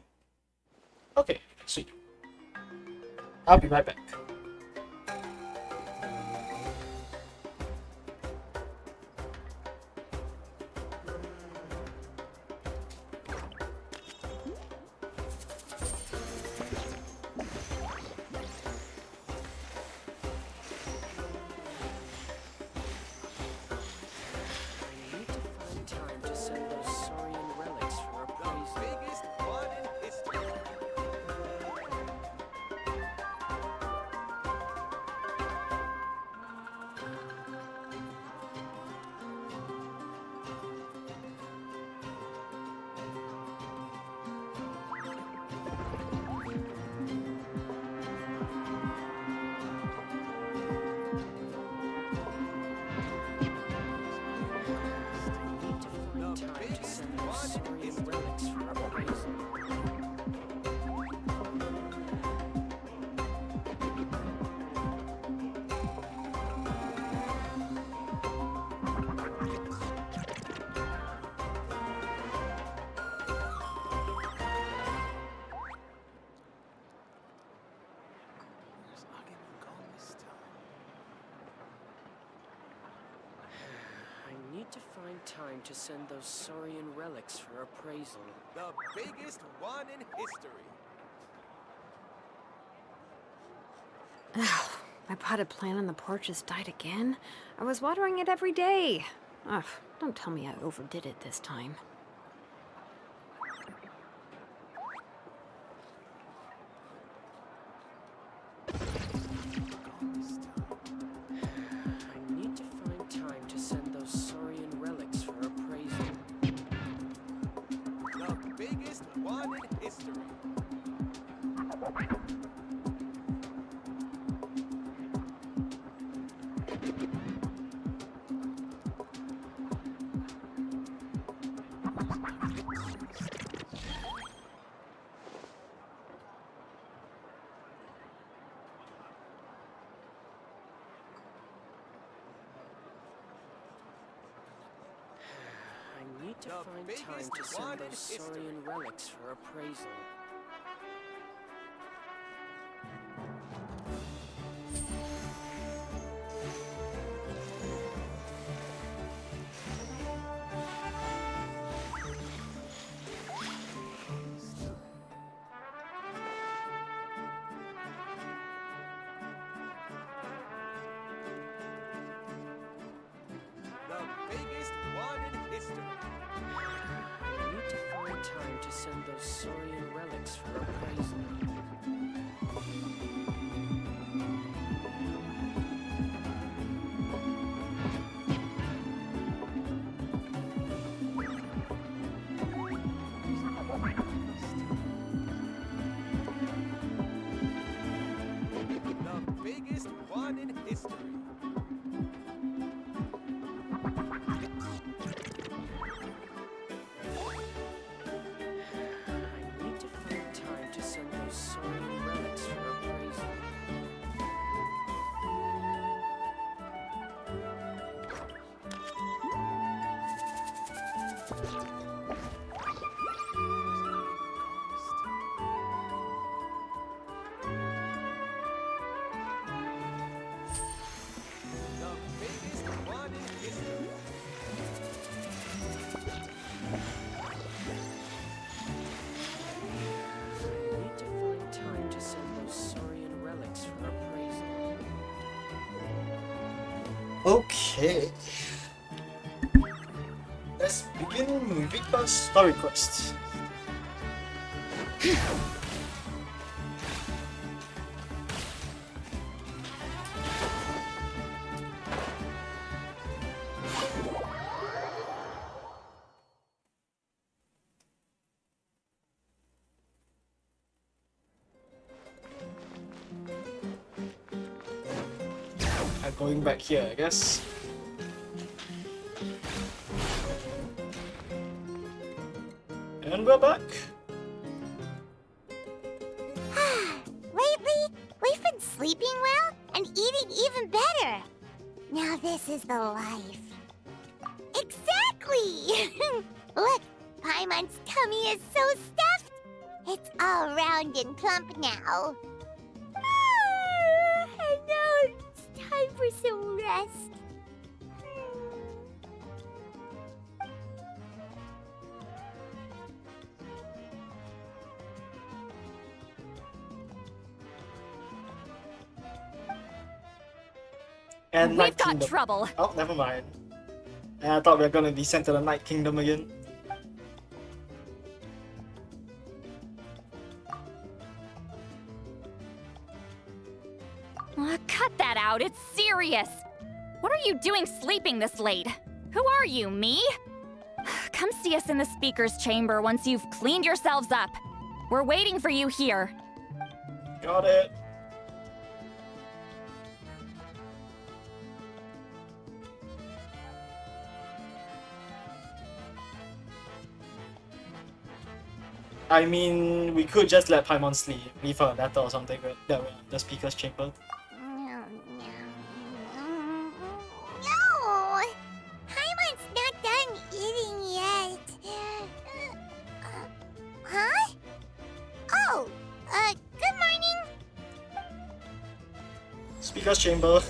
Okay, sweet. I'll be right back. To find time to send those Saurian relics for appraisal. The biggest one in history. My potted plant on the porch has died again. I was watering it every day. Ugh, don't tell me I overdid it this time. find time to send those saurian relics for appraisal. I need to find time to send those saurian relics for appraisal. The biggest one in history. I need to find time to send those saurian relics for appraisal. The biggest one in history. I need to find time to send those saurian relics for appraisal. Okay. Let's begin Mavuika's story quest. I'm going back here, I guess. And we're back. Lately, we've been sleeping well and eating even better. Now this is the life. Exactly! Look, Paimon's tummy is so stuffed. It's all round and plump now. And now it's time for some rest. And We've Night got Kingdom. trouble. Oh, never mind. I thought we were gonna be sent to the Night Kingdom again. Cut that out, it's serious. What are you doing sleeping this late? Who are you, me? Come see us in the speaker's chamber once you've cleaned yourselves up. We're waiting for you here. Got it. I mean, we could just let Paimon sleep, leave her a letter or something, but that we're in the speaker's chamber. No! Paimon's not done eating yet. Huh? Oh, good morning. Speaker's chamber.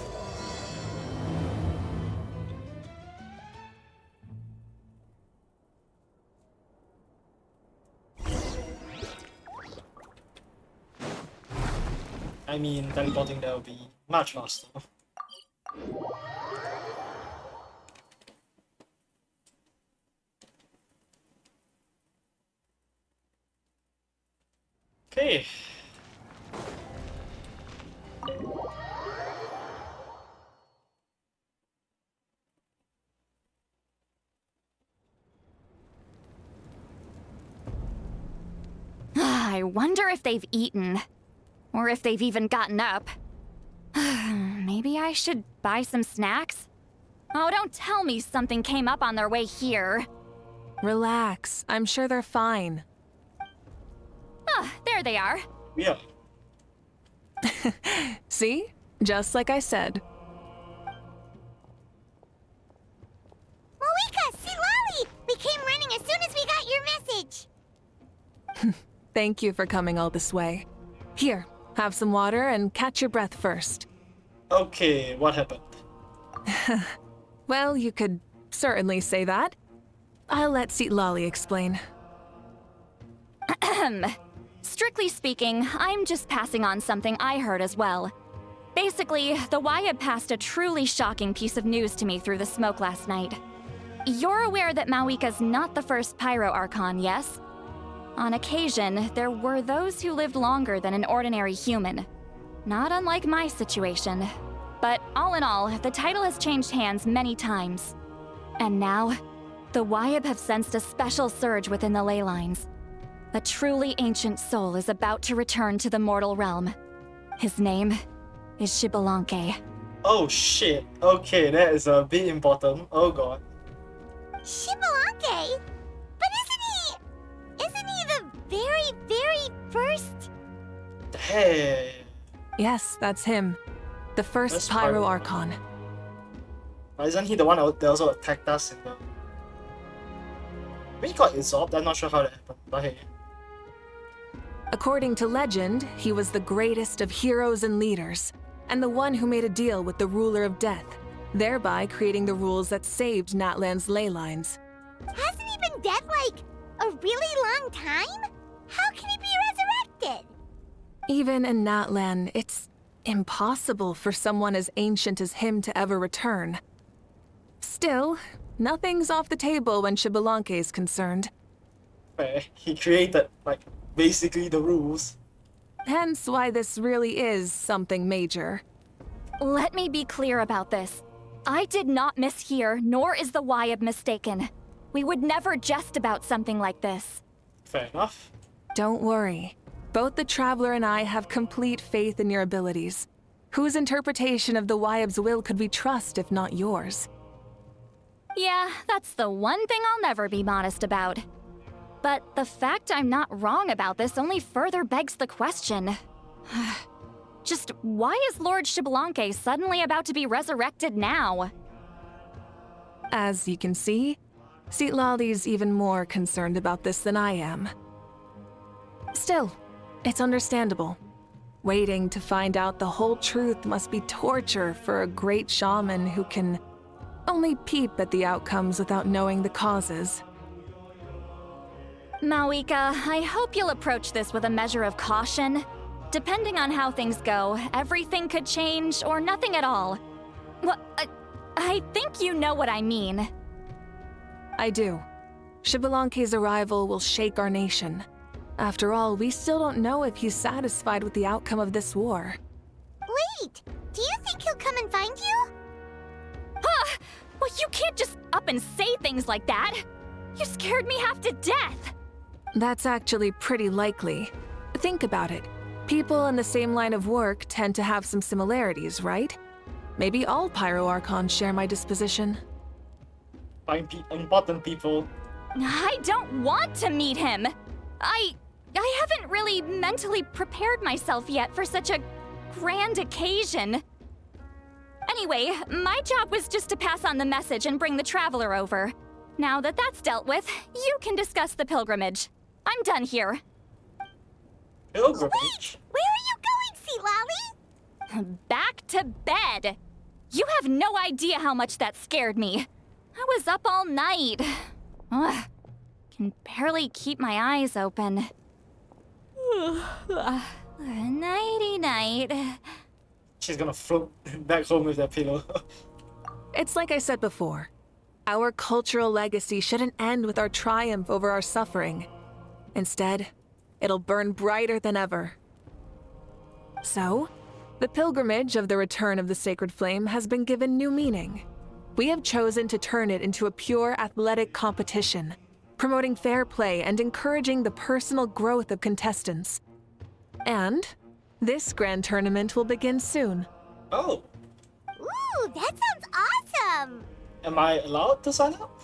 I mean, teleporting there will be much faster. Okay. I wonder if they've eaten. Or if they've even gotten up. Maybe I should buy some snacks? Oh, don't tell me something came up on their way here. Relax. I'm sure they're fine. Ah, there they are. Yeah. See? Just like I said. Mavuika, see Lolly! We came running as Thank you for coming all this way. Here, have some water and catch your breath first. Okay, what happened? Well, you could certainly say that. I'll let Lali explain. Strictly speaking, I'm just passing on something I heard as well. Basically, the Wyab passed a truly shocking piece of news to me through the smoke last night. You're aware that Mavuika's not the first Pyro Archon, yes? On occasion, there were those who lived longer than an ordinary human. Not unlike my situation. But all in all, the title has changed hands many times. And now, the Wyab have sensed a special surge within the ley lines. A truly ancient soul is about to return to the mortal realm. His name is Xbalanque. Oh shit. Okay, that is a bit important. Oh god. Xbalanque? But isn't he the very, very first? Hey. Yes, that's him. The first That's Pyro Pyro. Archon. Isn't he the one that also attacked us in the... We got absorbed, I'm not sure how that happened, but hey. According to legend, he was the greatest of heroes and leaders, and the one who made a deal with the ruler of death, thereby creating the rules that saved Natlan's ley lines. Hasn't he been dead like a really long time? How can he be resurrected? Even in Natlan, it's impossible for someone as ancient as him to ever return. Still, nothing's off the table when Xbalanque is concerned. Fair. He created, like, basically the rules. Hence why this really is something major. Let me be clear about this. I did not mishear, nor is the Wyab mistaken. We would never jest about something like this. Fair enough. Don't worry. Both the Traveler and I have complete faith in your abilities. Whose interpretation of the Wyab's will could we trust if not yours? Yeah, that's the one thing I'll never be modest about. But the fact I'm not wrong about this only further begs the question. Just why is Lord Xbalanque suddenly about to be resurrected now? As you can see, Lali's even more concerned about this than I am. Still, it's understandable. Waiting to find out the whole truth must be torture for a great shaman who can only peep at the outcomes without knowing the causes. Mavuika, I hope you'll approach this with a measure of caution. Depending on how things go, everything could change or nothing at all. Well, I think you know what I mean. I do. Xbalanque's arrival will shake our nation. After all, we still don't know if he's satisfied with the outcome of this war. Wait! Do you think he'll come and find you? Huh! Well, you can't just up and say things like that! You scared me half to death! That's actually pretty likely. Think about it. People in the same line of work tend to have some similarities, right? Maybe all Pyro Archons share my disposition. Find important people. I don't want to meet him! I haven't really mentally prepared myself yet for such a grand occasion. Anyway, my job was just to pass on the message and bring the Traveler over. Now that that's dealt with, you can discuss the pilgrimage. I'm done here. Pilgrimage? Wait! Where are you going, Lali? Back to bed! You have no idea how much that scared me. I was up all night. Ugh. Can barely keep my eyes open. Nighty-night. She's gonna float back home with that pillow. It's like I said before. Our cultural legacy shouldn't end with our triumph over our suffering. Instead, it'll burn brighter than ever. So, the pilgrimage of the return of the sacred flame has been given new meaning. We have chosen to turn it into a pure athletic competition, promoting fair play and encouraging the personal growth of contestants. And this grand tournament will begin soon. Oh. Ooh, that sounds awesome! Am I allowed to sign up?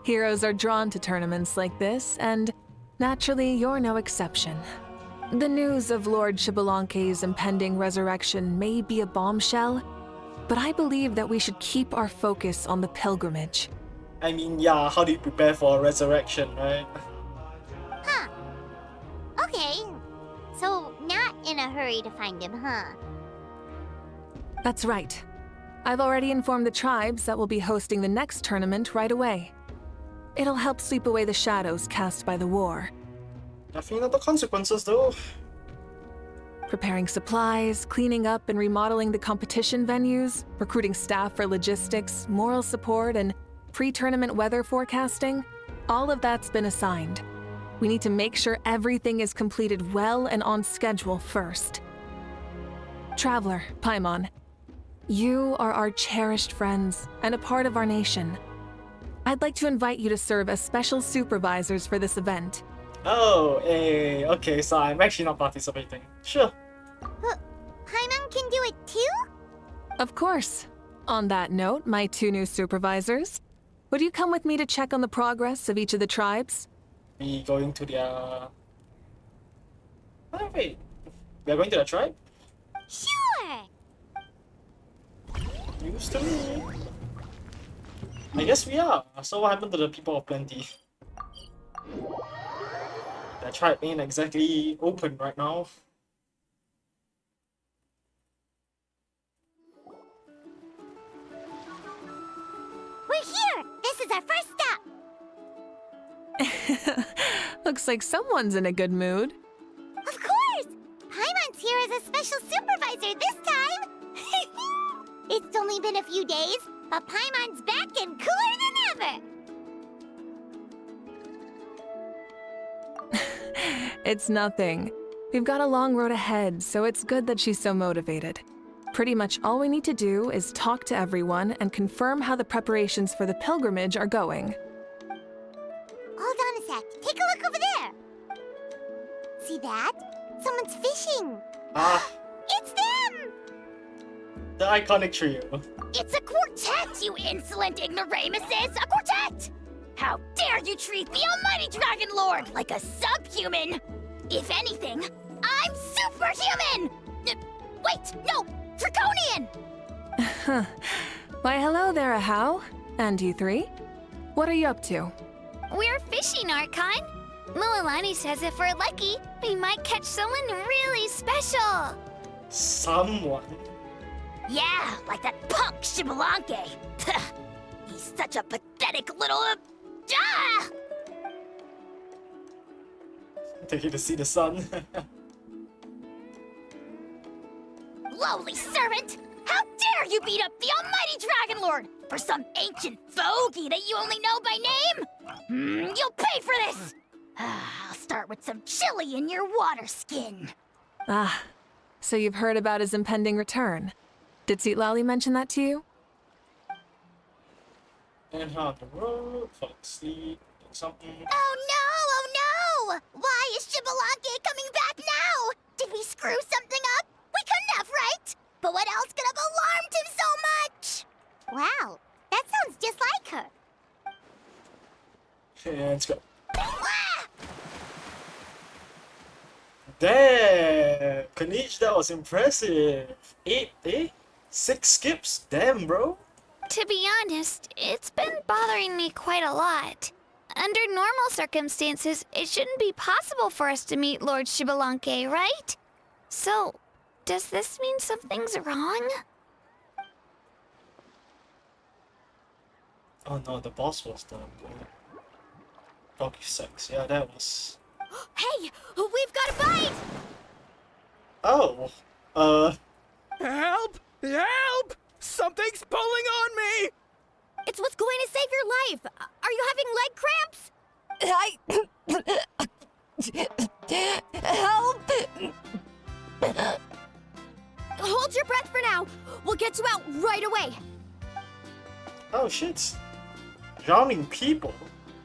Heroes are drawn to tournaments like this, and naturally, you're no exception. The news of Lord Xbalanque's impending resurrection may be a bombshell, but I believe that we should keep our focus on the pilgrimage. I mean, yeah, how do you prepare for a resurrection, right? Huh. Okay. So, not in a hurry to find him, huh? That's right. I've already informed the tribes that we'll be hosting the next tournament right away. It'll help sweep away the shadows cast by the war. Definitely not the consequences, though. Preparing supplies, cleaning up and remodeling the competition venues, recruiting staff for logistics, moral support, and pre-tournament weather forecasting. All of that's been assigned. We need to make sure everything is completed well and on schedule first. Traveler, Paimon, you are our cherished friends and a part of our nation. I'd like to invite you to serve as special supervisors for this event. Oh, okay, so I'm actually not participating. Sure. Paimon can do it too? Of course. On that note, my 2 new supervisors, would you come with me to check on the progress of each of the tribes? We going to their... Oh, wait. We are going to the tribe? Sure! Used to me. I guess we are. So what happened to the people of plenty? The tribe ain't exactly open right now. We're here! This is our first stop! Looks like someone's in a good mood. Of course! Paimon's here as a special supervisor this time! It's only been a few days, but Paimon's back and cooler than ever! It's nothing. We've got a long road ahead, so it's good that she's so motivated. Pretty much all we need to do is talk to everyone and confirm how the preparations for the pilgrimage are going. Hold on a sec. Take a look over there. See that? Someone's fishing. Ah, It's them! the iconic trio. It's a quartet, you insolent ignoramuses! A quartet! How dare you treat the almighty Dragon Lord like a subhuman! If anything, I'm superhuman! Wait, no! Draconian! Why, hello there, Ahau. And you 3? What are you up to? We're fishing, Archon. Mualani says if we're lucky, we might catch someone really special. Someone? Yeah, like that punk Shibalanke. He's such a pathetic little... Take you to see the sun. Lowly servant! How dare you beat up the almighty Dragon Lord for some ancient fogey that you only know by name? You'll pay for this! I'll start with some chili in your water skin. Ah, so you've heard about his impending return. Did Seatlali mention that to you? And how the road, fall asleep, do something. Oh no! Why is Shibalanke coming back now? Did we screw something up? We couldn't have, right? But what else could have alarmed him so much? Wow, that sounds just like her. Yeah, let's go. Damn! Kanich, that was impressive. 6 skips? Damn, bro. To be honest, it's been bothering me quite a lot. Under normal circumstances, it shouldn't be possible for us to meet Lord Shibalanke, right? So, does this mean something's wrong? Oh no, the boss was the doggy sex. Yeah, that was. Hey, we've got a bite! Oh, Help! Help! Something's pulling on me! It's what's going to save your life. Are you having leg cramps? Help! Hold your breath for now. We'll get you out right away. oh shit. Drowning people.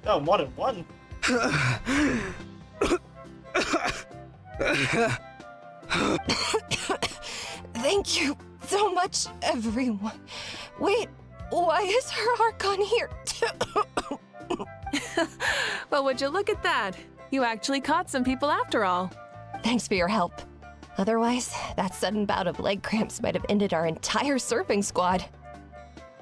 Oh, more than one. Thank you so much, everyone. Wait, why is her Archon here too? Well, would you look at that? You actually caught some people after all. Thanks for your help. Otherwise, that sudden bout of leg cramps might have ended our entire surfing squad.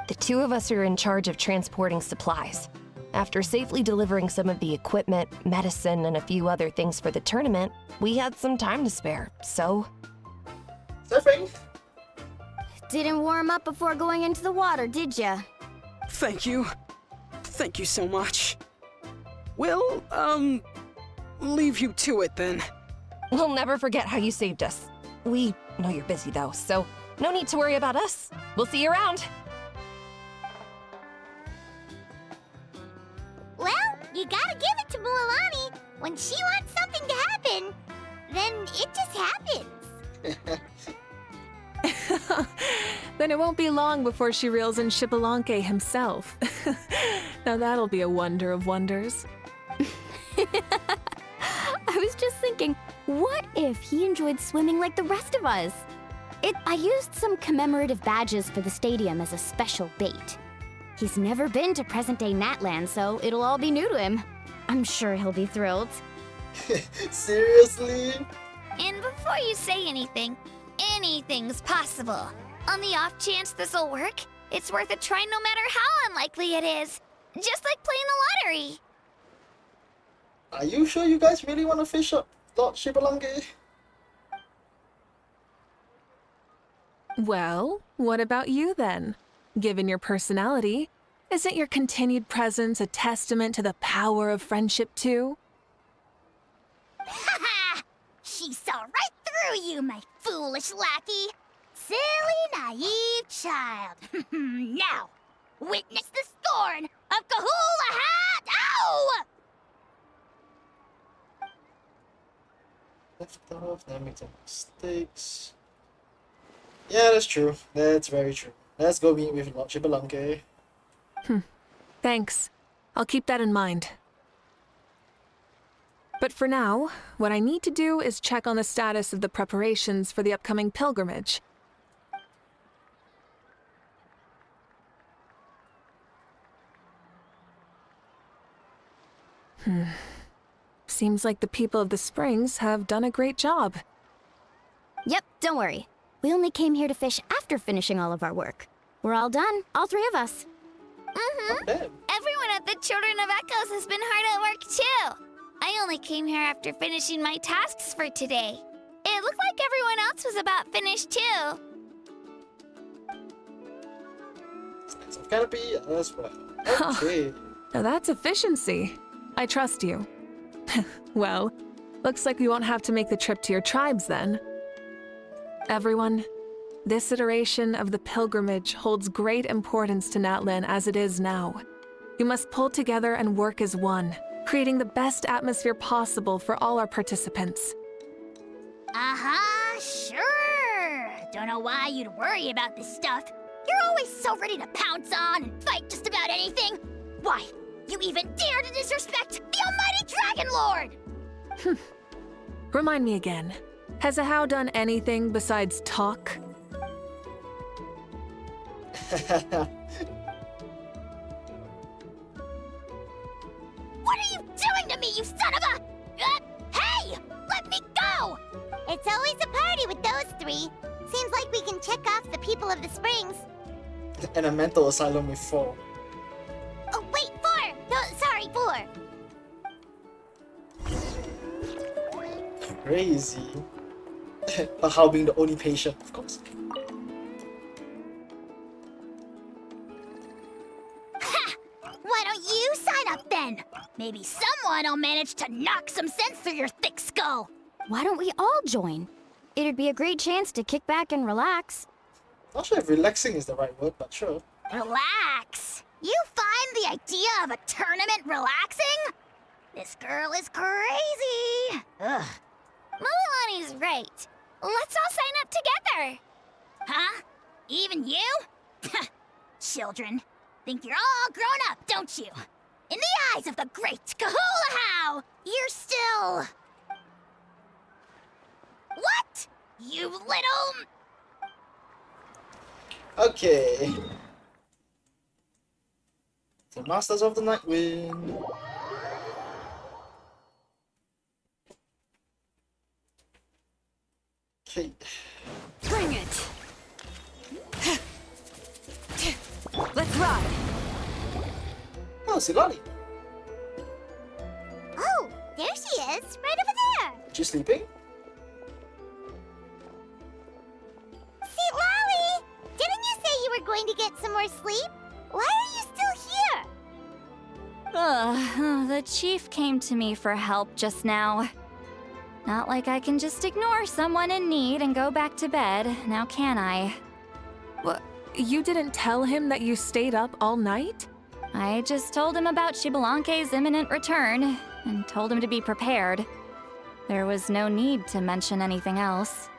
The 2 of us are in charge of transporting supplies. After safely delivering some of the equipment, medicine, and a few other things for the tournament, we had some time to spare, so... Surfing? Didn't warm up before going into the water, did ya? Thank you. Thank you so much. We'll, leave you to it then. We'll never forget how you saved us. We know you're busy though, so no need to worry about us. We'll see you around. Well, you gotta give it to Mualani. When she wants something to happen, then it just happens. Then it won't be long before she reels in Xbalanque himself. Now that'll be a wonder of wonders. I was just thinking, what if he enjoyed swimming like the rest of us? I used some commemorative badges for the stadium as a special bait. He's never been to present-day Natland, so it'll all be new to him. I'm sure he'll be thrilled. Seriously? And before you say anything, anything's possible. On the off chance this'll work, it's worth a try no matter how unlikely it is. Just like playing the lottery. Are you sure you guys really want to fish up Lord Xbalanque? Well, what about you then? Given your personality, isn't your continued presence a testament to the power of friendship too? Ha! She saw right through you, my foolish lackey. Silly, naive child. Now, witness the scorn of Kahula Hat! Ow! Left off, then make some mistakes. Yeah, that's true. That's very true. Let's go meet with Lord Xbalanque. Thanks. I'll keep that in mind. But for now, what I need to do is check on the status of the preparations for the upcoming pilgrimage. Seems like the people of the Springs have done a great job. Yep, don't worry. We only came here to fish after finishing all of our work. We're all done, all three of us. Everyone at the Children of Echoes has been hard at work too. I only came here after finishing my tasks for today. It looked like everyone else was about finished too. Some canopy as well. Okay. Now that's efficiency. I trust you. Well, looks like we won't have to make the trip to your tribes then. Everyone, this iteration of the pilgrimage holds great importance to Natlan as it is now. We must pull together and work as one, creating the best atmosphere possible for all our participants. Sure. Don't know why you'd worry about this stuff. You're always so ready to pounce on and fight just about anything. Why, you even dare to disrespect the almighty Dragon Lord! Remind me again, has Ahau done anything besides talk? What are you doing to me, you son of a... hey! Let me go! It's always a party with those three. Seems like we can check off the people of the Springs. And a mental asylum with 4. Oh, wait, 4! No, sorry, 4. Crazy. But how being the only patient, of course. Why don't you sign up then? Maybe someone will manage to knock some sense through your thick skull. Why don't we all join? It'd be a great chance to kick back and relax. Not sure if relaxing is the right word, but sure. Relax? You find the idea of a tournament relaxing? This girl is crazy. Ugh. Mualani's right. Let's all sign up together. Huh? Even you? Children, think you're all grown up, don't you? In the eyes of the great Kahulahau, you're still... What? You little... Okay. The Masters of the Night win. Okay. Bring it! Let's ride! Oh, Silani. She's sleeping? See, Lolly! Didn't you say you were going to get some more sleep? Why are you still here? The chief came to me for help just now. Not like I can just ignore someone in need and go back to bed, now can I? What? You didn't tell him that you stayed up all night? I just told him about Xbalanque's imminent return, and told him to be prepared. There was no need to mention anything else.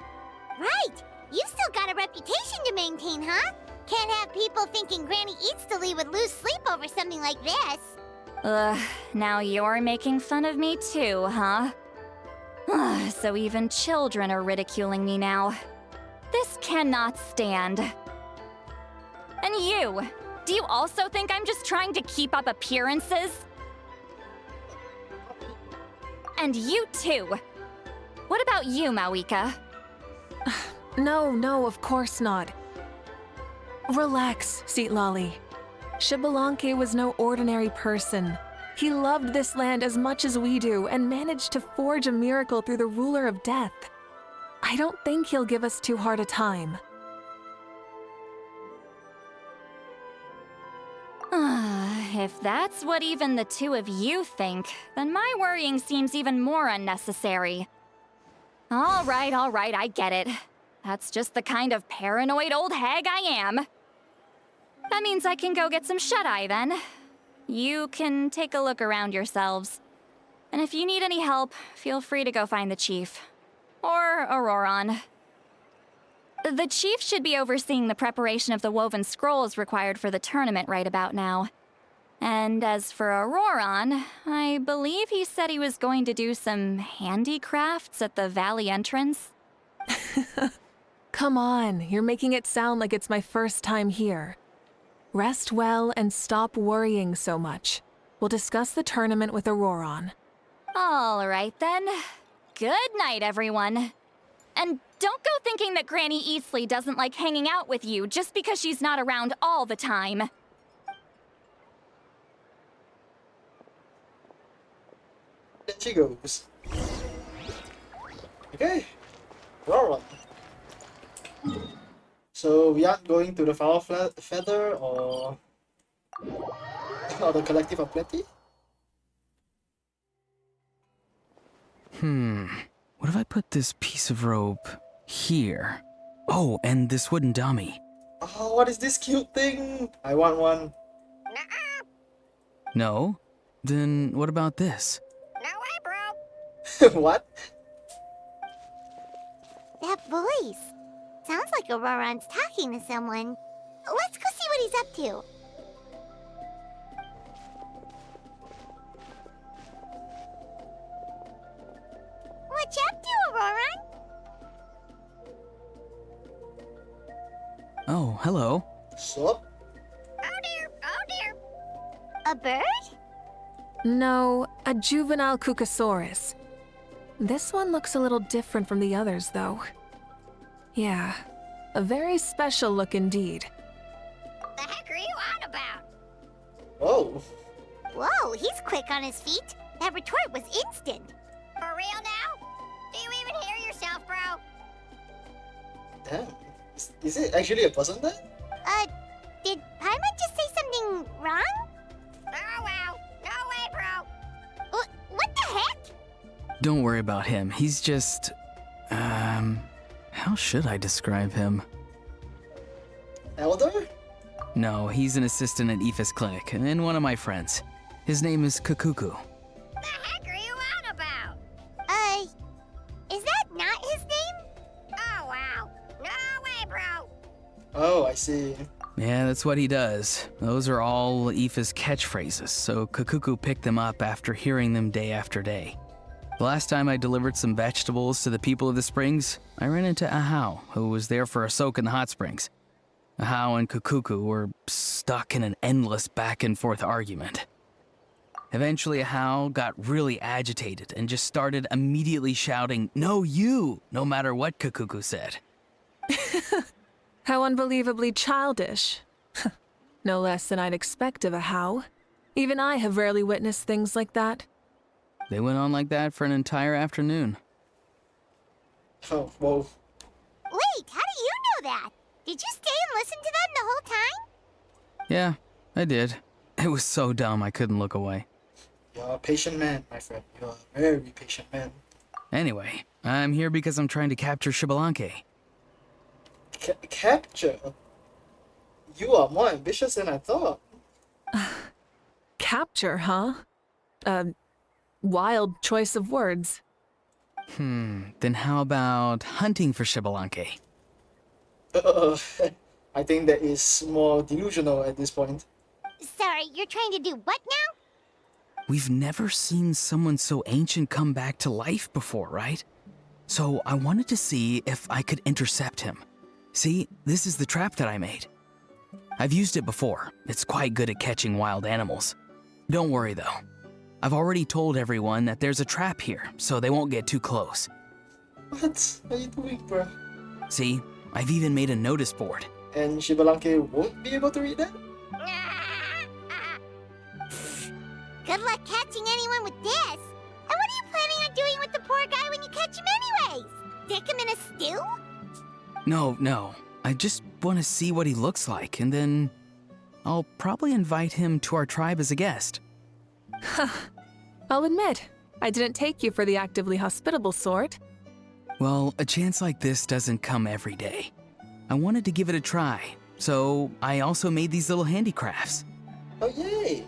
Right! You've still got a reputation to maintain, huh? Can't have people thinking Granny Eatsterly would lose sleep over something like this. Ugh, now you're making fun of me too, huh? Ugh, so even children are ridiculing me now. This cannot stand. And you! Do you also think I'm just trying to keep up appearances? And you too! What about you, Mavuika? No, of course not. Relax, Seatlolly. Xbalanque was no ordinary person. He loved this land as much as we do and managed to forge a miracle through the ruler of death. I don't think he'll give us too hard a time. If that's what even the two of you think, then my worrying seems even more unnecessary. All right, I get it. That's just the kind of paranoid old hag I am. That means I can go get some shut-eye then. You can take a look around yourselves. And if you need any help, feel free to go find the chief. Or Auroron. The chief should be overseeing the preparation of the woven scrolls required for the tournament right about now. And as for Auroron, I believe he said he was going to do some handicrafts at the valley entrance. Come on, you're making it sound like it's my first time here. Rest well and stop worrying so much. We'll discuss the tournament with Auroron. All right then. Good night, everyone. And don't go thinking that Granny Eastleigh doesn't like hanging out with you just because she's not around all the time. There she goes. Okay. Alright. So we aren't going to the Foul Feather or the Collective of Plenty? What if I put this piece of rope here? Oh, and this wooden dummy. Oh, what is this cute thing? I want one. No? Then what about this? What? That voice. Sounds like Auroron's talking to someone. Let's go see what he's up to. What you up to, Auroron? Oh, hello. Sup? Oh dear. A bird? No, a juvenile Cucasaurus. This one looks a little different from the others, though. Yeah, a very special look indeed. The heck are you on about? Oh. Whoa, he's quick on his feet. That retort was instant. For real now? Do you even hear yourself, bro? Damn. Is it actually a person then? Did Paimon just say something wrong? Oh wow, no way, bro. What the heck? Don't worry about him. He's just... how should I describe him? Elder? No, he's an assistant at Aoife's clinic, and one of my friends. His name is Kakuku. The heck are you on about? Is that not his name? Oh wow, no way, bro. Oh, I see. Yeah, that's what he does. Those are all Aoife's catchphrases, so Kakuku picked them up after hearing them day after day. The last time I delivered some vegetables to the people of the springs, I ran into Ahau, who was there for a soak in the hot springs. Ahau and Kakuku were stuck in an endless back-and-forth argument. Eventually, Ahau got really agitated and just started immediately shouting, "No, you!" no matter what Kakuku said. How unbelievably childish. No less than I'd expect of Ahau. Even I have rarely witnessed things like that. They went on like that for an entire afternoon. Oh, whoa. Wait, how do you know that? Did you stay and listen to them the whole time? Yeah, I did. It was so dumb I couldn't look away. You're a patient man, my friend. You're a very patient man. Anyway, I'm here because I'm trying to capture Xbalanque. Capture? You are more ambitious than I thought. Capture, huh? Wild choice of words. Then how about hunting for Xbalanque? I think that is more delusional at this point. Sorry, you're trying to do what now? We've never seen someone so ancient come back to life before, right? So I wanted to see if I could intercept him. See, this is the trap that I made. I've used it before. It's quite good at catching wild animals. Don't worry though. I've already told everyone that there's a trap here, so they won't get too close. What are you doing, bro? See, I've even made a notice board. And Xbalanque won't be able to read that? Good luck catching anyone with this. And what are you planning on doing with the poor guy when you catch him anyways? Stick him in a stew? No. I just want to see what he looks like, and then I'll probably invite him to our tribe as a guest. I'll admit, I didn't take you for the actively hospitable sort. Well, a chance like this doesn't come every day. I wanted to give it a try, so I also made these little handicrafts. Oh, yay!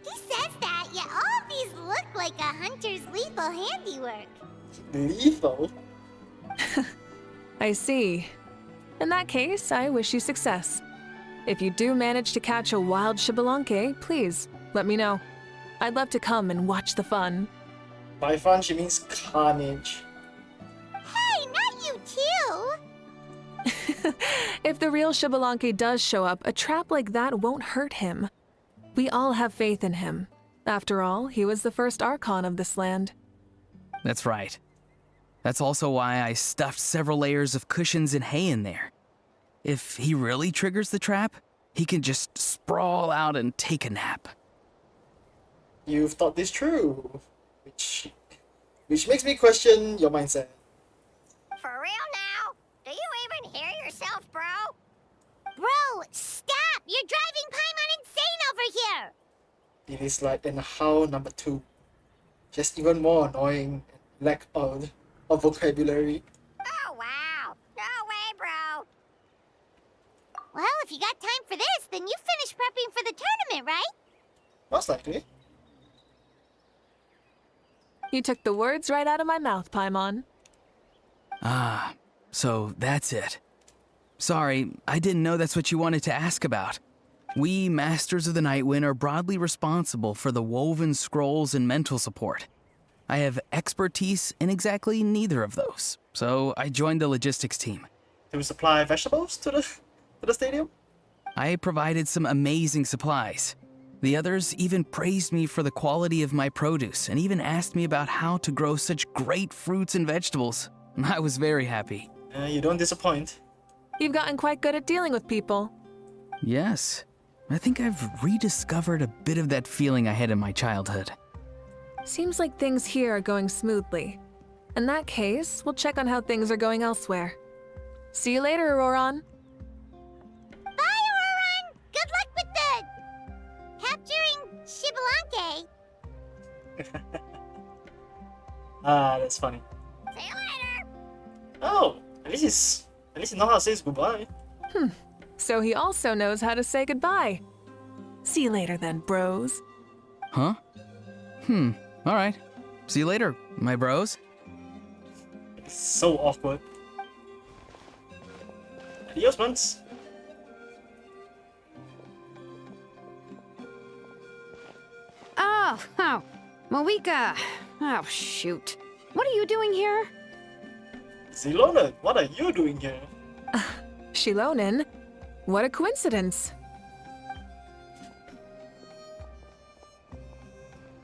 He says that, yet all of these look like a hunter's lethal handiwork. Lethal? I see. In that case, I wish you success. If you do manage to catch a wild Xbalanque, please let me know. I'd love to come and watch the fun. By fun, she means carnage. Hey, not you too! If the real Xbalanque does show up, a trap like that won't hurt him. We all have faith in him. After all, he was the first Archon of this land. That's right. That's also why I stuffed several layers of cushions and hay in there. If he really triggers the trap, he can just sprawl out and take a nap. You've thought this through, which makes me question your mindset. For real now? Do you even hear yourself, bro? Bro, stop! You're driving Paimon insane over here! It is like in How number 2. Just even more annoying and lack of vocabulary. Oh, wow. No way, bro. Well, if you got time for this, then you finished prepping for the tournament, right? Most likely. You took the words right out of my mouth, Paimon. Ah, so that's it. Sorry, I didn't know that's what you wanted to ask about. We Masters of the Nightwind are broadly responsible for the woven scrolls and mental support. I have expertise in exactly neither of those, so I joined the logistics team. To supply vegetables to the stadium? I provided some amazing supplies. The others even praised me for the quality of my produce and even asked me about how to grow such great fruits and vegetables. I was very happy. You don't disappoint. You've gotten quite good at dealing with people. Yes. I think I've rediscovered a bit of that feeling I had in my childhood. Seems like things here are going smoothly. In that case, we'll check on how things are going elsewhere. See you later, Auroron. Bye, Auroron! Good luck with the... capturing Xbalanque. That's funny. See you later! Oh, at least you know how to say goodbye. So he also knows how to say goodbye. See you later then, bros. Huh? Alright. See you later, my bros. It's so awkward. Adios, months. Oh, Mavuika. Oh, shoot. What are you doing here? Zilona, what are you doing here? Shilonen? What a coincidence.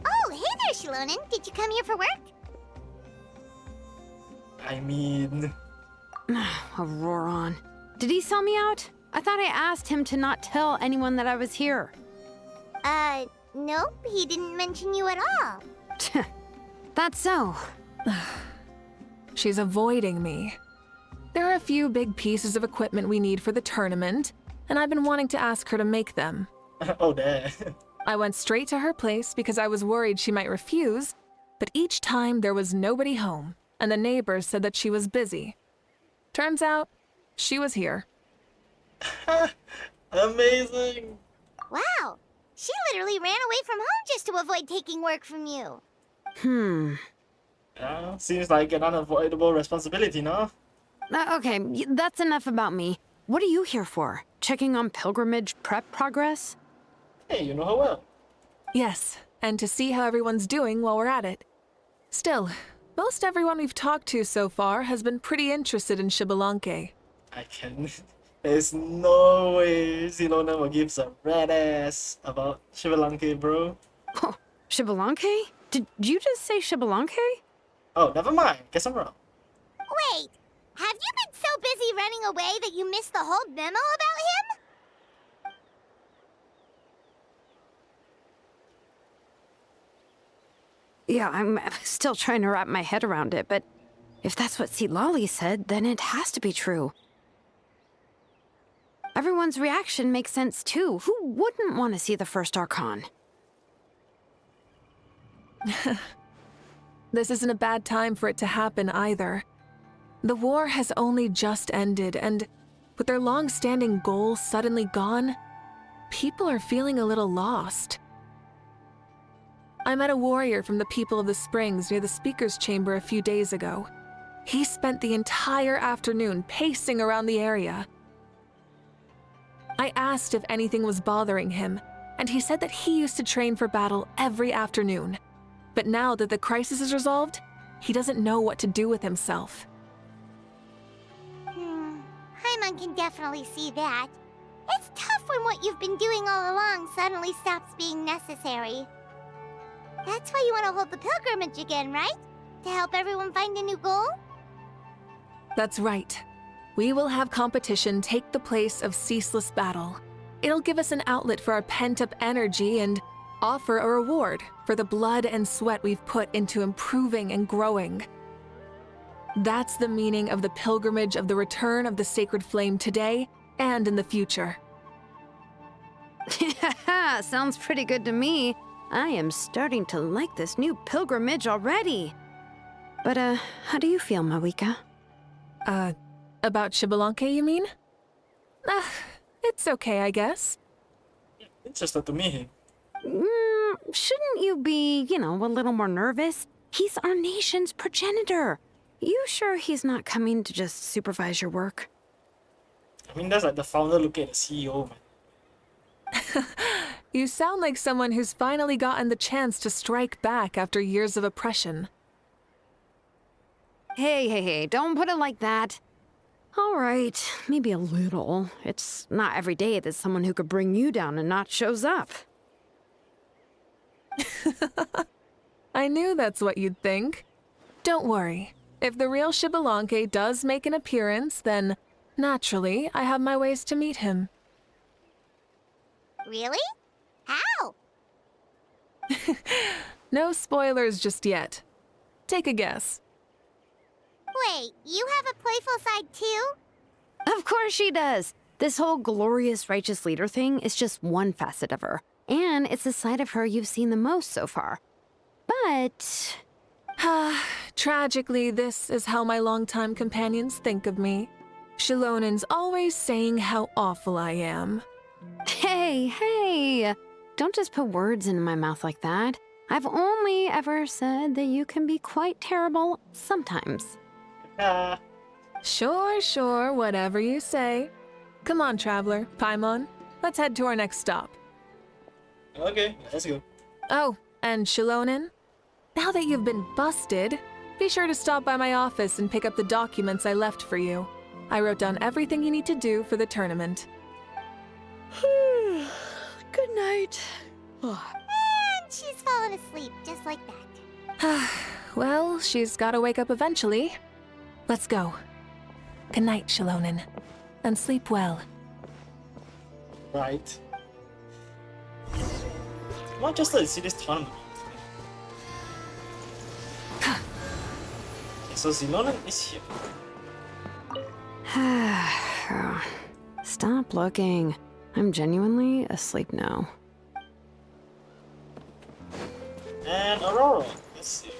Oh, hey there, Shilonen. Did you come here for work? I mean... Auroron. Did he sell me out? I thought I asked him to not tell anyone that I was here. Nope. He didn't mention you at all. That's so. She's avoiding me. There are a few big pieces of equipment we need for the tournament, and I've been wanting to ask her to make them. Oh, there. I went straight to her place because I was worried she might refuse, but each time there was nobody home, and the neighbors said that she was busy. Turns out, she was here. Amazing. Wow, she literally ran away from home just to avoid taking work from you. Seems like an unavoidable responsibility, no? Okay, that's enough about me. What are you here for? Checking on pilgrimage prep progress? Hey, you know her well. Yes, and to see how everyone's doing while we're at it. Still, most everyone we've talked to so far has been pretty interested in Xbalanque. I can. There's no way Zilona will give a red ass about Xbalanque, bro. Oh, Xbalanque? Did you just say Xbalanque? Oh, never mind. Guess I'm wrong. Wait, have you been so busy running away that you missed the whole memo about him? Yeah, I'm still trying to wrap my head around it, but if that's what Silali said, then it has to be true. Everyone's reaction makes sense too. Who wouldn't want to see the first Archon? This isn't a bad time for it to happen either. The war has only just ended, and with their long-standing goals suddenly gone, people are feeling a little lost. I met a warrior from the People of the Springs near the Speaker's Chamber a few days ago. He spent the entire afternoon pacing around the area. I asked if anything was bothering him, and he said that he used to train for battle every afternoon. But now that the crisis is resolved, he doesn't know what to do with himself. Paimon can definitely see that. It's tough when what you've been doing all along suddenly stops being necessary. That's why you want to hold the pilgrimage again, right? To help everyone find a new goal? That's right. We will have competition take the place of ceaseless battle. It'll give us an outlet for our pent-up energy and offer a reward for the blood and sweat we've put into improving and growing. That's the meaning of the pilgrimage of the return of the sacred flame today and in the future. Sounds pretty good to me. I am starting to like this new pilgrimage already. But, how do you feel, Mavuika? About Xbalanque, you mean? It's okay, I guess. Interested to meet him. Shouldn't you be, a little more nervous? He's our nation's progenitor. You sure he's not coming to just supervise your work? I mean, that's like the founder looking at the CEO, man. You sound like someone who's finally gotten the chance to strike back after years of oppression. Hey, don't put it like that. All right, maybe a little. It's not every day that someone who could bring you down a notch shows up. I knew that's what you'd think. Don't worry. If the real Xbalanque does make an appearance, then, naturally, I have my ways to meet him. Really? How? No spoilers just yet. Take a guess. Wait, you have a playful side too? Of course she does. This whole glorious righteous leader thing is just one facet of her. And it's the side of her you've seen the most so far. But... Tragically, this is how my longtime companions think of me. Shilonin's always saying how awful I am. Hey! Don't just put words into my mouth like that. I've only ever said that you can be quite terrible sometimes. Sure, whatever you say. Come on, Traveler, Paimon. Let's head to our next stop. Okay, let's go. Oh, and Shilonin, now that you've been busted, be sure to stop by my office and pick up the documents I left for you. I wrote down everything you need to do for the tournament. Good night. And she's fallen asleep just like that. Well, she's gotta wake up eventually. Let's go. Good night, Shilonin. And sleep well. Right. I'm not just to see this tournament. So Zilonen is here. Stop looking. I'm genuinely asleep now. And Aurora. Let's see.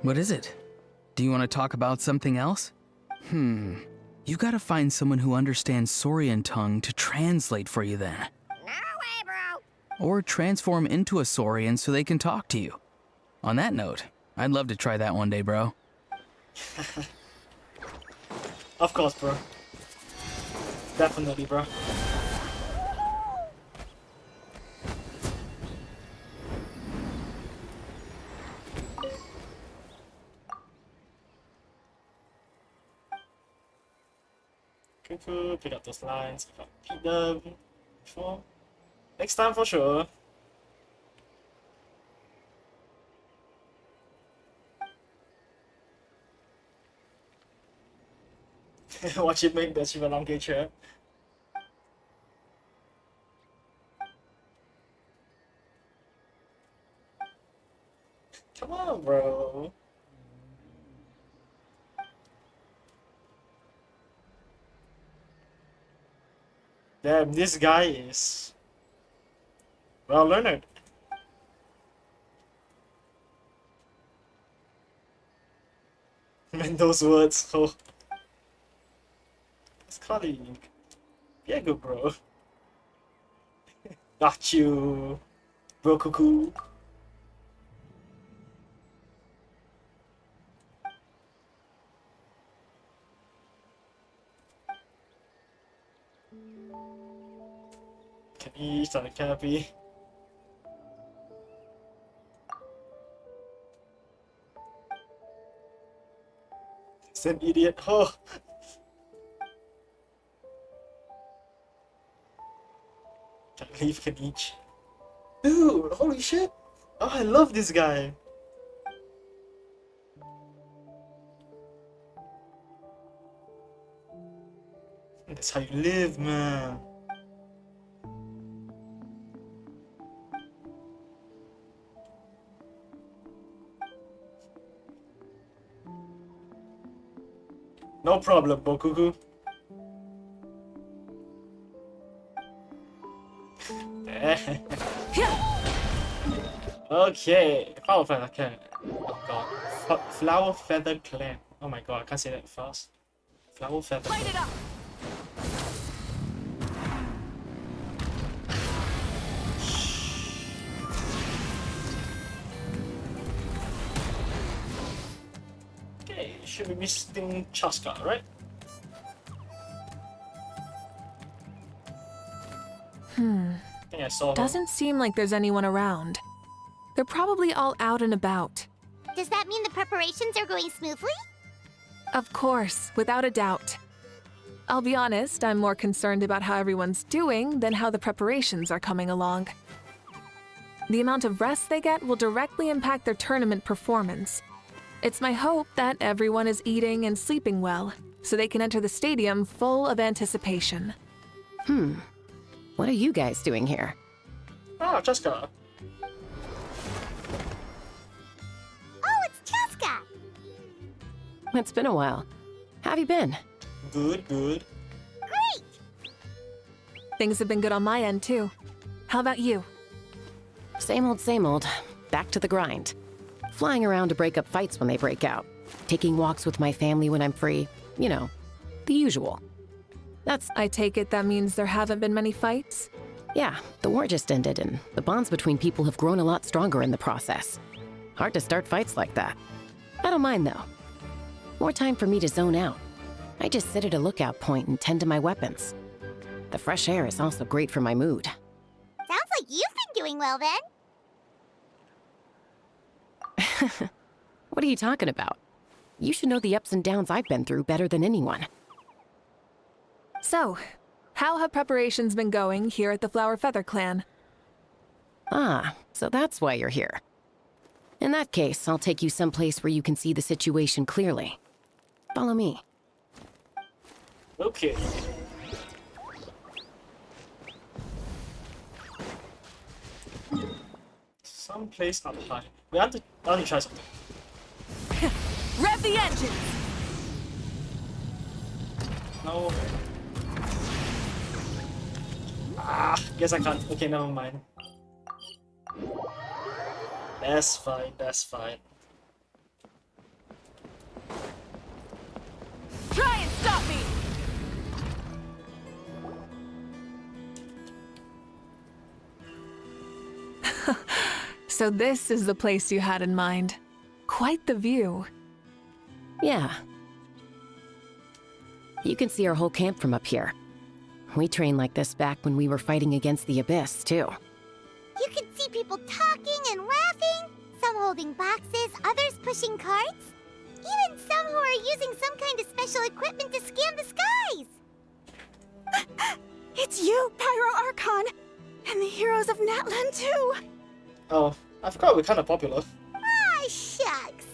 What is it? Do you want to talk about something else? You gotta find someone who understands Saurian tongue to translate for you then. No way, bro. Or transform into a Saurian so they can talk to you. On that note, I'd love to try that one day, bro. Of course, bro. Definitely, bro. Cool, pick up those lines. If I repeat them before. Next time for sure. Watch it make that long chair. Come on, bro. Damn, this guy is well learned. Man, those words. Oh, his colleague. Yeah, good, bro. Got you, bro. Cuckoo. Can he start a canopy? He's an idiot. Oh. Can leave, can each. Dude, holy shit. Oh, I love this guy. That's how you live, man. No problem, Bokuku. Okay, Flower Feather Clan. Oh god. Flower Feather Clan. Oh my god, I can't say that fast. Flower Feather Clan. Light it up! Okay, should be missing Chaska, right? I think I saw her. Doesn't seem like there's anyone around. They're probably all out and about. Does that mean the preparations are going smoothly? Of course, without a doubt. I'll be honest, I'm more concerned about how everyone's doing than how the preparations are coming along. The amount of rest they get will directly impact their tournament performance. It's my hope that everyone is eating and sleeping well, so they can enter the stadium full of anticipation. What are you guys doing here? Oh, Chaska. Oh, it's Chaska! It's been a while. How have you been? Good, good. Great! Things have been good on my end, too. How about you? Same old, same old. Back to the grind. Flying around to break up fights when they break out. Taking walks with my family when I'm free. You know, the usual. I take it that means there haven't been many fights? Yeah, the war just ended, and the bonds between people have grown a lot stronger in the process. Hard to start fights like that. I don't mind, though. More time for me to zone out. I just sit at a lookout point and tend to my weapons. The fresh air is also great for my mood. Sounds like you've been doing well, then. What are you talking about? You should know the ups and downs I've been through better than anyone. So, how have preparations been going here at the Flower Feather Clan? Ah, so that's why you're here. In that case, I'll take you someplace where you can see the situation clearly. Follow me. Okay. Some place up high. We have to try something. Rev the engines! No. Guess I can't. Okay, never mind. That's fine, that's fine. Try and stop me! So this is the place you had in mind. Quite the view. Yeah. You can see our whole camp from up here. We trained like this back when we were fighting against the Abyss, too. You can see people talking and laughing, some holding boxes, others pushing carts. Even some who are using some kind of special equipment to scan the skies. It's you, Pyro Archon, and the heroes of Natlan too. Oh, I forgot we're kind of popular. Ah, shucks.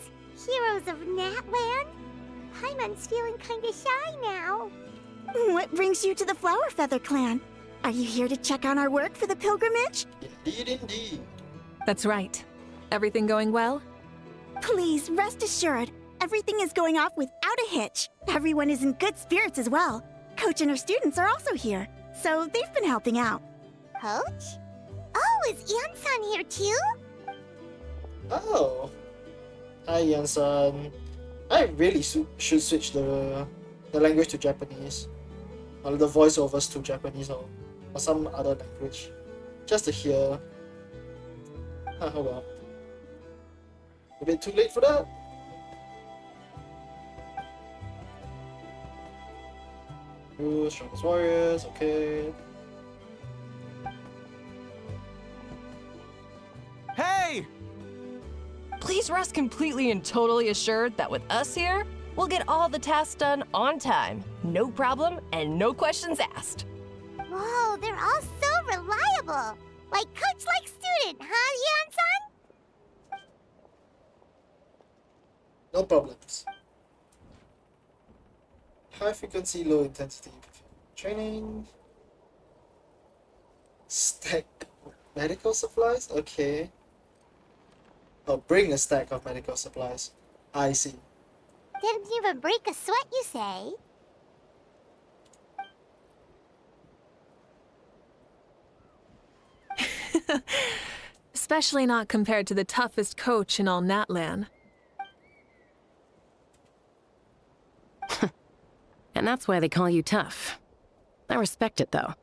Heroes of Natlan? Paimon's feeling kinda shy now. What brings you to the Flower Feather clan? Are you here to check on our work for the pilgrimage? Indeed, indeed. That's right. Everything going well? Please, rest assured, everything is going off without a hitch. Everyone is in good spirits as well. Coach and her students are also here, so they've been helping out. Coach? Oh, is Ian-san here too? Oh. Hi, Yan-san. I really should switch the language to Japanese. Or the voiceovers to Japanese or some other language. Just to hear. Oh well. A bit too late for that. Ooh, strongest warriors, okay. Hey! Please rest completely and totally assured that with us here, we'll get all the tasks done on time. No problem and no questions asked. Whoa, they're all so reliable. Like coach like student, huh, Ian-san? No problems. High frequency, low intensity training. Stack medical supplies? Okay. Oh, bring a stack of medical supplies. I see. Didn't even break a sweat, you say? Especially not compared to the toughest coach in all Natlan. And that's why they call you tough. I respect it, though.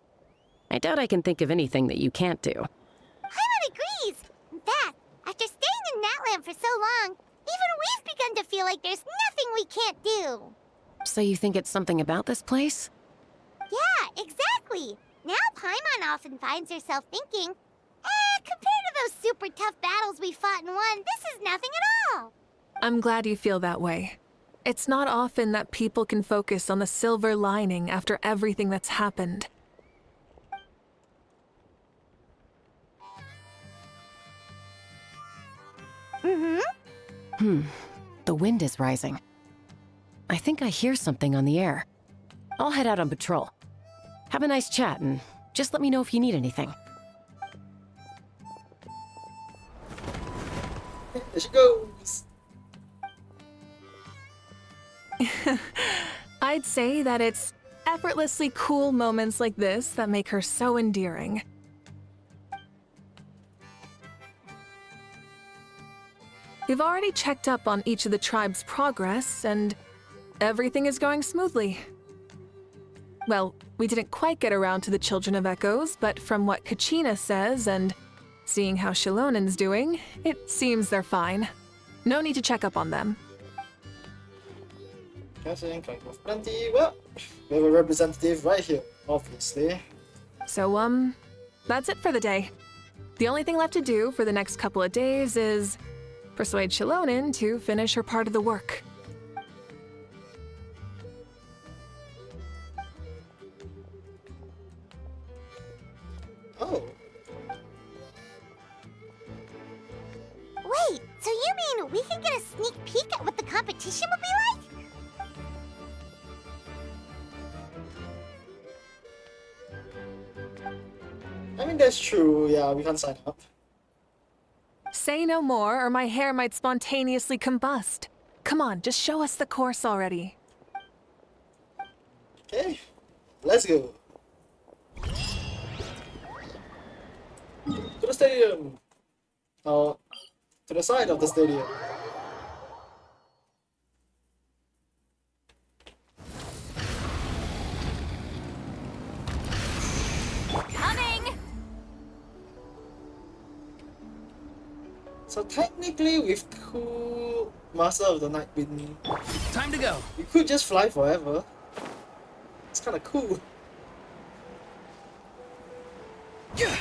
I doubt I can think of anything that you can't do. Paimon agrees. In fact, after staying in Natlan for so long, even we've begun to feel like there's nothing we can't do. So you think it's something about this place? Yeah, exactly. Now Paimon often finds herself thinking, compared to those super tough battles we fought and won, this is nothing at all. I'm glad you feel that way. It's not often that people can focus on the silver lining after everything that's happened. The wind is rising. I think I hear something on the air. I'll head out on patrol. Have a nice chat and just let me know if you need anything. There she goes. I'd say that it's effortlessly cool moments like this that make her so endearing. We've already checked up on each of the tribe's progress, and everything is going smoothly. Well, we didn't quite get around to the Children of Echoes, but from what Kachina says and seeing how Shilonen's doing, it seems they're fine. No need to check up on them. Casting, collecting of plenty. Well, we have a representative right here, obviously. So, that's it for the day. The only thing left to do for the next couple of days is persuade Shilonen to finish her part of the work. Oh. Wait, so you mean we can get a sneak peek at what the competition will be like? I mean, that's true. Yeah, we can't sign up. Say no more, or my hair might spontaneously combust. Come on, just show us the course already. Okay, let's go. To the stadium. Oh, to the side of the stadium. Coming! So technically, with two Master of the Night Wind, time to go. You could just fly forever. It's kind of cool. Yeah.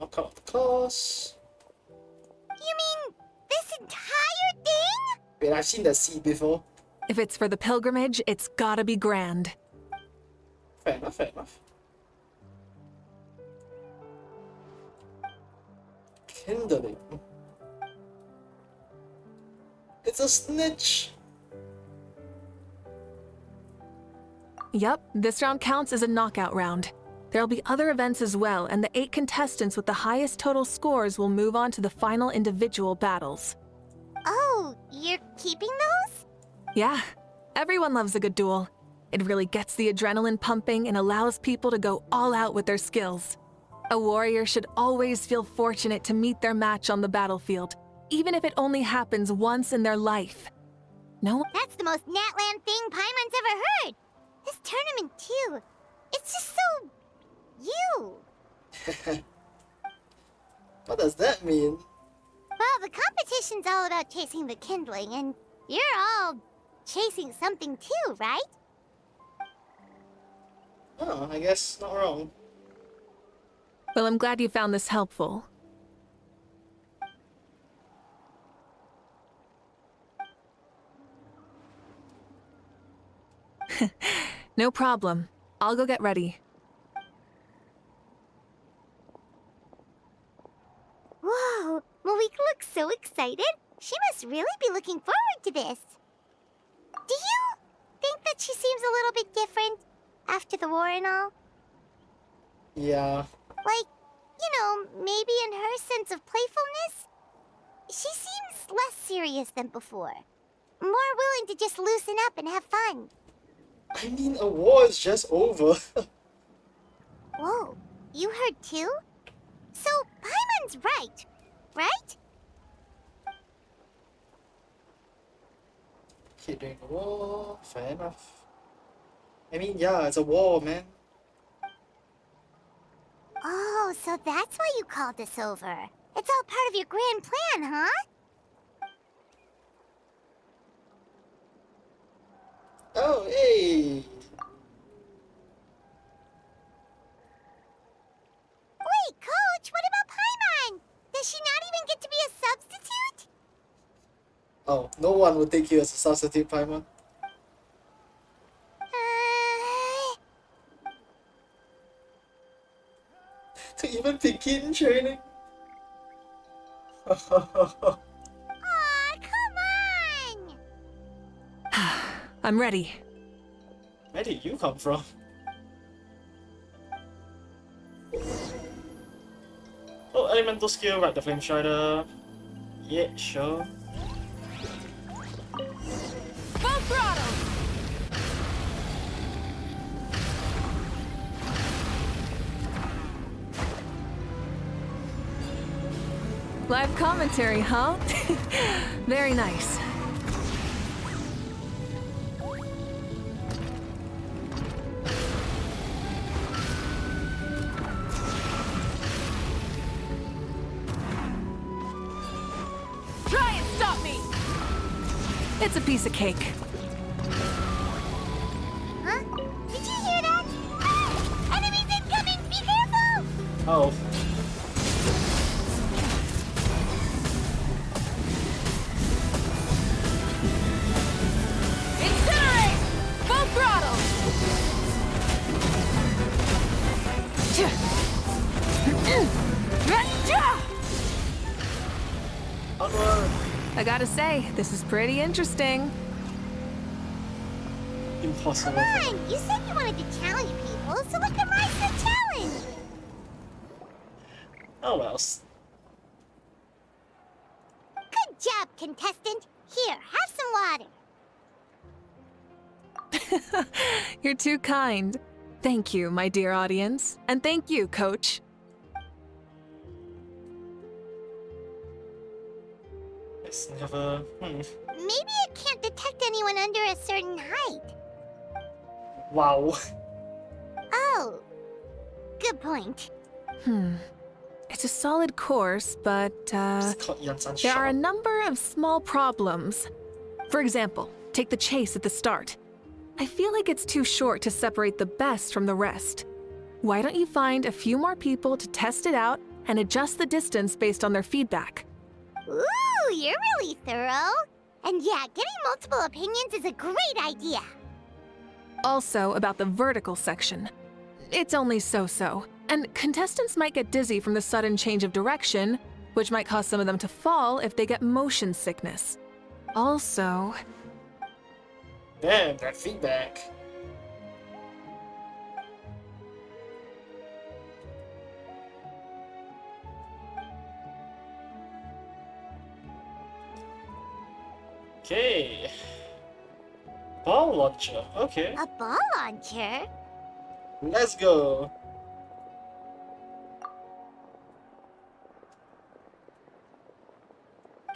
I'll cut off the claws. You mean this entire thing? Wait, I've seen that seed before. If it's for the pilgrimage, it's gotta be grand. Fair enough, fair enough. Kindling. It's a snitch. Yup, this round counts as a knockout round. There'll be other events as well, and the 8 contestants with the highest total scores will move on to the final individual battles. Oh, you're keeping those? Yeah, everyone loves a good duel. It really gets the adrenaline pumping and allows people to go all out with their skills. A warrior should always feel fortunate to meet their match on the battlefield, even if it only happens once in their life. No? That's the most Natland thing Paimon's ever heard. This tournament, too. It's just so... you. What does that mean? Well, the competition's all about chasing the kindling, and you're all chasing something too, right? Oh, I guess not wrong. Well, I'm glad you found this helpful. No problem. I'll go get ready. Whoa, Mavuika looks so excited. She must really be looking forward to this. Do you think that she seems a little bit different after the war and all? Yeah. Like, you know, maybe in her sense of playfulness? She seems less serious than before. More willing to just loosen up and have fun. I mean, a war is just over. Whoa, you heard too? So, Paimon's right, right? Keep doing the war, fair enough. I mean, yeah, it's a war, man. Oh, so that's why you called us over. It's all part of your grand plan, huh? Oh, hey! Wait, Coach, what about Paimon? Does she not even get to be a substitute? Oh, no one will take you as a substitute, Paimon. To even begin training? Aw, come on! I'm ready. Where did you come from? Oh, elemental skill, right, the flame strider. Yeah, sure. Full throttle! Live commentary, huh? Very nice. Try and stop me! It's a piece of cake. Huh? Did you hear that? Ah! Enemies incoming! Be careful! Oh. Incinerate! Full throttle! Onward! I gotta say, this is pretty interesting. Impossible. Come on, you said you wanted to challenge people, so let them rise to the challenge. Oh well. Good job, contestant. Here, have some water. You're too kind. Thank you, my dear audience. And thank you, Coach. It's never. Maybe it can't detect anyone under a certain height. Wow. Oh, good point. It's a solid course, but there are a number of small problems. For example, take the chase at the start. I feel like it's too short to separate the best from the rest. Why don't you find a few more people to test it out and adjust the distance based on their feedback? Ooh, you're really thorough. And yeah, getting multiple opinions is a great idea. Also, about the vertical section. It's only so-so, and contestants might get dizzy from the sudden change of direction, which might cause some of them to fall if they get motion sickness. Also... Damn, that feedback. Okay. Ball launcher, okay. A ball launcher? Let's go.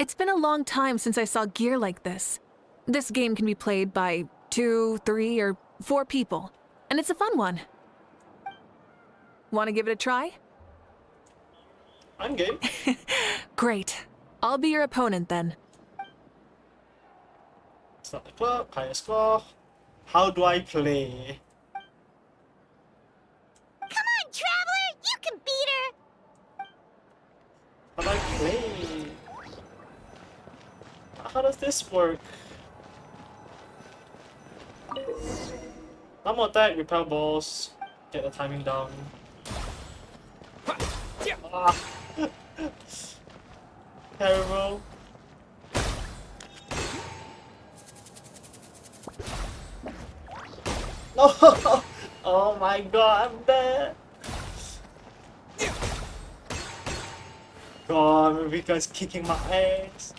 It's been a long time since I saw gear like this. This game can be played by 2, 3, or 4 people, and it's a fun one. Want to give it a try? I'm game. Great. I'll be your opponent then. Start the clock, highest score. How do I play? Come on, Traveler! You can beat her! How do I play? How does this work? Normal attack, repel balls, get the timing down. Ah. Terrible. No! Oh my god, I'm dead! God, Mavuika's kicking my ass.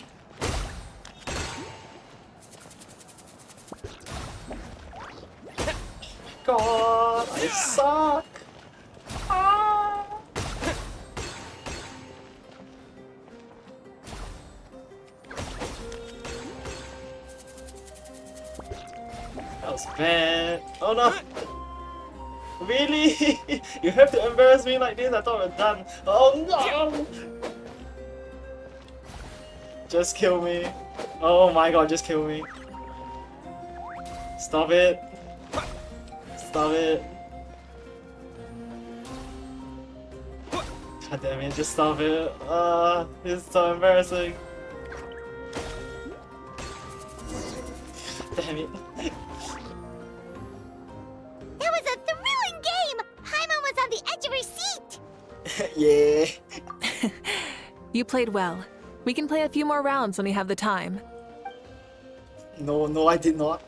God, I suck! Ah. That was bad. Oh no! Really? You have to embarrass me like this? I thought we were done. Oh no! Just kill me. Oh my god, just kill me. Stop it. Stop it. God damn it, just stop it. This is so embarrassing. Damn it. That was a thrilling game! Paimon was on the edge of her seat! Yeah. You played well. We can play a few more rounds when we have the time. No, I did not.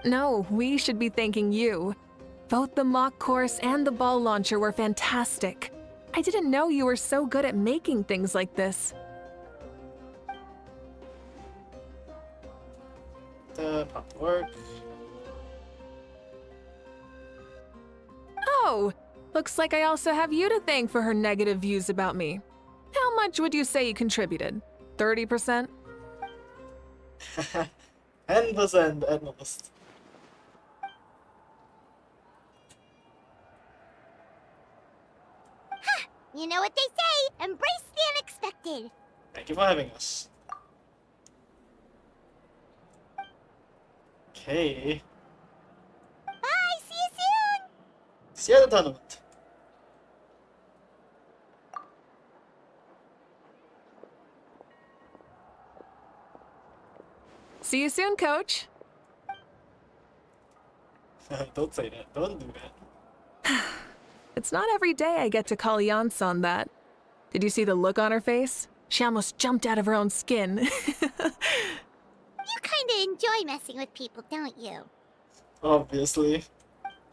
No, we should be thanking you. Both the mock course and the ball launcher were fantastic. I didn't know you were so good at making things like this. Pop to work. Oh, looks like I also have you to thank for her negative views about me. How much would you say you contributed? 30%? 10% at most. You know what they say, embrace the unexpected. Thank you for having us. Okay. Bye, see you soon! See you at the tournament. See you soon, Coach. Don't say that. Don't do that. It's not every day I get to call Yansan that. Did you see the look on her face? She almost jumped out of her own skin. You kinda enjoy messing with people, don't you? Obviously.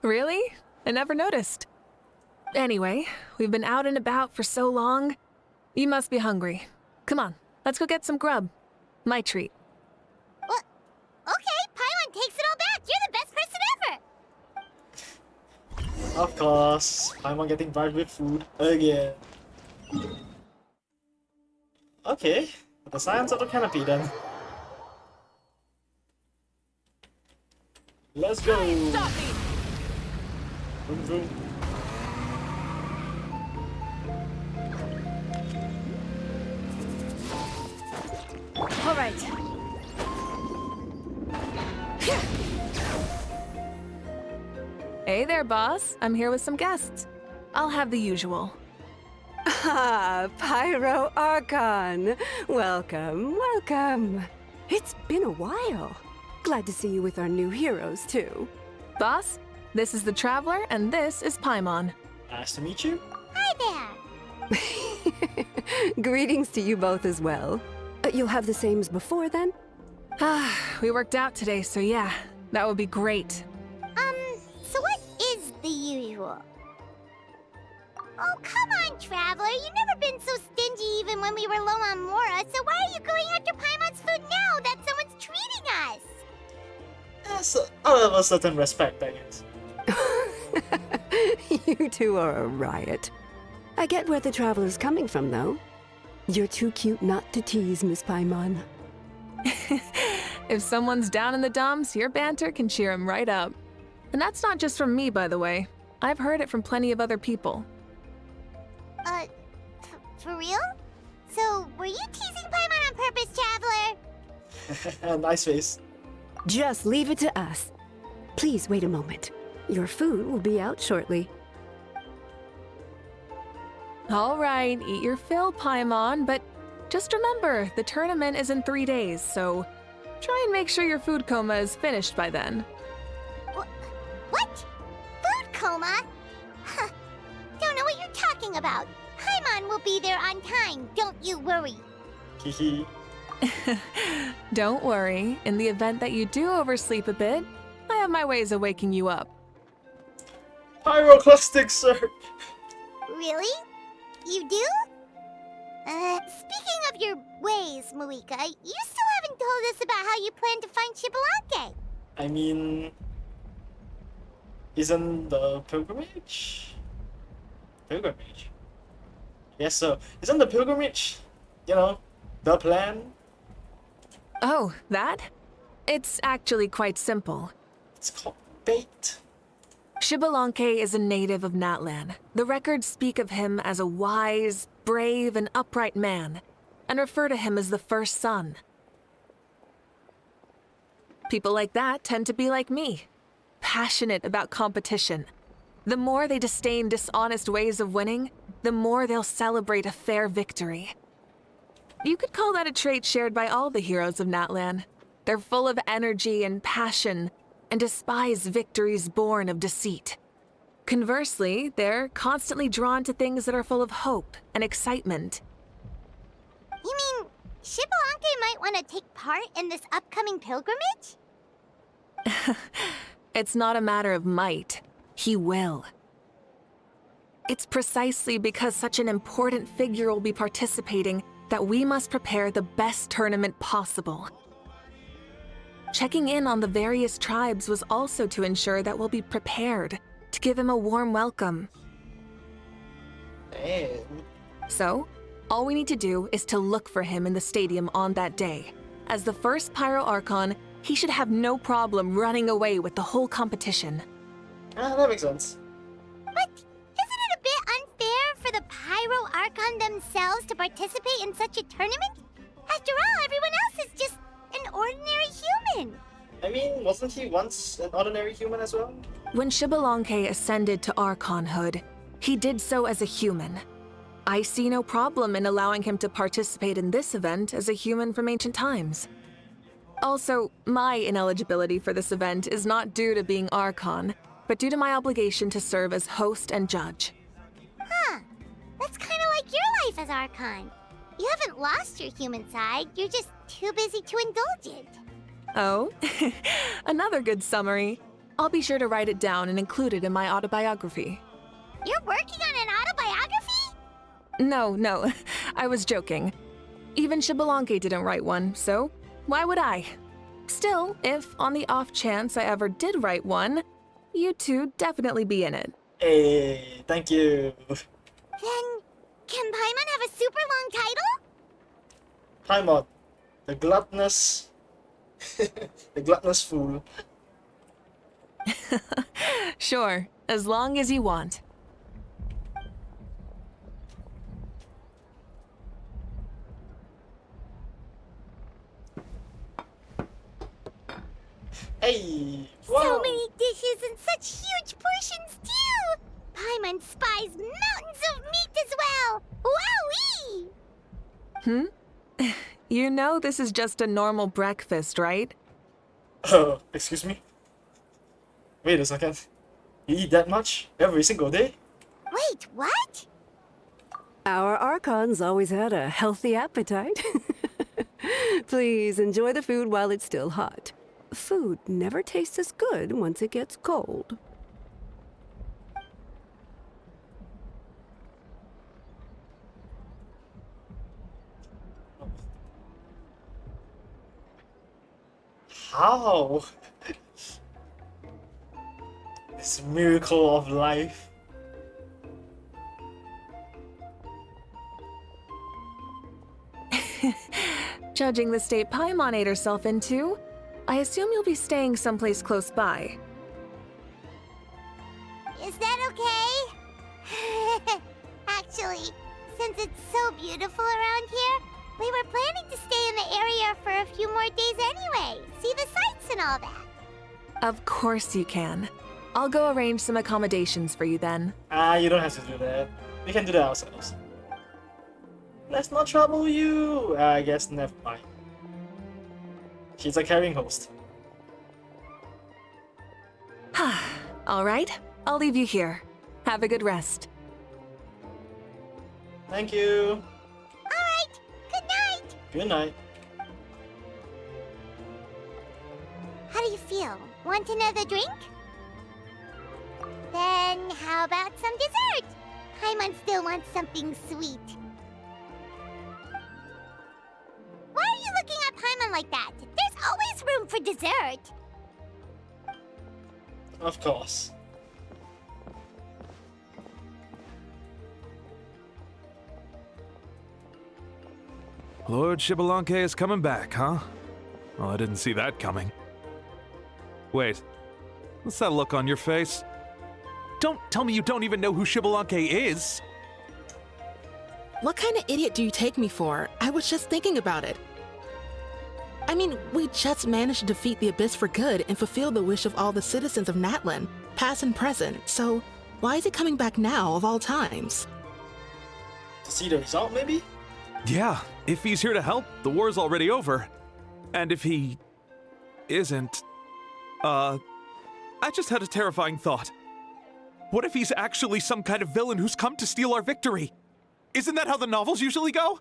Really? I never noticed. Anyway, we've been out and about for so long. You must be hungry. Come on, let's go get some grub. My treat. Well, okay, Paimon takes it all back. You're the best person ever. Of course. I'm on getting bribed with food again. Okay, the science of the canopy then. Let's go! Vroom, vroom. All right. Hey there, boss. I'm here with some guests. I'll have the usual. Ah, Pyro Archon. Welcome, welcome. It's been a while. Glad to see you with our new heroes, too. Boss, this is the Traveler, and this is Paimon. Nice to meet you. Hi there. Greetings to you both as well. You'll have the same as before, then? Ah, we worked out today, so yeah, that would be great. So what is the usual? Oh, come on, Traveler. You've never been so stingy even when we were low on Mora, so why are you going after Paimon's food now that someone's treating us? Yes, out of a certain respect, I guess. You two are a riot. I get where the Traveler's coming from, though. You're too cute not to tease, Miss Paimon. If someone's down in the dumps, your banter can cheer him right up. And that's not just from me, by the way. I've heard it from plenty of other people. For real? So, were you teasing Paimon on purpose, Traveler? Nice face. Just leave it to us. Please wait a moment. Your food will be out shortly. All right, eat your fill, Paimon, but just remember, the tournament is in 3 days, so try and make sure your food coma is finished by then. What? Food coma? Huh. Don't know what you're talking about. Paimon will be there on time, don't you worry. Hehe. Don't worry, in the event that you do oversleep a bit, I have my ways of waking you up. Pyroclastic, sir! Really? You do? Speaking of your ways, Mavuika, you still haven't told us about how you plan to find Xbalanque. I mean... Isn't the pilgrimage? Pilgrimage? Yes, so isn't the pilgrimage, you know, the plan? Oh, that? It's actually quite simple. It's called bait. Xbalanque is a native of Natlan. The records speak of him as a wise, brave, and upright man, and refer to him as the first son. People like that tend to be like me, passionate about competition. The more they disdain dishonest ways of winning, the more they'll celebrate a fair victory. You could call that a trait shared by all the heroes of Natlan. They're full of energy and passion, and despise victories born of deceit. Conversely, they're constantly drawn to things that are full of hope and excitement. You mean Xbalanque might want to take part in this upcoming pilgrimage? It's not a matter of might. He will. It's precisely because such an important figure will be participating that we must prepare the best tournament possible. Checking in on the various tribes was also to ensure that we'll be prepared to give him a warm welcome. Damn. So, all we need to do is to look for him in the stadium on that day. As the first Pyro Archon, he should have no problem running away with the whole competition. That makes sense. But isn't it a bit unfair for the Pyro Archon themselves to participate in such a tournament? After all, everyone else is just an ordinary human. I mean, wasn't he once an ordinary human as well? When Xbalanque ascended to Archonhood, he did so as a human. I see no problem in allowing him to participate in this event as a human from ancient times. Also, my ineligibility for this event is not due to being Archon, but due to my obligation to serve as host and judge. Huh. That's kind of like your life as Archon. You haven't lost your human side, you're just too busy to indulge it. Oh, another good summary. I'll be sure to write it down and include it in my autobiography. You're working on an autobiography? No, I was joking. Even Xbalanque didn't write one, so why would I? Still, if on the off chance I ever did write one, you two definitely be in it. Hey, thank you. Then, can Paimon have a super long title? Paimon, the gluttonous... the gluttonous fool. Sure, as long as you want. Hey! So many dishes and such huge portions too! Paimon spies mountains of meat as well! Wowee! You know this is just a normal breakfast, right? Excuse me? Wait a second. You eat that much? Every single day? Wait, what? Our Archons always had a healthy appetite. Please enjoy the food while it's still hot. Food never tastes as good once it gets cold. How? This miracle of life. Judging the state Paimon ate herself into, I assume you'll be staying someplace close by. Is that okay? Actually, since it's so beautiful around here, we were planning to stay in the area for a few more days anyway. See the sights and all that. Of course you can. I'll go arrange some accommodations for you then. You don't have to do that. We can do that ourselves. Let's not trouble you. I guess never mind. She's a caring host. All right, I'll leave you here. Have a good rest. Thank you. Alright, good night. Good night. How do you feel? Want another drink? Then how about some dessert? Paimon still wants something sweet. Why are you looking at Paimon like that? There's always room for dessert. Of course. Lord Xbalanque is coming back, huh? Well, I didn't see that coming. Wait, what's that look on your face? Don't tell me you don't even know who Xbalanque is! What kind of idiot do you take me for? I was just thinking about it. I mean, we just managed to defeat the Abyss for good and fulfill the wish of all the citizens of Natlan, past and present, so why is it coming back now of all times? To see the result, maybe? Yeah, if he's here to help, the war's already over. And if he isn't, I just had a terrifying thought. What if he's actually some kind of villain who's come to steal our victory? Isn't that how the novels usually go?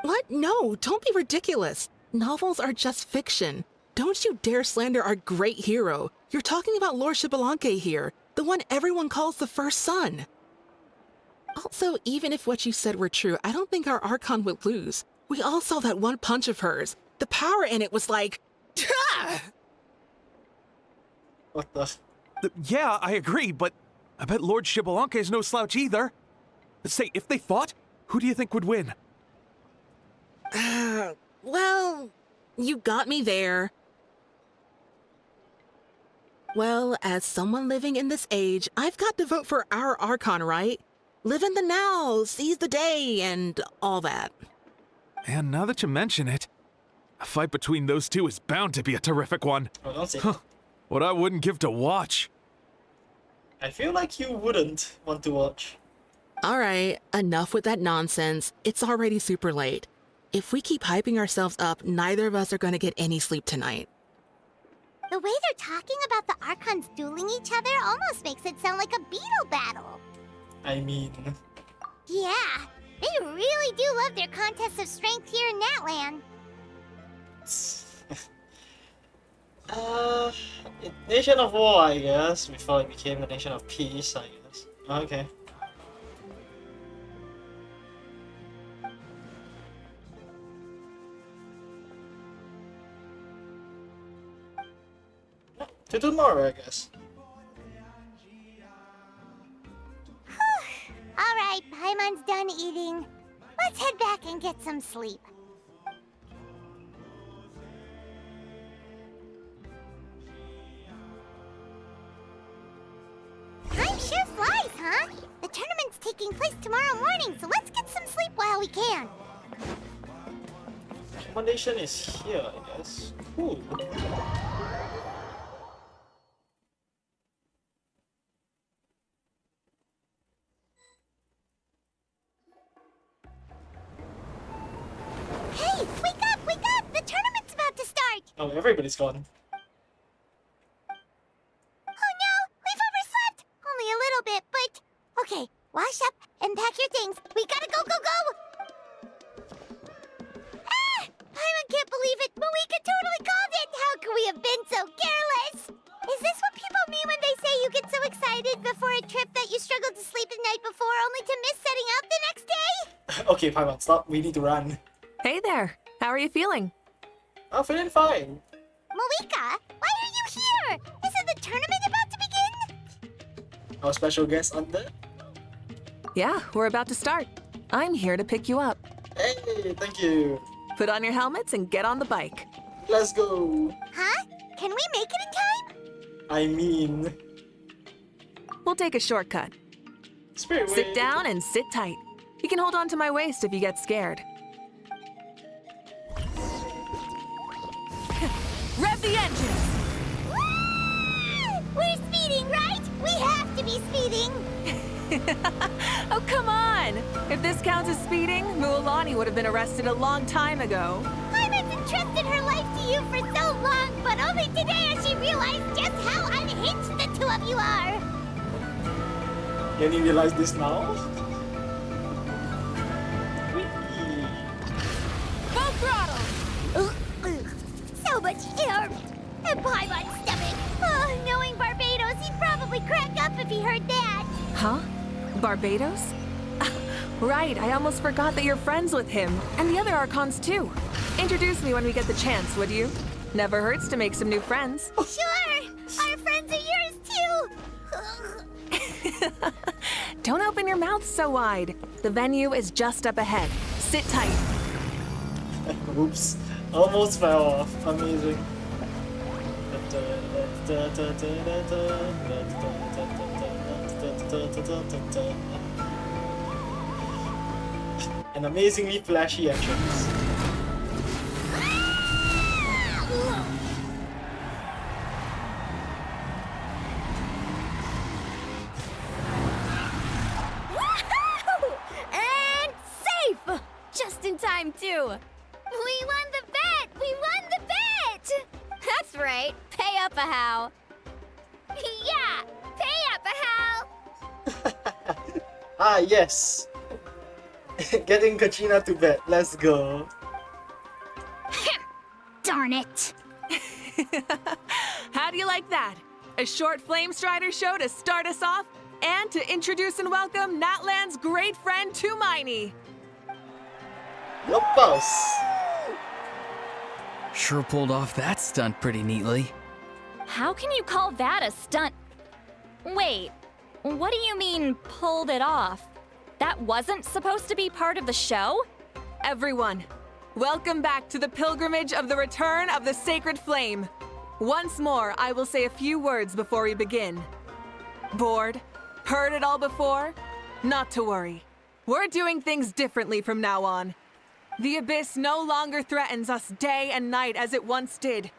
What? No, don't be ridiculous. Novels are just fiction. Don't you dare slander our great hero. You're talking about Lord Xbalanque here, the one everyone calls the first son. Also, even if what you said were true, I don't think our Archon would lose. We all saw that one punch of hers. The power in it was like... What the? Yeah, I agree, but I bet Lord Xbalanque is no slouch either. Say, if they fought, who do you think would win? Well, you got me there. Well, as someone living in this age, I've got to vote for our Archon, right? Live in the now, seize the day, and all that. And now that you mention it, a fight between those two is bound to be a terrific one. Oh, don't say that. What I wouldn't give to watch. I feel like you wouldn't want to watch. All right, enough with that nonsense. It's already super late. If we keep hyping ourselves up, neither of us are going to get any sleep tonight. The way they're talking about the Archons dueling each other almost makes it sound like a beetle battle. I mean... Yeah, They really do love their contests of strength here in Natlan. Nation of War, I guess, before it became the Nation of Peace, I guess. Okay. To tomorrow, I guess. Alright, Paimon's done eating. Let's head back and get some sleep. Time sure flies, huh? The tournament's taking place tomorrow morning, so let's get some sleep while we can. Accommodation is here, I guess. Cool. Hey, wake up, wake up! The tournament's about to start! Oh, everybody's gone. Oh no, we've overslept! Only a little bit, but... Okay, wash up and pack your things. We gotta go, go, go! Ah! Paimon can't believe it! Mavuika totally called it! How could we have been so careless? Is this what people mean when they say you get so excited before a trip that you struggle to sleep the night before only to miss setting out the next day? Okay, Paimon, stop. We need to run. Hey there. How are you feeling? I'm feeling fine. Mavuika, why are you here? Isn't the tournament about to begin? Our special guest on there. Yeah, we're about to start. I'm here to pick you up. Hey, thank you. Put on your helmets and get on the bike. Let's go. Huh? Can we make it in time? I mean... We'll take a shortcut. Spirit Sit Way. down and sit tight. You can hold on to my waist if you get scared. Rev the engines! We're speeding, right? We have to be speeding! Oh, come on! If this counts as speeding, Mualani would have been arrested a long time ago. Paimon's entrusted her life to you for so long, but only today has she realized just how unhinged the two of you are! Can you realize this now? Full throttle! So much air! And Paimon's stomach! Oh, knowing Barbados, he'd probably crack up if he heard that! Huh? Barbados? Right, I almost forgot that you're friends with him. And the other Archons, too. Introduce me when we get the chance, would you? Never hurts to make some new friends. Sure! Our friends are yours, too! Don't open your mouth so wide. The venue is just up ahead. Sit tight. Oops. Almost fell off. Amazing. And amazingly flashy entrance. And safe! Just in time, too. We won the bet! We won the bet! That's right. Pay up a how. Yeah! Pay up a how! Ah, yes! Getting Kachina to bed. Let's go. Darn it! How do you like that? A short Flame Strider show to start us off, and to introduce and welcome Natlan's great friend Tumaini. Your boss. Sure pulled off that stunt pretty neatly. How can you call that a stunt? Wait, what do you mean, pulled it off? That wasn't supposed to be part of the show? Everyone, welcome back to the pilgrimage of the return of the Sacred Flame. Once more, I will say a few words before we begin. Bored? Heard it all before? Not to worry. We're doing things differently from now on. The Abyss no longer threatens us day and night as it once did.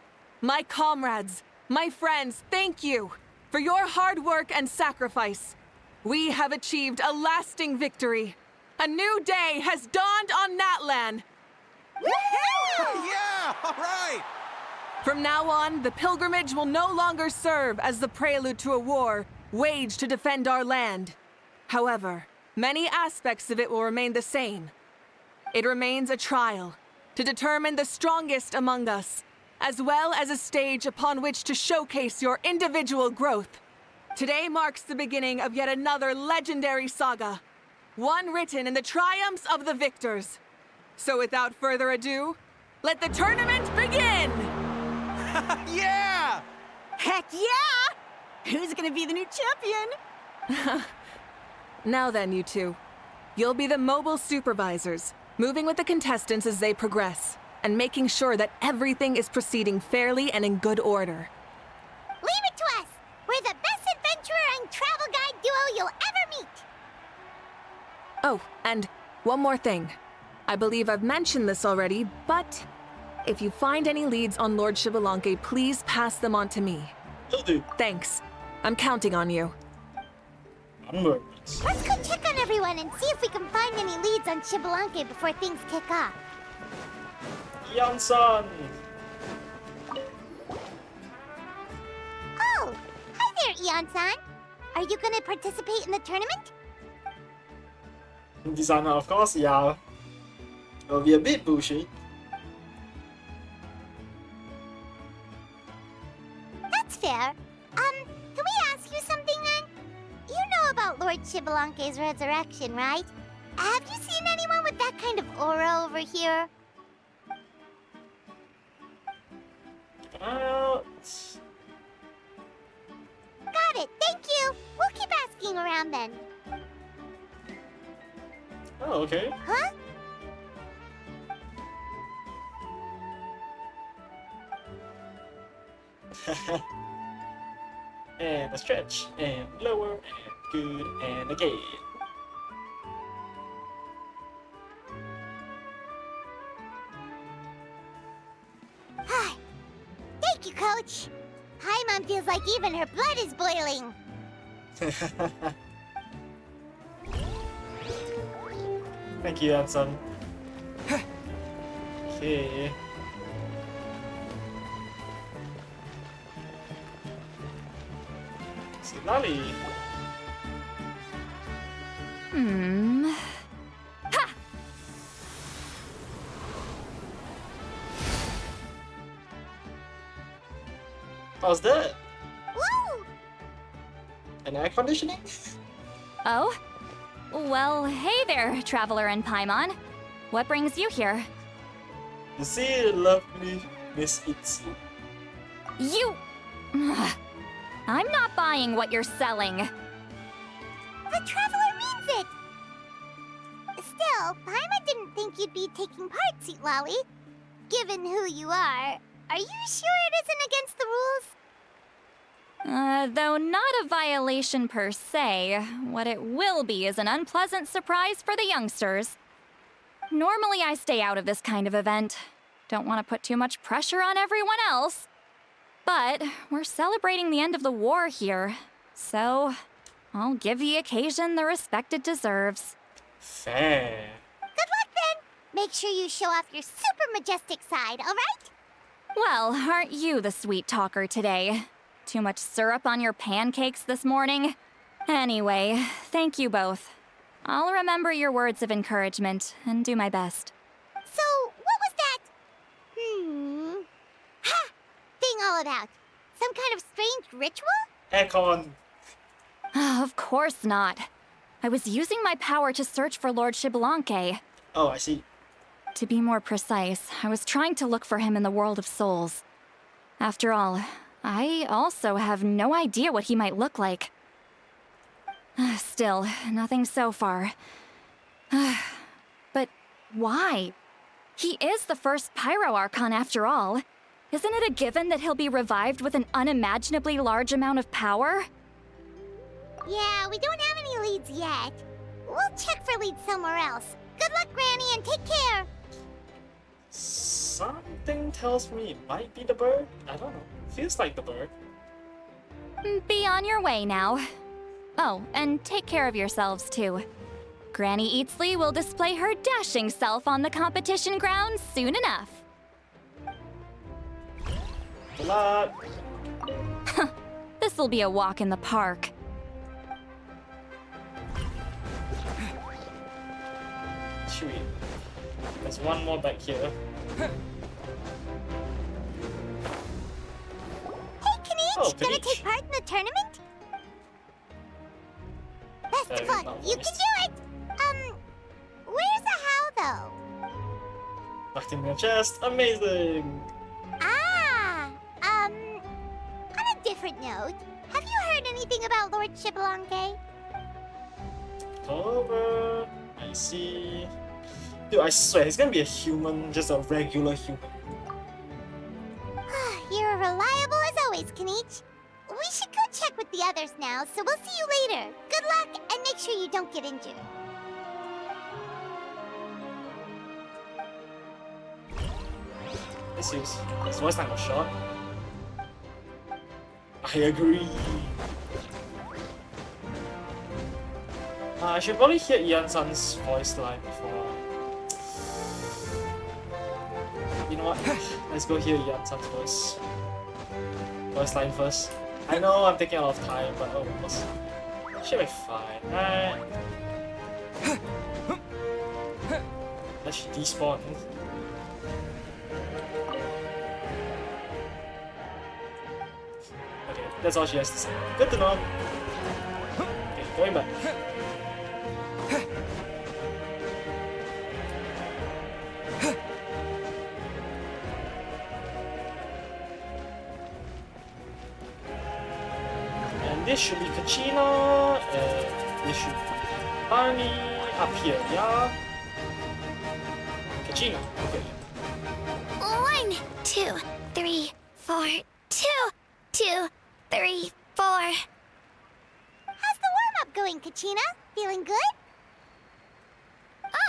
My comrades, my friends, thank you for your hard work and sacrifice. We have achieved a lasting victory. A new day has dawned on Natlan. Yeah! All right! From now on, the pilgrimage will no longer serve as the prelude to a war waged to defend our land. However, many aspects of it will remain the same. It remains a trial to determine the strongest among us, as well as a stage upon which to showcase your individual growth. Today marks the beginning of yet another legendary saga, one written in the triumphs of the victors. So without further ado, let the tournament begin! Yeah! Heck yeah! Who's gonna be the new champion? Now then, you two. You'll be the mobile supervisors, moving with the contestants as they progress, and making sure that everything is proceeding fairly and in good order. Leave it to us! We're the best adventurer and travel guide duo you'll ever meet! Oh, and one more thing. I believe I've mentioned this already, but if you find any leads on Lord Xbalanque, please pass them on to me. Will do. Thanks. I'm counting on you. Onwards. Let's go check on everyone and see if we can find any leads on Xbalanque before things kick off. Ian-san! Oh! Hi there, Ian-san! Are you gonna participate in the tournament? Designer, of course, yeah. It'll be a bit bullshit. That's fair. Can we ask you something then? You know about Lord Xbalanque's resurrection, right? Have you seen anyone with that kind of aura over here? Got it, thank you! We'll keep asking around then. Oh, okay. Huh? And a stretch, and lower, and good, and again. Thank you, Coach! Paimon feels like even her blood is boiling. Thank you, Anson. Okay. Lolly. Ha! How's that? Woo! An air conditioning? Oh? Well, hey there, Traveler and Paimon. What brings you here? To see the lovely Miss Itzy. You... I'm not buying what you're selling. The Traveler means it! Still, Paimon didn't think you'd be taking part, Sweet Lolly. Given who you are you sure it isn't against the rules? Though not a violation per se, what it will be is an unpleasant surprise for the youngsters. Normally I stay out of this kind of event. Don't want to put too much pressure on everyone else. But we're celebrating the end of the war here, so I'll give the occasion the respect it deserves. Fair. Good luck then! Make sure you show off your super majestic side, alright? Well, aren't you the sweet talker today? Too much syrup on your pancakes this morning? Anyway, thank you both. I'll remember your words of encouragement and do my best. So, what was that? Ha! Thing all about? Some kind of strange ritual? Aircon. Of course not. I was using my power to search for Lord Xbalanque. Oh, I see. To be more precise, I was trying to look for him in the world of souls. After all, I also have no idea what he might look like. Still, nothing so far. But why? He is the first Pyro Archon after all. Isn't it a given that he'll be revived with an unimaginably large amount of power? Yeah, we don't have any leads yet. We'll check for leads somewhere else. Good luck, Granny, and take care! Something tells me it might be the bird. I don't know. Feels like the bird. Be on your way now. Oh, and take care of yourselves too. Granny Eatsley will display her dashing self on the competition grounds soon enough. Good luck. This'll be a walk in the park. Sweet. There's one more back here. Hey, Kanich! Oh, Gonna Kanich. take part in the tournament? Best of luck. You can do it! Where's the how, though? Locked in your chest. Amazing! Ah! On a different note, have you heard anything about Lord Shibalanke? Over. I see. Dude, I swear, he's gonna be a human, just a regular human. You're reliable as always, Kanich. We should go check with the others now, so we'll see you later. Good luck, and make sure you don't get injured. This voice line was short. I agree. I should probably hear Ian-san's voice line before. You know what? Let's go hear Ian-san's voice line first. I know I'm taking a lot of time, but almost. Should be fine, right? Let's despawn. Okay, that's all she has to say. Good to know. Okay, going back. And this should be Kachina, and this should be Barney up here, yeah? Kachina, okay. 1, 2, 3, 4, 2, 2, 3, 4. How's the warm-up going, Kachina? Feeling good?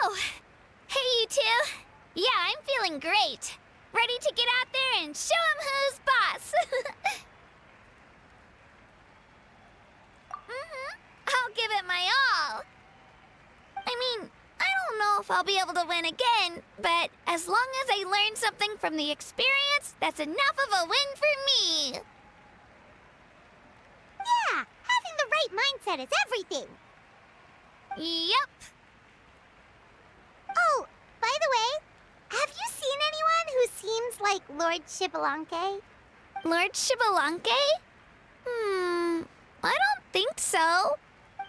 Oh, hey you two. Yeah, I'm feeling great. Ready to get out there and show 'em who's boss. I'll give it my all. I mean, I don't know if I'll be able to win again, but as long as I learn something from the experience, that's enough of a win for me. Yeah, having the right mindset is everything. Yep. Oh, by the way, have you seen anyone who seems like Lord Shibalanke? Lord Shibalanke? I don't think so.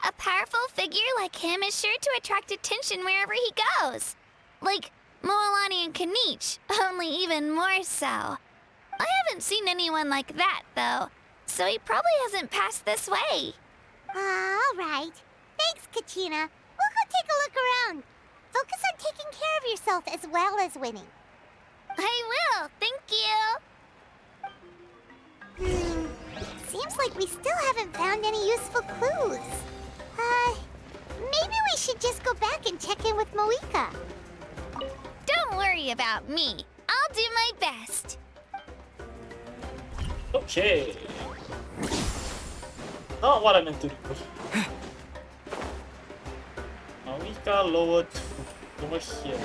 A powerful figure like him is sure to attract attention wherever he goes. Like Moalani and Kanich, only even more so. I haven't seen anyone like that, though, so he probably hasn't passed this way. All right. Thanks, Kachina. We'll go take a look around. Focus on taking care of yourself as well as winning. I will, thank you. Seems like we still haven't found any useful clues. Maybe we should just go back and check in with Mavuika. Don't worry about me. I'll do my best. Okay. Not what I meant to do. Mavuika lower 2. Over here.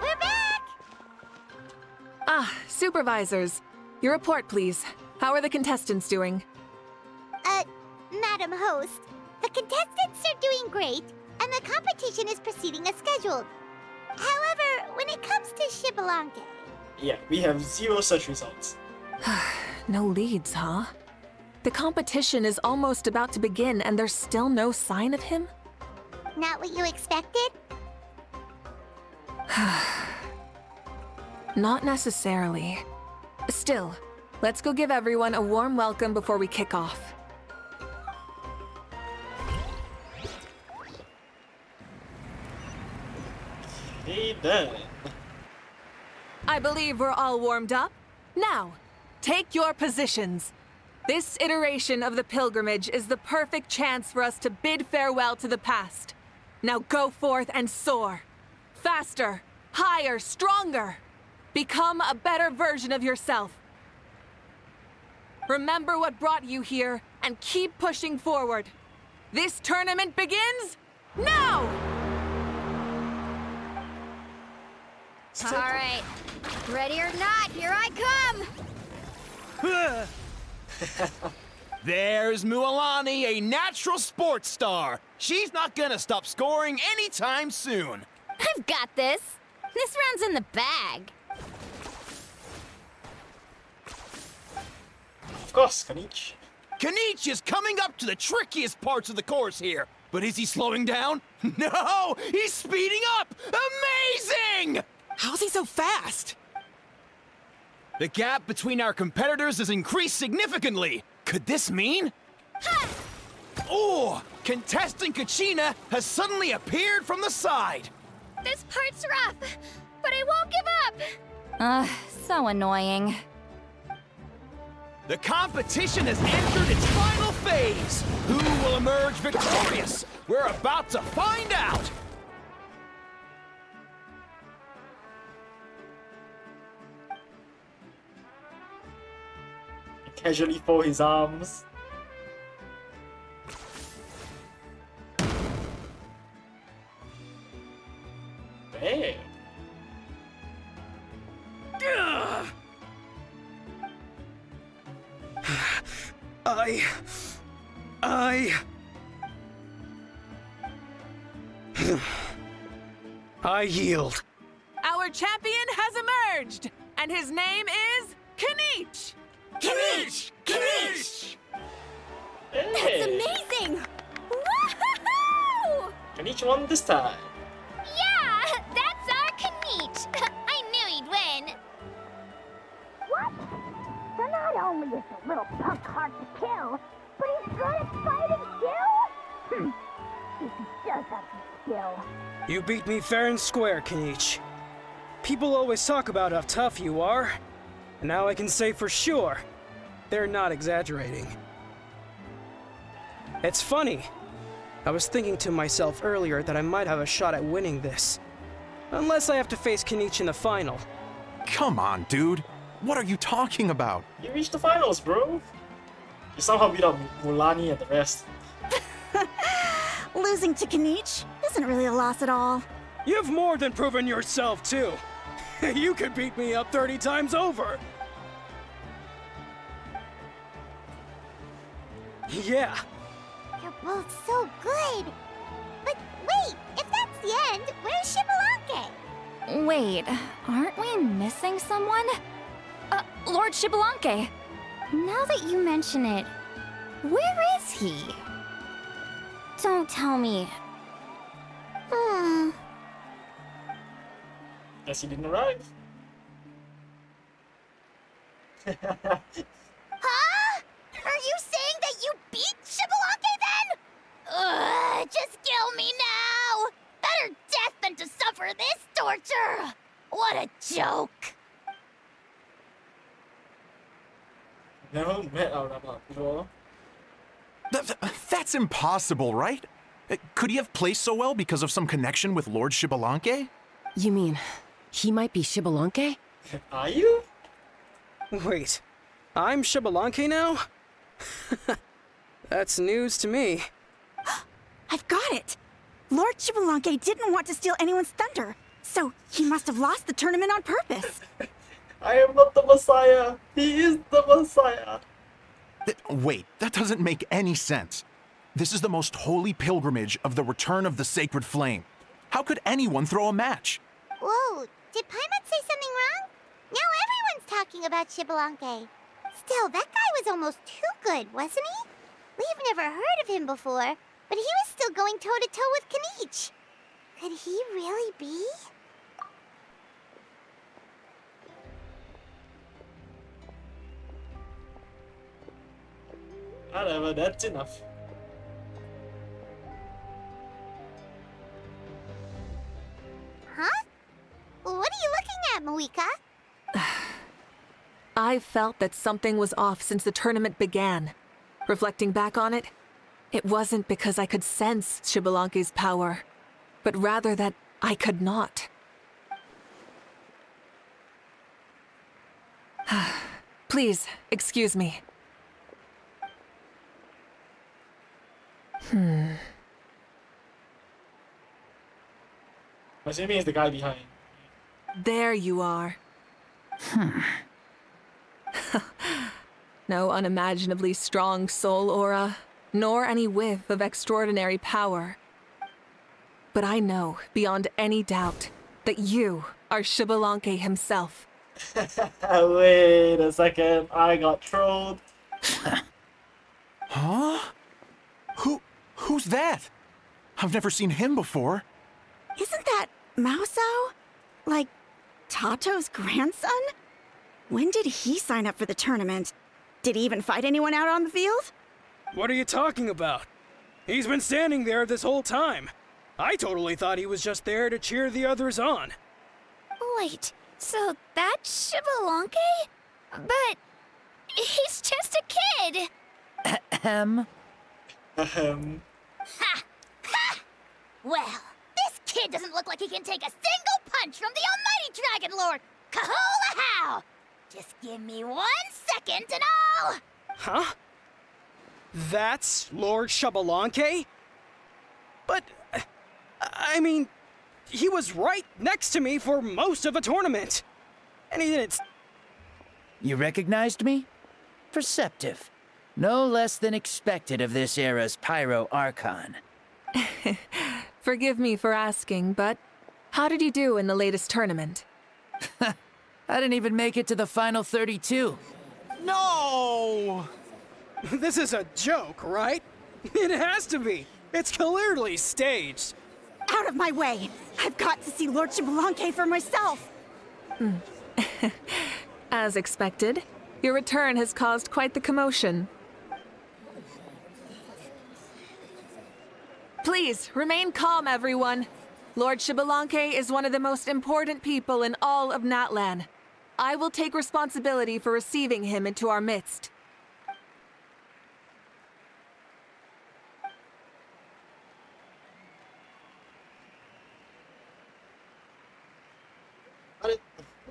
We're back! Supervisors. Your report, please. How are the contestants doing? Madam Host, the contestants are doing great, and the competition is proceeding as scheduled. However, when it comes to Shibalanke... Yeah, we have 0 search results. No leads, huh? The competition is almost about to begin and there's still no sign of him? Not what you expected? Not necessarily. Still, let's go give everyone a warm welcome before we kick off. Hey then. I believe we're all warmed up. Now, take your positions. This iteration of the pilgrimage is the perfect chance for us to bid farewell to the past. Now go forth and soar. Faster, higher, stronger. Become a better version of yourself. Remember what brought you here and keep pushing forward. This tournament begins now! All right. Ready or not, here I come! There's Mualani, a natural sports star. She's not gonna stop scoring anytime soon. I've got this. This round's in the bag. Of course, Kanich. Kanich is coming up to the trickiest parts of the course here. But is he slowing down? No! He's speeding up! Amazing! How's he so fast? The gap between our competitors has increased significantly. Could this mean? Oh! Contestant Kachina has suddenly appeared from the side. This part's rough, but I won't give up. So annoying. The competition has entered its final phase. Who will emerge victorious? We're about to find out. Casually fold his arms. Damn. I yield. Our champion has emerged, and his name is Kanich. Kanich! Kanich! Hey. That's amazing! Woohoo! Kanich won this time. Yeah, that's our Kanich. I knew he'd win. What? So not only is the little punk hard to kill, but he's good at fighting too? If he does have some skill. You beat me fair and square, Kanich. People always talk about how tough you are, and now I can say for sure, they're not exaggerating. It's funny. I was thinking to myself earlier that I might have a shot at winning this. Unless I have to face Kanich in the final. Come on, dude. What are you talking about? You reached the finals, bro. You somehow beat up Mulani and the rest. Losing to Kanich isn't really a loss at all. You've more than proven yourself, too. You could beat me up 30 times over. Yeah. You're both so good. But wait, if that's the end, where's Shibalanke? Wait, aren't we missing someone? Lord Shibalanke. Now that you mention it, where is he? Don't tell me. Guess he didn't arrive. Huh? Are you saying that you beat Shibalanke then? Ugh, just kill me now! Better death than to suffer this torture! What a joke! Never met Arama before. That's impossible, right? Could he have placed so well because of some connection with Lord Shibalanke? You mean, he might be Shibalanke? Are you? Wait, I'm Shibalanke now? That's news to me. I've got it! Lord Shibalanke didn't want to steal anyone's thunder, so he must have lost the tournament on purpose. I am not the Messiah. He is the Messiah. Wait, that doesn't make any sense. This is the most holy pilgrimage of the return of the sacred flame. How could anyone throw a match? Whoa, did Paimon say something wrong? Now everyone's talking about Shibalanke. Still, that guy was almost too good, wasn't he? We've never heard of him before, but he was still going toe-to-toe with Kanich. Could he really be? Whatever, that's enough. Huh? What are you looking at, Mavuika? I felt that something was off since the tournament began. Reflecting back on it, it wasn't because I could sense Shibalanke's power, but rather that I could not. Please, excuse me. Assuming he's the guy behind. There you are. no unimaginably strong soul aura, nor any whiff of extraordinary power. But I know, beyond any doubt, that you are Xbalanque himself. Wait a second, I got trolled. Huh? Who's that? I've never seen him before. Isn't that Mauso? Like, Tato's grandson? When did he sign up for the tournament? Did he even fight anyone out on the field? What are you talking about? He's been standing there this whole time. I totally thought he was just there to cheer the others on. Wait, so that's Xbalanque? But he's just a kid. Ahem. Ha! Ha! Well, this kid doesn't look like he can take a single punch from the almighty Dragon Lord! Kahola how! Just give me 1 second and I'll... Huh? That's Lord Xbalanque? But, I mean, he was right next to me for most of the tournament. And he didn't... You recognized me? Perceptive. No less than expected of this era's Pyro Archon. Forgive me for asking, but how did you do in the latest tournament? I didn't even make it to the final 32. No! This is a joke, right? It has to be. It's clearly staged. Out of my way! I've got to see Lord Xbalanque for myself! As expected, your return has caused quite the commotion. Please, remain calm, everyone. Lord Xbalanque is one of the most important people in all of Natlan. I will take responsibility for receiving him into our midst.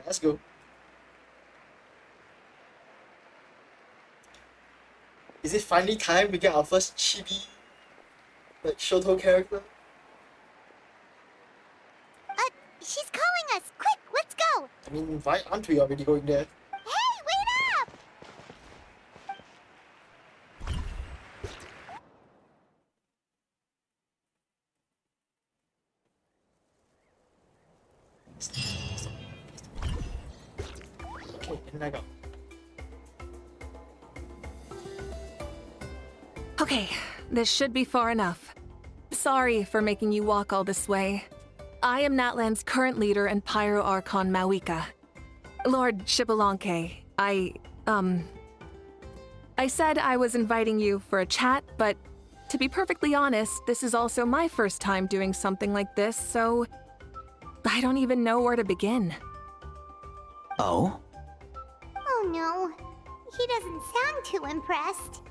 Let's go. Is it finally time we get our first chibi, like, Shoto character? She's calling us! Quick, let's go! I mean, why aren't we already going there? Hey, wait up! Okay, in I go. Okay, this should be far enough. Sorry for making you walk all this way. I am Natlan's current leader and Pyro Archon Mavuika. Lord Xbalanque, I said I was inviting you for a chat, but to be perfectly honest, this is also my first time doing something like this, so I don't even know where to begin. Oh? Oh no. He doesn't sound too impressed.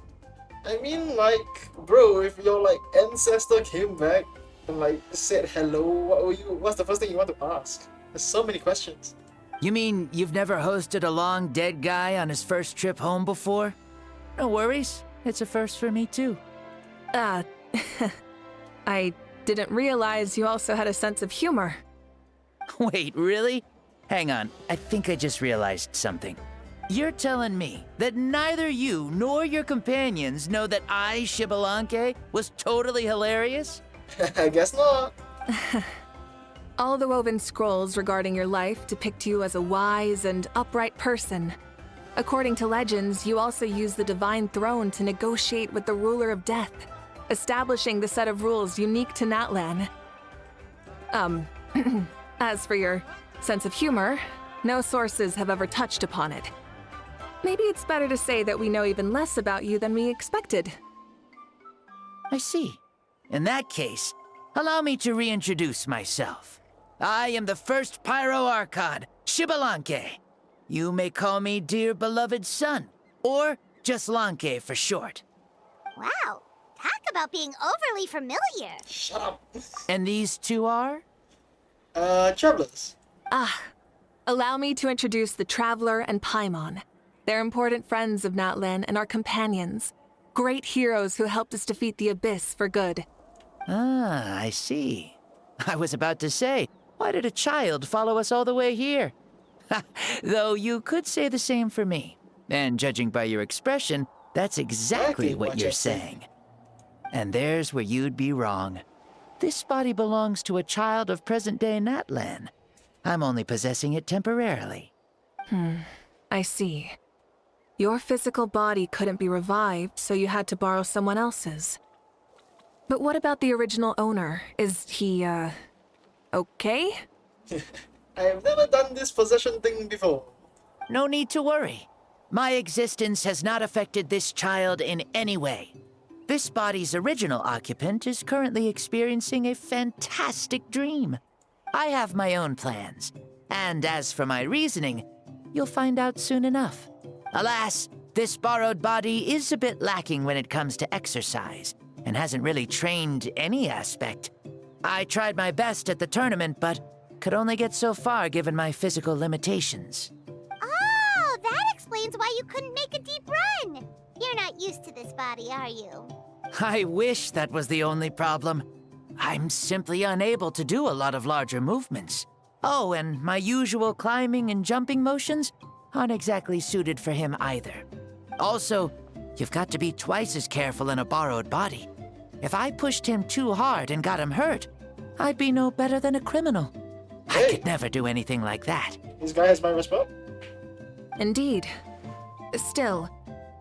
I mean, like, bro, if your, like, ancestor came back and, like, said hello, what's the first thing you want to ask? There's so many questions. You mean you've never hosted a long dead guy on his first trip home before? No worries. It's a first for me, too. I didn't realize you also had a sense of humor. Wait, really? Hang on, I think I just realized something. You're telling me that neither you nor your companions know that I, Xbalanque, was totally hilarious? I guess not. All the woven scrolls regarding your life depict you as a wise and upright person. According to legends, you also use the Divine Throne to negotiate with the Ruler of Death, establishing the set of rules unique to Natlan. As for your sense of humor, no sources have ever touched upon it. Maybe it's better to say that we know even less about you than we expected. I see. In that case, allow me to reintroduce myself. I am the first Pyro Archon, Xbalanque. You may call me dear beloved son, or just Lanque for short. Wow, talk about being overly familiar. Shut up. And these two are? Travelers. Allow me to introduce the Traveler and Paimon. They're important friends of Natlan and our companions. Great heroes who helped us defeat the Abyss for good. Ah, I see. I was about to say, why did a child follow us all the way here? Though you could say the same for me. And judging by your expression, that's exactly what you're saying. And there's where you'd be wrong. This body belongs to a child of present-day Natlan. I'm only possessing it temporarily. I see. Your physical body couldn't be revived, so you had to borrow someone else's. But what about the original owner? Is he, okay? I have never done this possession thing before. No need to worry. My existence has not affected this child in any way. This body's original occupant is currently experiencing a fantastic dream. I have my own plans, and as for my reasoning, you'll find out soon enough. Alas, this borrowed body is a bit lacking when it comes to exercise, and hasn't really trained any aspect. I tried my best at the tournament, but could only get so far given my physical limitations. Oh, that explains why you couldn't make a deep run. You're not used to this body, are you? I wish that was the only problem. I'm simply unable to do a lot of larger movements. Oh, and my usual climbing and jumping motions aren't exactly suited for him either. Also, you've got to be twice as careful in a borrowed body. If I pushed him too hard and got him hurt, I'd be no better than a criminal. I could never do anything like that. This guy has my respect. Indeed. Still,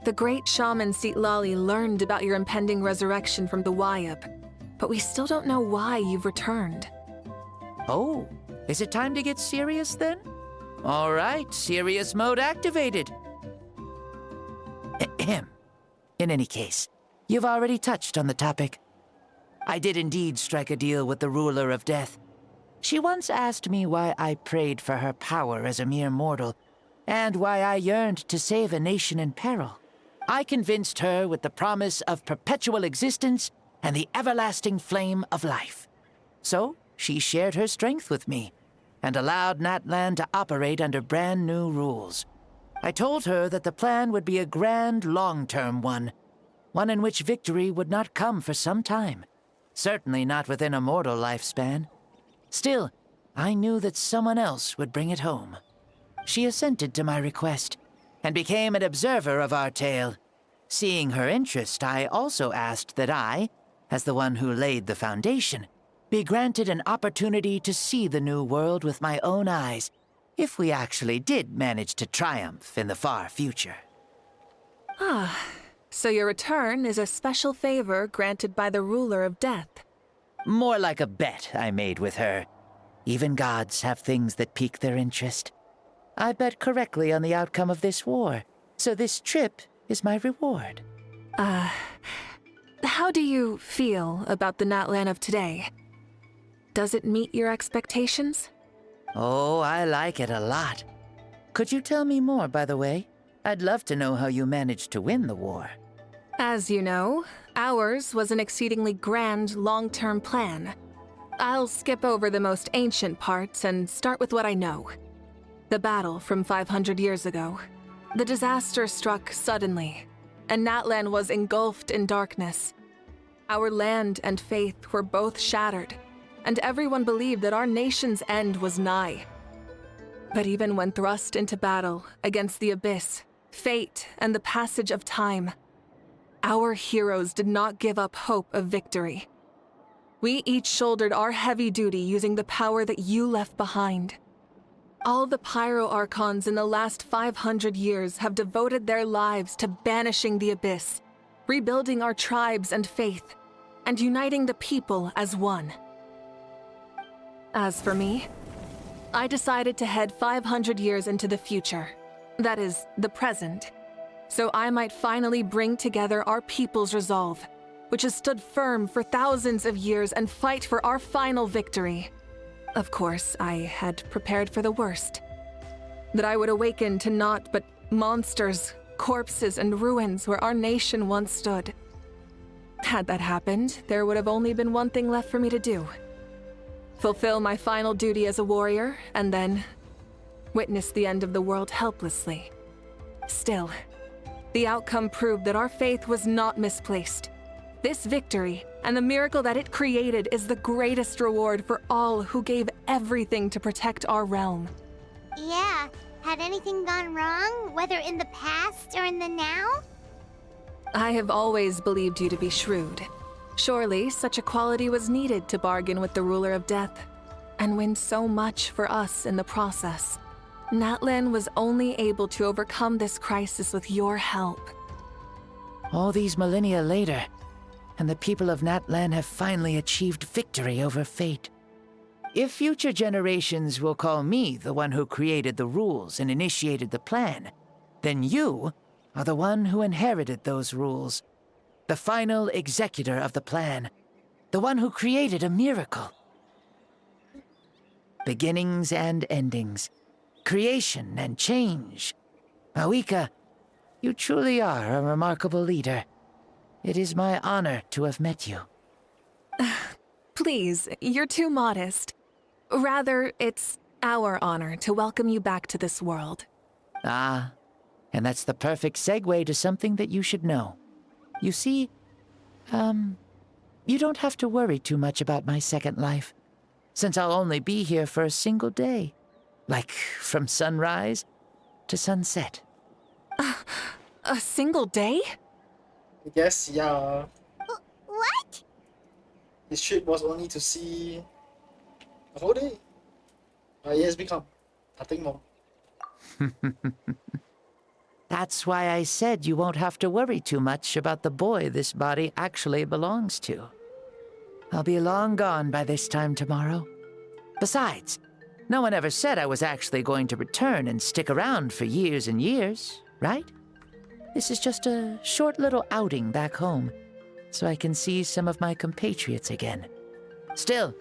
the great shaman Sitlali learned about your impending resurrection from the Wayab, but we still don't know why you've returned. Oh, is it time to get serious then? All right, serious mode activated. Ahem. In any case, you've already touched on the topic. I did indeed strike a deal with the ruler of death. She once asked me why I prayed for her power as a mere mortal, and why I yearned to save a nation in peril. I convinced her with the promise of perpetual existence and the everlasting flame of life. So, she shared her strength with me, and allowed Natlan to operate under brand new rules. I told her that the plan would be a grand, long-term one in which victory would not come for some time, certainly not within a mortal lifespan. Still, I knew that someone else would bring it home. She assented to my request, and became an observer of our tale. Seeing her interest, I also asked that I, as the one who laid the foundation, be granted an opportunity to see the new world with my own eyes, if we actually did manage to triumph in the far future. Ah, so your return is a special favor granted by the ruler of death. More like a bet I made with her. Even gods have things that pique their interest. I bet correctly on the outcome of this war, so this trip is my reward. How do you feel about the Natlan of today? Does it meet your expectations? Oh, I like it a lot. Could you tell me more, by the way? I'd love to know how you managed to win the war. As you know, ours was an exceedingly grand, long-term plan. I'll skip over the most ancient parts and start with what I know. The battle from 500 years ago. The disaster struck suddenly, and Natlan was engulfed in darkness. Our land and faith were both shattered, and everyone believed that our nation's end was nigh. But even when thrust into battle against the abyss, fate, and the passage of time, our heroes did not give up hope of victory. We each shouldered our heavy duty using the power that you left behind. All the Pyro Archons in the last 500 years have devoted their lives to banishing the abyss, rebuilding our tribes and faith, and uniting the people as one. As for me, I decided to head 500 years into the future, that is, the present, so I might finally bring together our people's resolve, which has stood firm for thousands of years, and fight for our final victory. Of course, I had prepared for the worst. That I would awaken to naught but monsters, corpses, and ruins where our nation once stood. Had that happened, there would have only been one thing left for me to do. Fulfill my final duty as a warrior, and then witness the end of the world helplessly. Still, the outcome proved that our faith was not misplaced. This victory, and the miracle that it created, is the greatest reward for all who gave everything to protect our realm. Yeah, Had anything gone wrong, whether in the past or in the now? I have always believed you to be shrewd. Surely, such a quality was needed to bargain with the ruler of death, and win so much for us in the process. Natlan was only able to overcome this crisis with your help. All these millennia later, and the people of Natlan have finally achieved victory over fate. If future generations will call me the one who created the rules and initiated the plan, then you are the one who inherited those rules. The final executor of the plan. The one who created a miracle. Beginnings and endings. Creation and change. Mavuika, you truly are a remarkable leader. It is my honor to have met you. Please, you're too modest. Rather, it's our honor to welcome you back to this world. Ah, and that's the perfect segue to something that you should know. You see, you don't have to worry too much about my second life, since I'll only be here for a single day. Like, from sunrise to sunset. A single day? I guess, yeah. What? His trip was only to see a whole day. It has become nothing more. That's why I said you won't have to worry too much about the boy this body actually belongs to. I'll be long gone by this time tomorrow. Besides, no one ever said I was actually going to return and stick around for years and years, right? This is just a short little outing back home, so I can see some of my compatriots again. Still,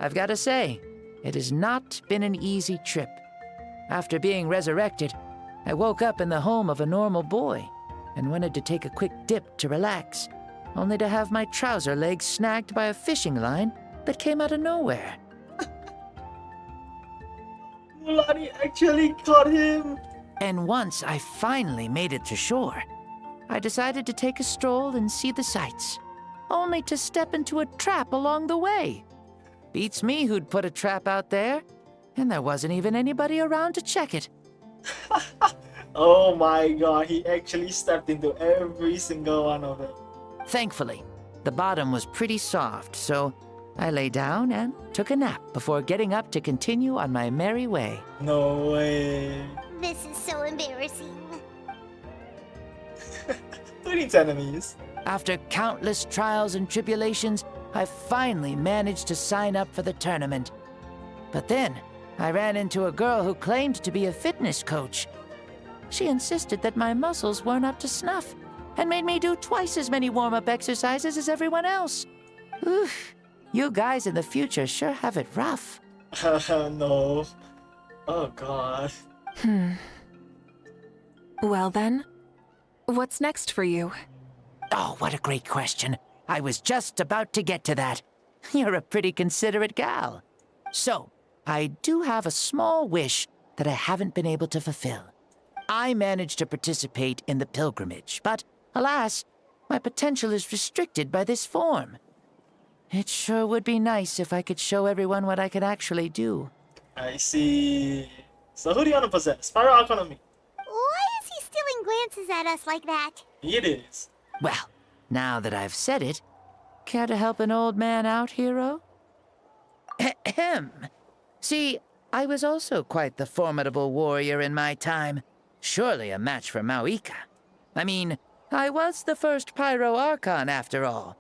I've got to say, it has not been an easy trip. After being resurrected, I woke up in the home of a normal boy and wanted to take a quick dip to relax, only to have my trouser legs snagged by a fishing line that came out of nowhere. Mulani actually caught him! And once I finally made it to shore, I decided to take a stroll and see the sights, only to step into a trap along the way. Beats me who'd put a trap out there, and there wasn't even anybody around to check it. Oh my god, he actually stepped into every single one of it. Thankfully, the bottom was pretty soft, so I lay down and took a nap before getting up to continue on my merry way. No way. This is so embarrassing. Who needs enemies? After countless trials and tribulations, I finally managed to sign up for the tournament. But then, I ran into a girl who claimed to be a fitness coach. She insisted that my muscles weren't up to snuff, and made me do twice as many warm-up exercises as everyone else. Oof, you guys in the future sure have it rough. No. Oh god. Well then, what's next for you? Oh, what a great question. I was just about to get to that. You're a pretty considerate gal. So, I do have a small wish that I haven't been able to fulfill. I managed to participate in the pilgrimage, but alas, my potential is restricted by this form. It sure would be nice if I could show everyone what I can actually do. I see. So who do you want to possess? Pyro Archon or me? Why is he stealing glances at us like that? It is. Well, now that I've said it, care to help an old man out, hero? Ahem. See, I was also quite the formidable warrior in my time. Surely a match for Mavuika. I mean, I was the first Pyro Archon after all.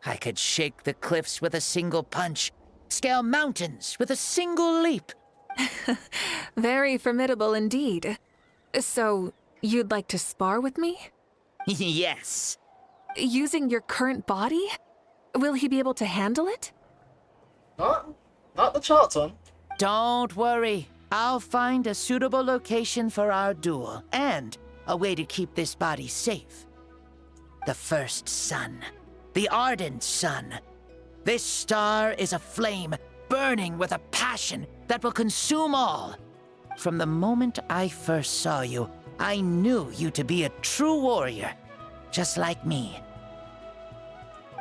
I could shake the cliffs with a single punch, scale mountains with a single leap. Very formidable indeed. So, you'd like to spar with me? Yes. Using your current body? Will he be able to handle it? Not the charts one. Don't worry. I'll find a suitable location for our duel, and a way to keep this body safe. The first sun. The ardent sun. This star is a flame, burning with a passion that will consume all. From the moment I first saw you, I knew you to be a true warrior, just like me.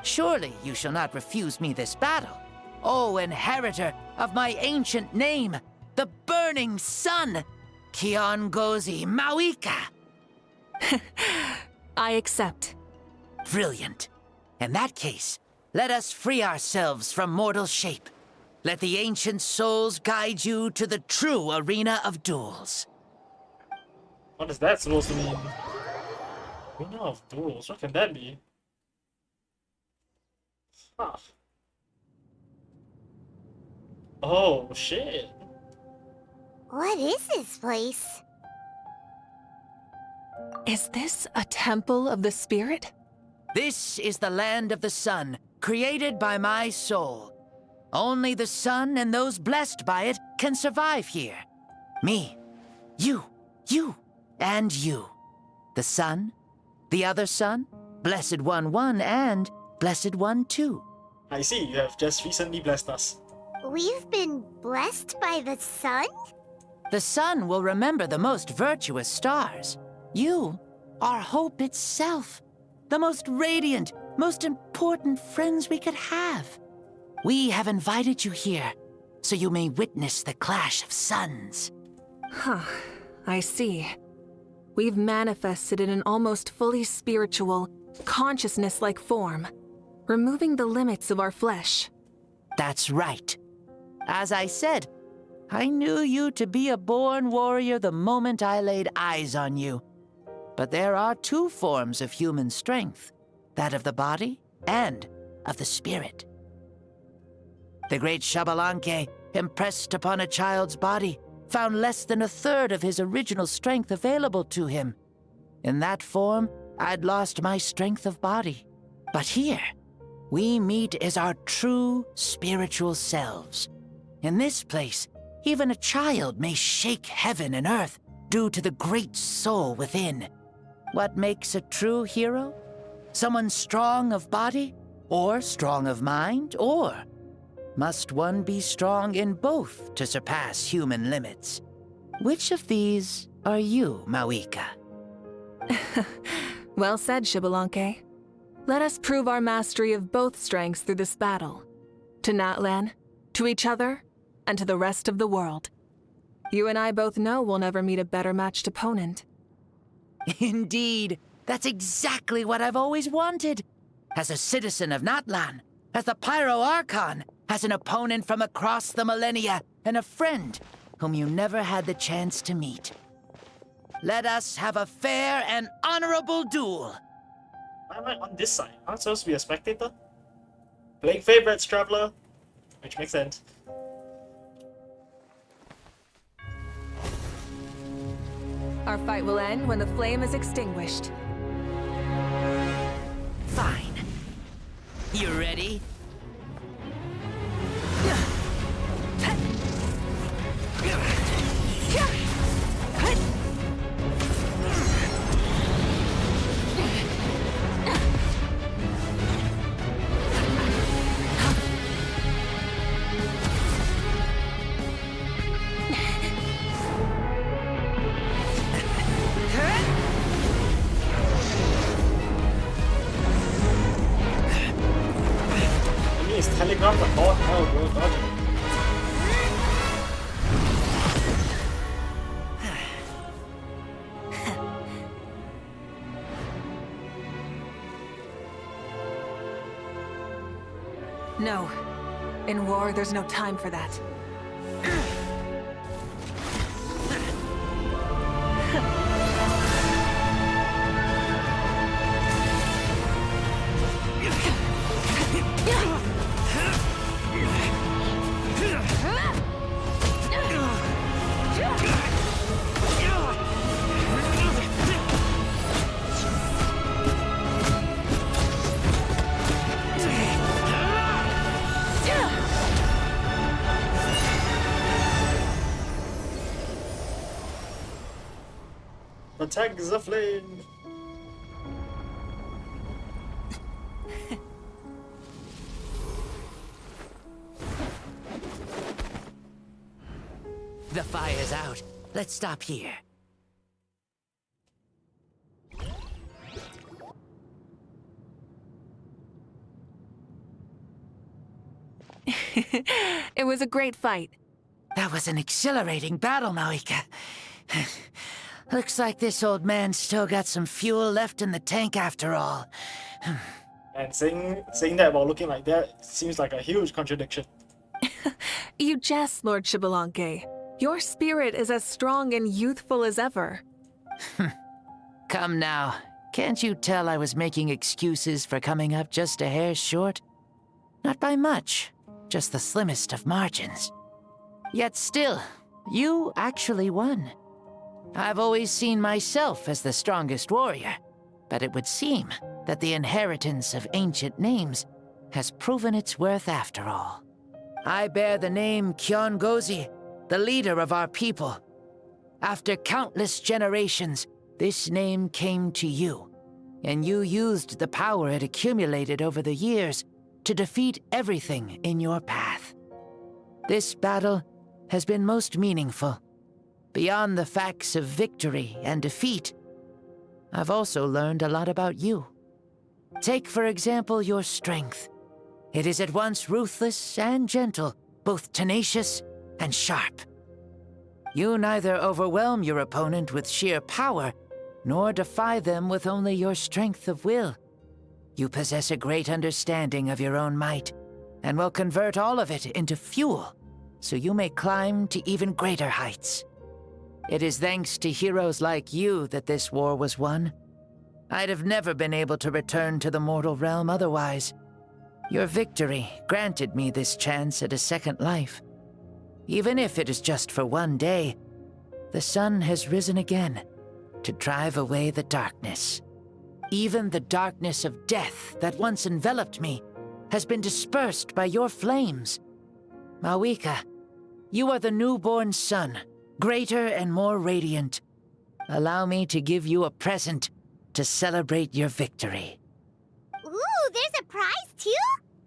Surely you shall not refuse me this battle, O inheritor of my ancient name, the burning sun, Kiongozi Mavuika. I accept. Brilliant. In that case, let us free ourselves from mortal shape. Let the ancient souls guide you to the true arena of duels. What is that supposed to mean? Arena of duels? What can that be? Huh. Oh, shit. What is this place? Is this a temple of the spirit? This is the land of the sun, created by my soul. Only the sun and those blessed by it can survive here. Me, you, and you. The sun, the other sun, Blessed One 1, and Blessed One 2. I see, you have just recently blessed us. We've been blessed by the sun? The sun will remember the most virtuous stars. You are hope itself. The most radiant, most important friends we could have. We have invited you here, so you may witness the clash of suns. Huh, I see. We've manifested in an almost fully spiritual, consciousness-like form, removing the limits of our flesh. That's right. As I said, I knew you to be a born warrior the moment I laid eyes on you. But there are two forms of human strength, that of the body and of the spirit. The great Xbalanque, impressed upon a child's body, found less than a third of his original strength available to him. In that form, I'd lost my strength of body. But here, we meet as our true spiritual selves. In this place, even a child may shake heaven and earth due to the great soul within. What makes a true hero? Someone strong of body, or strong of mind, or must one be strong in both to surpass human limits? Which of these are you, Mavuika? Well said, Xbalanque. Let us prove our mastery of both strengths through this battle. To Natlan, to each other, and to the rest of the world. You and I both know we'll never meet a better matched opponent. Indeed, that's exactly what I've always wanted. As a citizen of Natlan, as the Pyro Archon, as an opponent from across the millennia, and a friend whom you never had the chance to meet. Let us have a fair and honorable duel. Why am I on this side? I'm supposed to be a spectator? Playing favorites, traveler. Which makes sense. Our fight will end when the flame is extinguished. Fine. You ready? Telegraph the ball. Oh, bro, dodging. No. In war, there's no time for that. Attack the flame! The fire's out. Let's stop here. It was a great fight. That was an exhilarating battle, Mavuika. Looks like this old man's still got some fuel left in the tank after all. And saying that while looking like that seems like a huge contradiction. You jest, Lord Xbalanque. Your spirit is as strong and youthful as ever. Come now. Can't you tell I was making excuses for coming up just a hair short? Not by much, just the slimmest of margins. Yet still, you actually won. I've always seen myself as the strongest warrior, but it would seem that the inheritance of ancient names has proven its worth after all. I bear the name Kiongozi, the leader of our people. After countless generations, this name came to you, and you used the power it accumulated over the years to defeat everything in your path. This battle has been most meaningful. Beyond the facts of victory and defeat, I've also learned a lot about you. Take, for example, your strength. It is at once ruthless and gentle, both tenacious and sharp. You neither overwhelm your opponent with sheer power, nor defy them with only your strength of will. You possess a great understanding of your own might, and will convert all of it into fuel, so you may climb to even greater heights. It is thanks to heroes like you that this war was won. I'd have never been able to return to the mortal realm otherwise. Your victory granted me this chance at a second life. Even if it is just for one day, the sun has risen again to drive away the darkness. Even the darkness of death that once enveloped me has been dispersed by your flames. Mavuika, you are the newborn sun, greater and more radiant. Allow me to give you a present to celebrate your victory. Ooh, there's a prize too?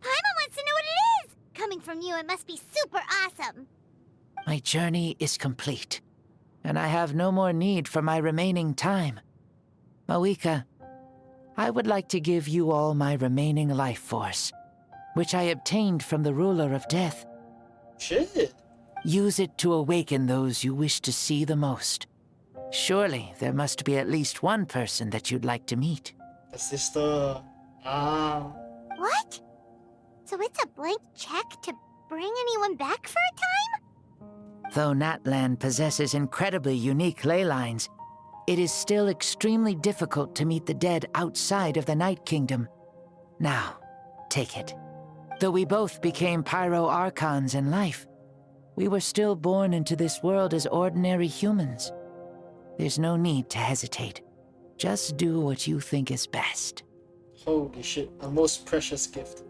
Paimon wants to know what it is! Coming from you, it must be super awesome. My journey is complete, and I have no more need for my remaining time. Mavuika, I would like to give you all my remaining life force, which I obtained from the ruler of death. Shit. Use it to awaken those you wish to see the most. Surely there must be at least one person that you'd like to meet. The sister. Ah. What? So it's a blank check to bring anyone back for a time? Though Natlan possesses incredibly unique ley lines, it is still extremely difficult to meet the dead outside of the Night Kingdom. Now, take it. Though we both became Pyro Archons in life, we were still born into this world as ordinary humans. There's no need to hesitate. Just do what you think is best. Holy shit, the most precious gift.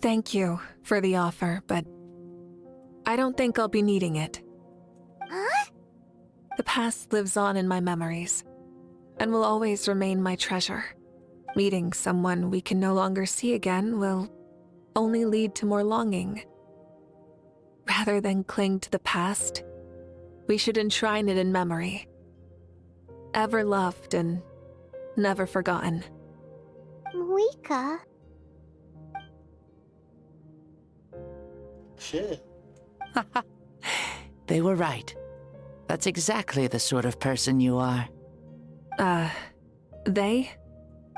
Thank you for the offer, but I don't think I'll be needing it. Huh? The past lives on in my memories, and will always remain my treasure. Meeting someone we can no longer see again will only lead to more longing. Rather than cling to the past, we should enshrine it in memory. Ever loved and never forgotten. Mavuika. Shit. They were right. That's exactly the sort of person you are. They?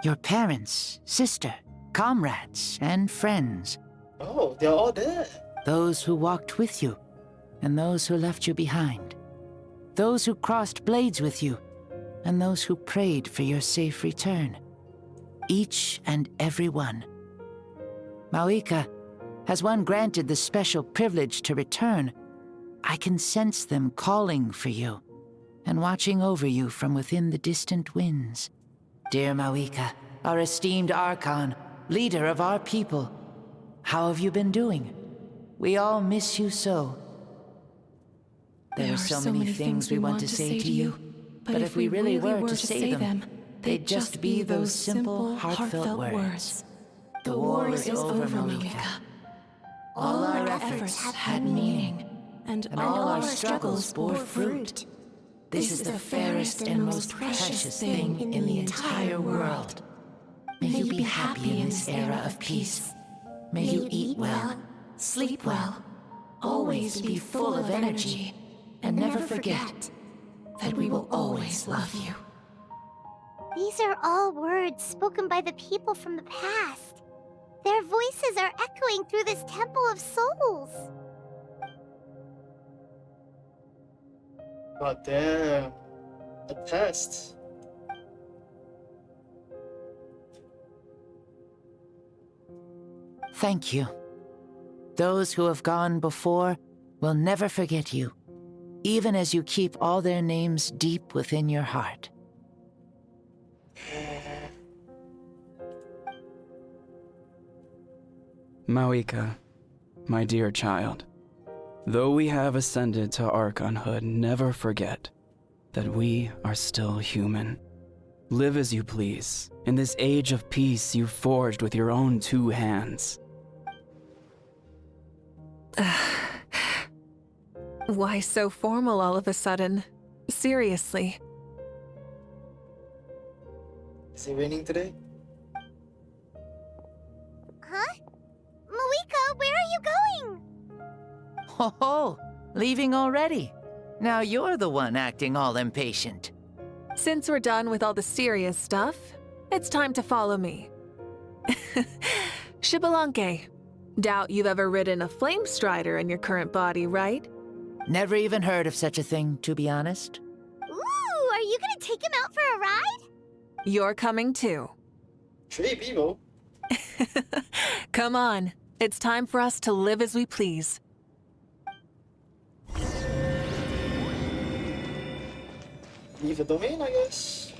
Your parents, sister, comrades, and friends. Oh, they're all there. Those who walked with you, and those who left you behind. Those who crossed blades with you, and those who prayed for your safe return. Each and every one. Mavuika, has one granted the special privilege to return, I can sense them calling for you, and watching over you from within the distant winds. Dear Mavuika, our esteemed Archon, leader of our people, how have you been doing? We all miss you so. There are so many things we want to say to you, but if we really were to say them, they'd just be those simple, heartfelt words. The war is over, Mavuika. All our efforts had meaning, and all our struggles bore fruit. This is the fairest and most precious thing in the entire world. May you be happy in this era of peace. May you eat well, sleep well, always be full of energy, and never forget that we will always love you. These are all words spoken by the people from the past. Their voices are echoing through this Temple of Souls. God damn. A test. Thank you. Those who have gone before will never forget you, even as you keep all their names deep within your heart. Mavuika, my dear child, though we have ascended to Archonhood, never forget that we are still human. Live as you please, in this age of peace you forged with your own 2 hands. Why so formal all of a sudden? Seriously. Is it raining today? Huh? Mavuika, where are you going? Ho ho! Leaving already? Now you're the one acting all impatient. Since we're done with all the serious stuff, it's time to follow me. Xbalanque. Doubt you've ever ridden a flame strider in your current body, right? Never even heard of such a thing, to be honest. Ooh, are you gonna take him out for a ride? You're coming too. Trey Bevo. Come on. It's time for us to live as we please. Leave the domain, I guess.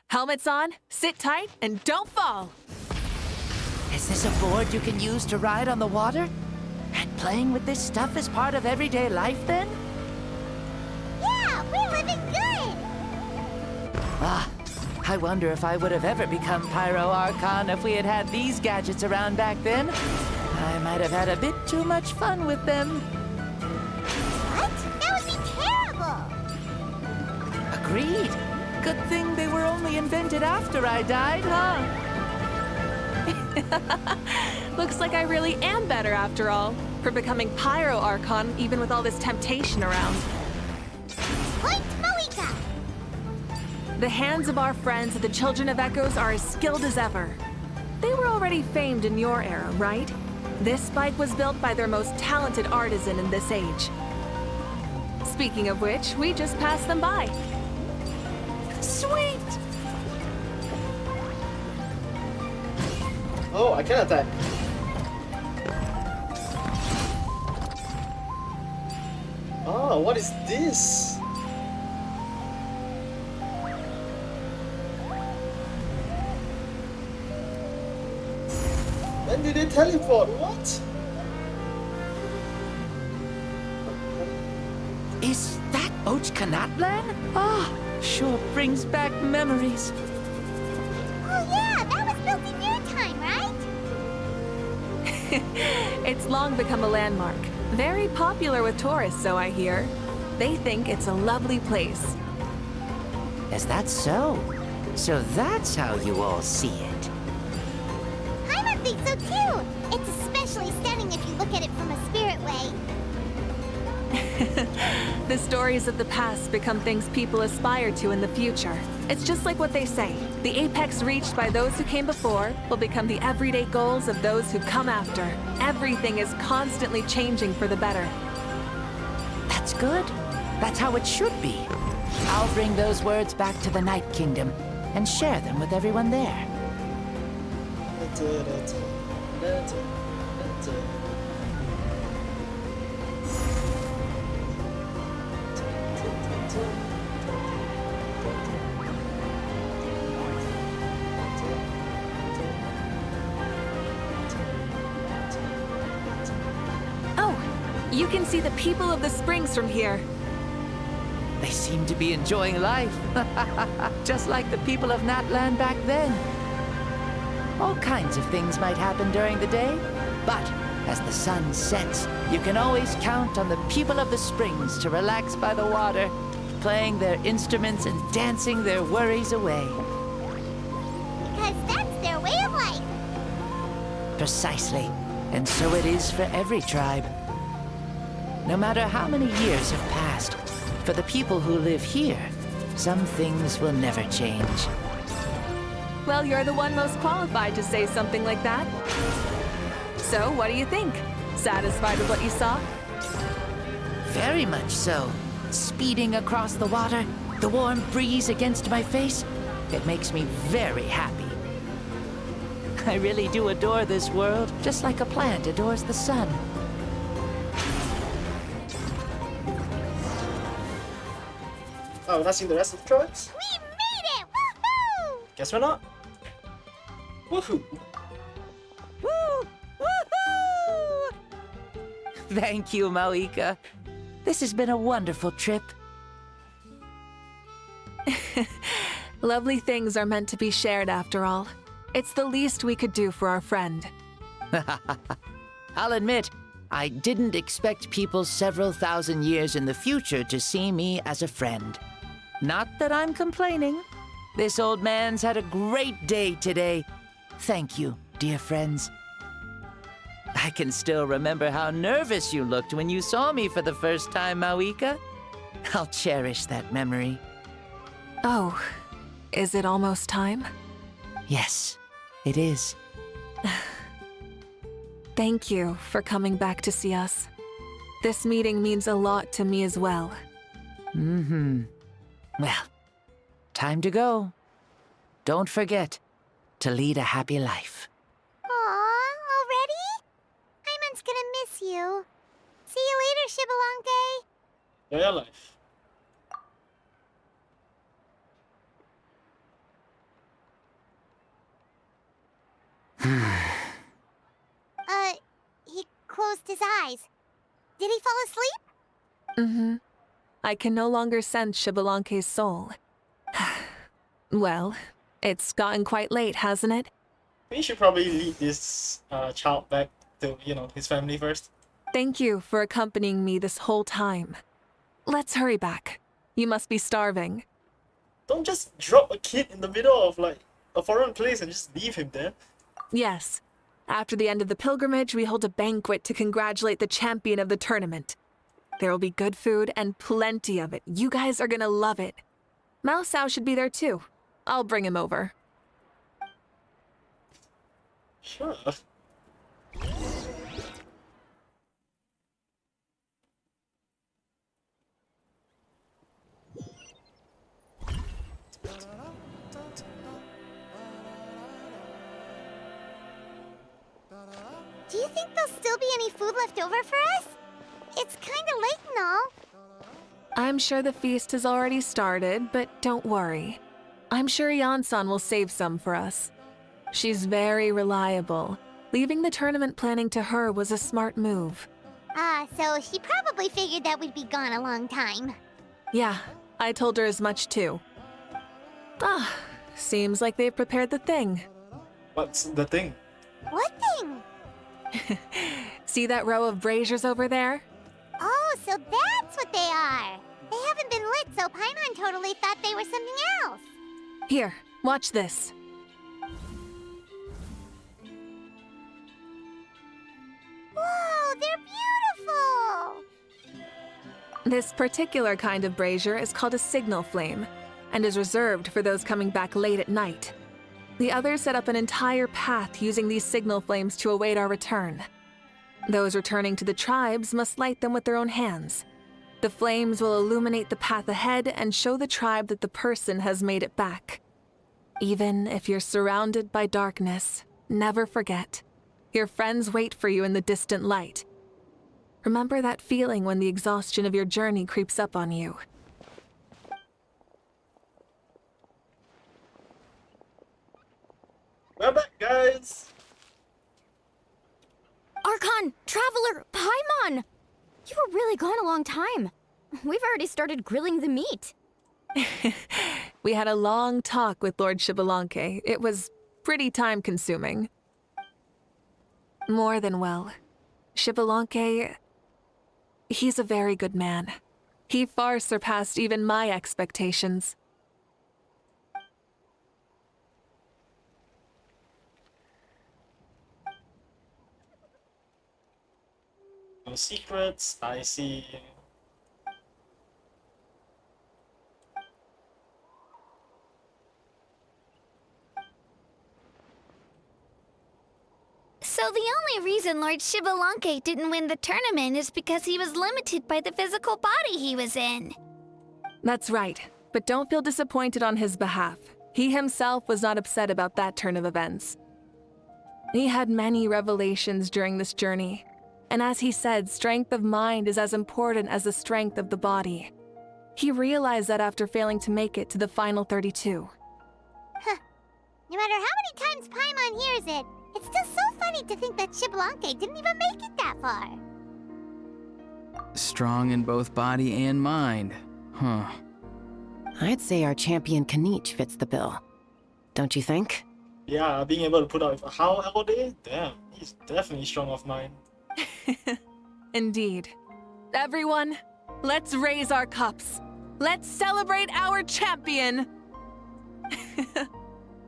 Helmets on, sit tight, and don't fall! Is this a board you can use to ride on the water? And playing with this stuff is part of everyday life, then? Yeah, we're living good! Ah, I wonder if I would have ever become Pyro Archon if we had had these gadgets around back then. I might have had a bit too much fun with them. What? That would be terrible! Agreed. Good thing they were only invented after I died, huh? Looks like I really am better after all, for becoming Pyro Archon even with all this temptation around. Point Mavuika! The hands of our friends at the Children of Echoes are as skilled as ever. They were already famed in your era, right? This spike was built by their most talented artisan in this age. Speaking of which, we just passed them by. Sweet! Oh, I can attack. Oh, what is this? When did they teleport? What? Is that Ochkanatlan? Ah, sure brings back memories. Oh yeah, that was built in your time, right? It's long become a landmark. Very popular with tourists, so I hear. They think it's a lovely place. Is that so? So that's how you all see it. I think so too! It's especially stunning if you look at it from a spirit way. The stories of the past become things people aspire to in the future. It's just like what they say. The apex reached by those who came before will become the everyday goals of those who come after. Everything is constantly changing for the better. That's good. That's how it should be. I'll bring those words back to the Night Kingdom and share them with everyone there. Oh, you can see the people of the springs from here. They seem to be enjoying life. Just like the people of Natlan back then. All kinds of things might happen during the day, but as the sun sets, you can always count on the people of the springs to relax by the water, playing their instruments and dancing their worries away. Because that's their way of life. Precisely. And so it is for every tribe. No matter how many years have passed, for the people who live here, some things will never change. Well, you're the one most qualified to say something like that. So, what do you think? Satisfied with what you saw? Very much so. Speeding across the water, the warm breeze against my face, it makes me very happy. I really do adore this world, just like a plant adores the sun. Oh, that's in the rest of the tribes? We made it! Woohoo! Guess we're not. Woohoo! Woo! Woohoo! Thank you, Mavuika. This has been a wonderful trip. Lovely things are meant to be shared after all. It's the least we could do for our friend. I'll admit, I didn't expect people several thousand years in the future to see me as a friend. Not that I'm complaining. This old man's had a great day today. Thank you, dear friends. I can still remember how nervous you looked when you saw me for the first time, Mavuika. I'll cherish that memory. Oh, is it almost time? Yes, it is. Thank you for coming back to see us. This meeting means a lot to me as well. Mm-hmm. Well, time to go. Don't forget to lead a happy life. Aw, already? Hyman's gonna miss you. See you later, Shibalanke. Yeah, life. He closed his eyes. Did he fall asleep? Mm-hmm. I can no longer sense Shibalanke's soul. Well, it's gotten quite late, hasn't it? We should probably lead this child back to, his family first. Thank you for accompanying me this whole time. Let's hurry back. You must be starving. Don't just drop a kid in the middle of, a foreign place and just leave him there. Yes. After the end of the pilgrimage, we hold a banquet to congratulate the champion of the tournament. There will be good food and plenty of it. You guys are gonna love it. Mao Sao should be there too. I'll bring him over. Sure. Do you think there'll still be any food left over for us? It's kinda late and all. I'm sure the feast has already started, but don't worry. I'm sure Yan-san will save some for us. She's very reliable. Leaving the tournament planning to her was a smart move. So she probably figured that we'd be gone a long time. Yeah, I told her as much too. Seems like they've prepared the thing. What's the thing? What thing? See that row of braziers over there? Oh, so that's what they are. They haven't been lit, so Paimon totally thought they were something else. Here, watch this. Whoa, they're beautiful! This particular kind of brazier is called a signal flame, and is reserved for those coming back late at night. The others set up an entire path using these signal flames to await our return. Those returning to the tribes must light them with their own hands. The flames will illuminate the path ahead and show the tribe that the person has made it back. Even if you're surrounded by darkness, never forget. Your friends wait for you in the distant light. Remember that feeling when the exhaustion of your journey creeps up on you. We're back, guys! Archon! Traveler! Paimon! You were really gone a long time. We've already started grilling the meat. We had a long talk with Lord Shibalanke. It was pretty time-consuming. More than well. Shibalanke, he's a very good man. He far surpassed even my expectations. the secrets. I see. So the only reason Lord Shibalanke didn't win the tournament is because he was limited by the physical body he was in. That's right, but don't feel disappointed on his behalf. He himself was not upset about that turn of events. He had many revelations during this journey, and as he said, strength of mind is as important as the strength of the body. He realized that after failing to make it to the final 32. Huh. No matter how many times Paimon hears it, it's still so funny to think that Shibalanke didn't even make it that far. Strong in both body and mind. Huh. I'd say our champion Kanich fits the bill. Don't you think? Yeah, being able to put out with how all day? Damn, he's definitely strong of mind. Indeed. Everyone, let's raise our cups. Let's celebrate our champion!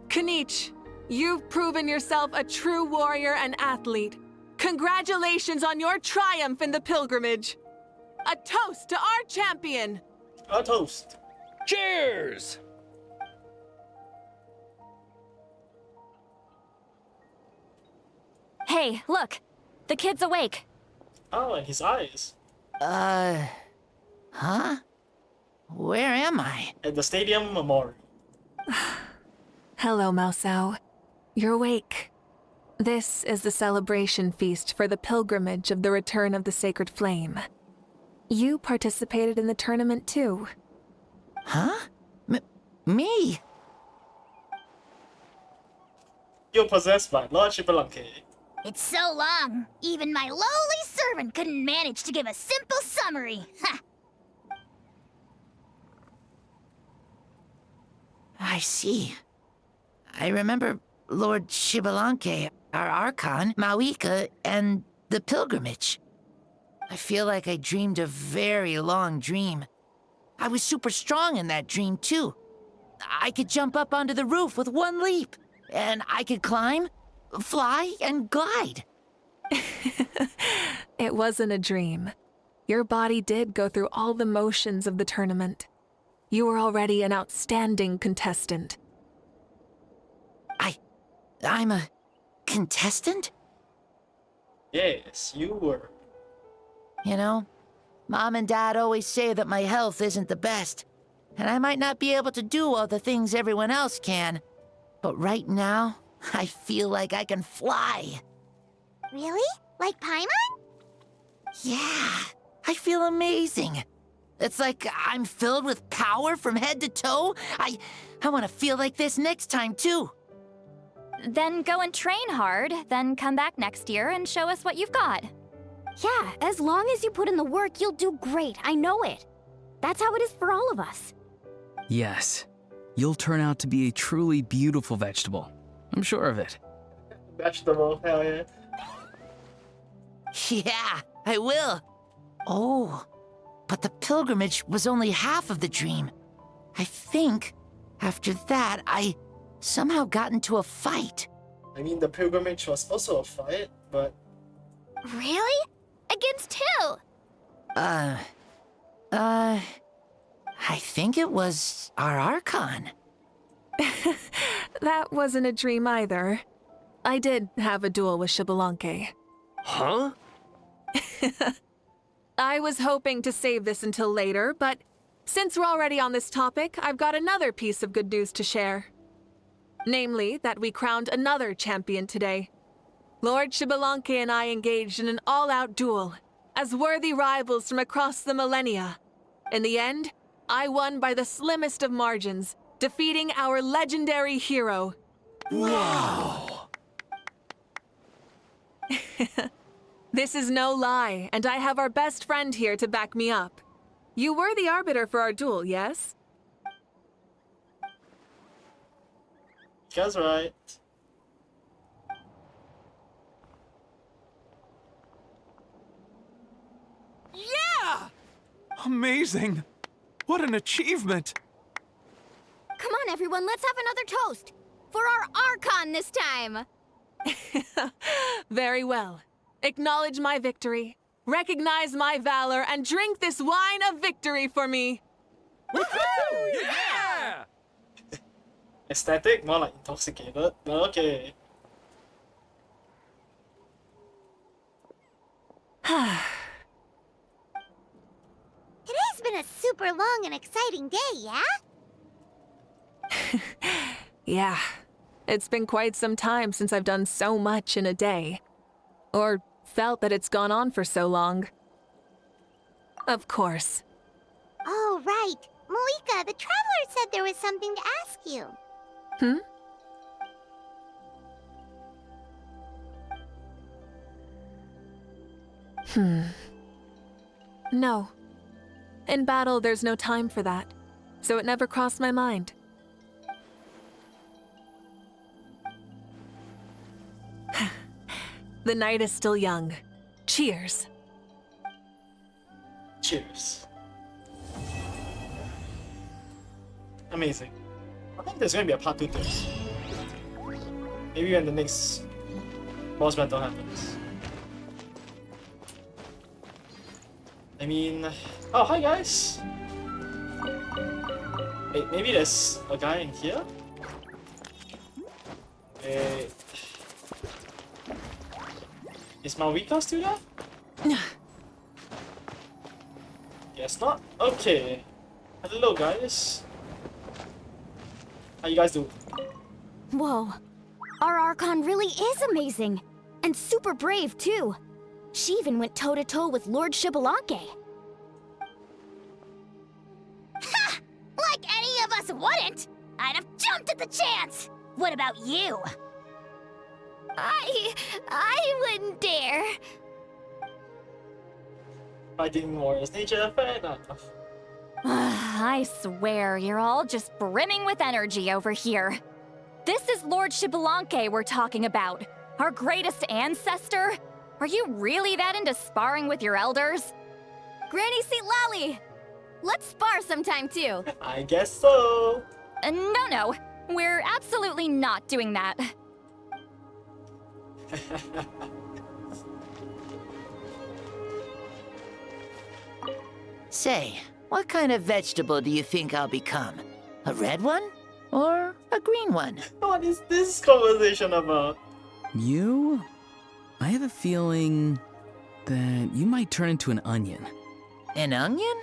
Kanich, you've proven yourself a true warrior and athlete. Congratulations on your triumph in the pilgrimage. A toast to our champion! A toast. Cheers! Hey, look! The kid's awake. Oh, and his eyes. Huh? Where am I? At the stadium memorial. Hello, Mausau. You're awake. This is the celebration feast for the pilgrimage of the return of the sacred flame. You participated in the tournament too. Huh? Me? You're possessed by Lord Shibalanke. It's so long, even my lowly servant couldn't manage to give a simple summary. Ha! I see. I remember Lord Shibalanke, our Archon, Mavuika, and the pilgrimage. I feel like I dreamed a very long dream. I was super strong in that dream, too. I could jump up onto the roof with one leap, and I could climb, fly, and glide. It wasn't a dream. Your body did go through all the motions of the tournament. You were already an outstanding contestant. I'm a contestant? Yes, you were. You know, Mom and Dad always say that my health isn't the best, and I might not be able to do all the things everyone else can. But right now, I feel like I can fly. Really? Like Paimon? Yeah, I feel amazing. It's like I'm filled with power from head to toe. I want to feel like this next time, too. Then go and train hard, then come back next year and show us what you've got. Yeah, as long as you put in the work, you'll do great. I know it. That's how it is for all of us. Yes. You'll turn out to be a truly beautiful vegetable. I'm sure of it. Vegetable, hell yeah. Yeah, I will. Oh, but the pilgrimage was only half of the dream. I think after that, I somehow got into a fight. I mean, the pilgrimage was also a fight, but... Really? Against who? I think it was our Archon. That wasn't a dream either. I did have a duel with Shibalanke. Huh? I was hoping to save this until later, but since we're already on this topic, I've got another piece of good news to share. Namely, that we crowned another champion today. Lord Shibalanke and I engaged in an all-out duel, as worthy rivals from across the millennia. In the end, I won by the slimmest of margins, defeating our legendary hero. Wow! This is no lie, and I have our best friend here to back me up. You were the arbiter for our duel, yes? That's right. Yeah! Amazing! What an achievement! Come on, everyone, let's have another toast. For our Archon this time. Very well. Acknowledge my victory. recognize my valor and drink this wine of victory for me. Woohoo! Yeah! Aesthetic? More like intoxicated. But okay. Today's been a super long and exciting day, yeah? Yeah, it's been quite some time since I've done so much in a day. Or felt that it's gone on for so long. Of course. Oh, right. Mavuika, the Traveler said there was something to ask you. No. In battle, there's no time for that, so it never crossed my mind. The night is still young. Cheers. Cheers. Amazing. I think there's gonna be a part 2 to this. Maybe when the next boss battle happens. I mean... Oh, hi guys! Wait, maybe there's a guy in here? Wait... Is Mavuika still there? Guess not. Okay. Hello guys. How you guys doing? Whoa. Our Archon really is amazing. And super brave, too. She even went toe-to-toe with Lord Shibalanke. Ha! Like any of us wouldn't! I'd have jumped at the chance! What about you? I wouldn't dare. Fighting warriors nature, fair enough. I swear, you're all just brimming with energy over here. This is Lord Shibalanke we're talking about. Our greatest ancestor? Are you really that into sparring with your elders? Granny Seat Lolly! Let's spar sometime too. I guess so. No. We're absolutely not doing that. Say, what kind of vegetable do you think I'll become? A red one? Or a green one? What is this conversation about? You? I have a feeling that you might turn into an onion. An onion?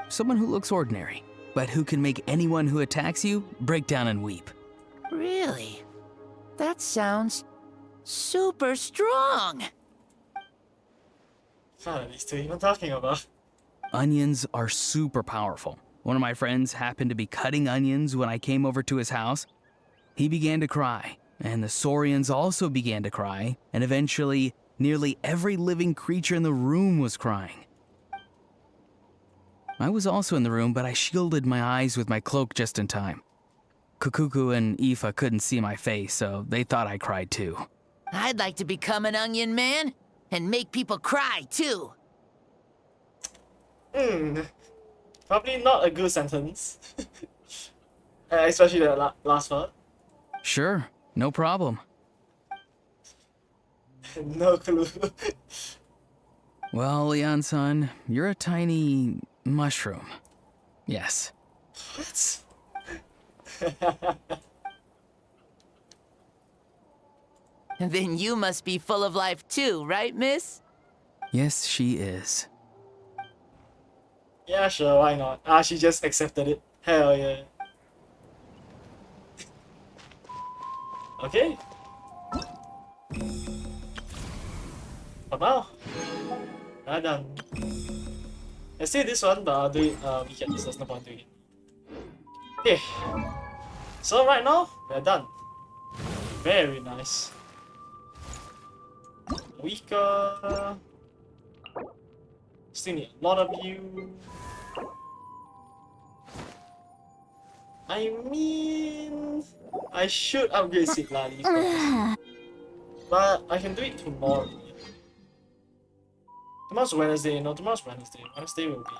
Someone who looks ordinary, but who can make anyone who attacks you break down and weep. Really? That sounds super strong. What are these two even talking about? Onions are super powerful. One of my friends happened to be cutting onions when I came over to his house. He began to cry, and the Saurians also began to cry, and eventually, nearly every living creature in the room was crying. I was also in the room, but I shielded my eyes with my cloak just in time. Kukuku and Aoife couldn't see my face, so they thought I cried too. I'd like to become an onion man and make people cry too. Probably not a good sentence. Especially the last part. Sure, no problem. No clue. Well, Leon-san, you're a tiny mushroom. Yes. What? And then you must be full of life too, right, miss? Yes, she is. Yeah, sure, why not? She just accepted it. Hell yeah. Okay. For now, we're done. Let's do this one, but I'll do it weekends. There's no point doing it. Okay. So right now, we're done. Very nice. Mavuika. Still need a lot of you. I mean, I should upgrade Seat Lali first. But I can do it tomorrow. Tomorrow's Wednesday. No, tomorrow's Wednesday. Wednesday will be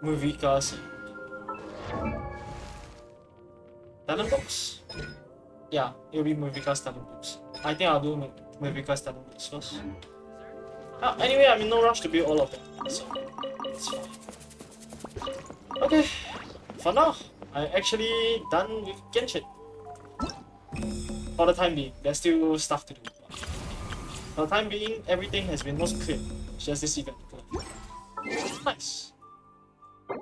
Mavuika's talent books. Yeah, it'll be Mavuika's talent books. I think I'll do Mavuika's talent books first. Anyway, I'm in no rush to build all of them, so it's fine. Okay, for now, I'm actually done with Genshin. For the time being, there's still stuff to do. For the time being, everything has been most clear. It's just this event. Nice. We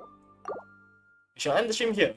shall end the stream here.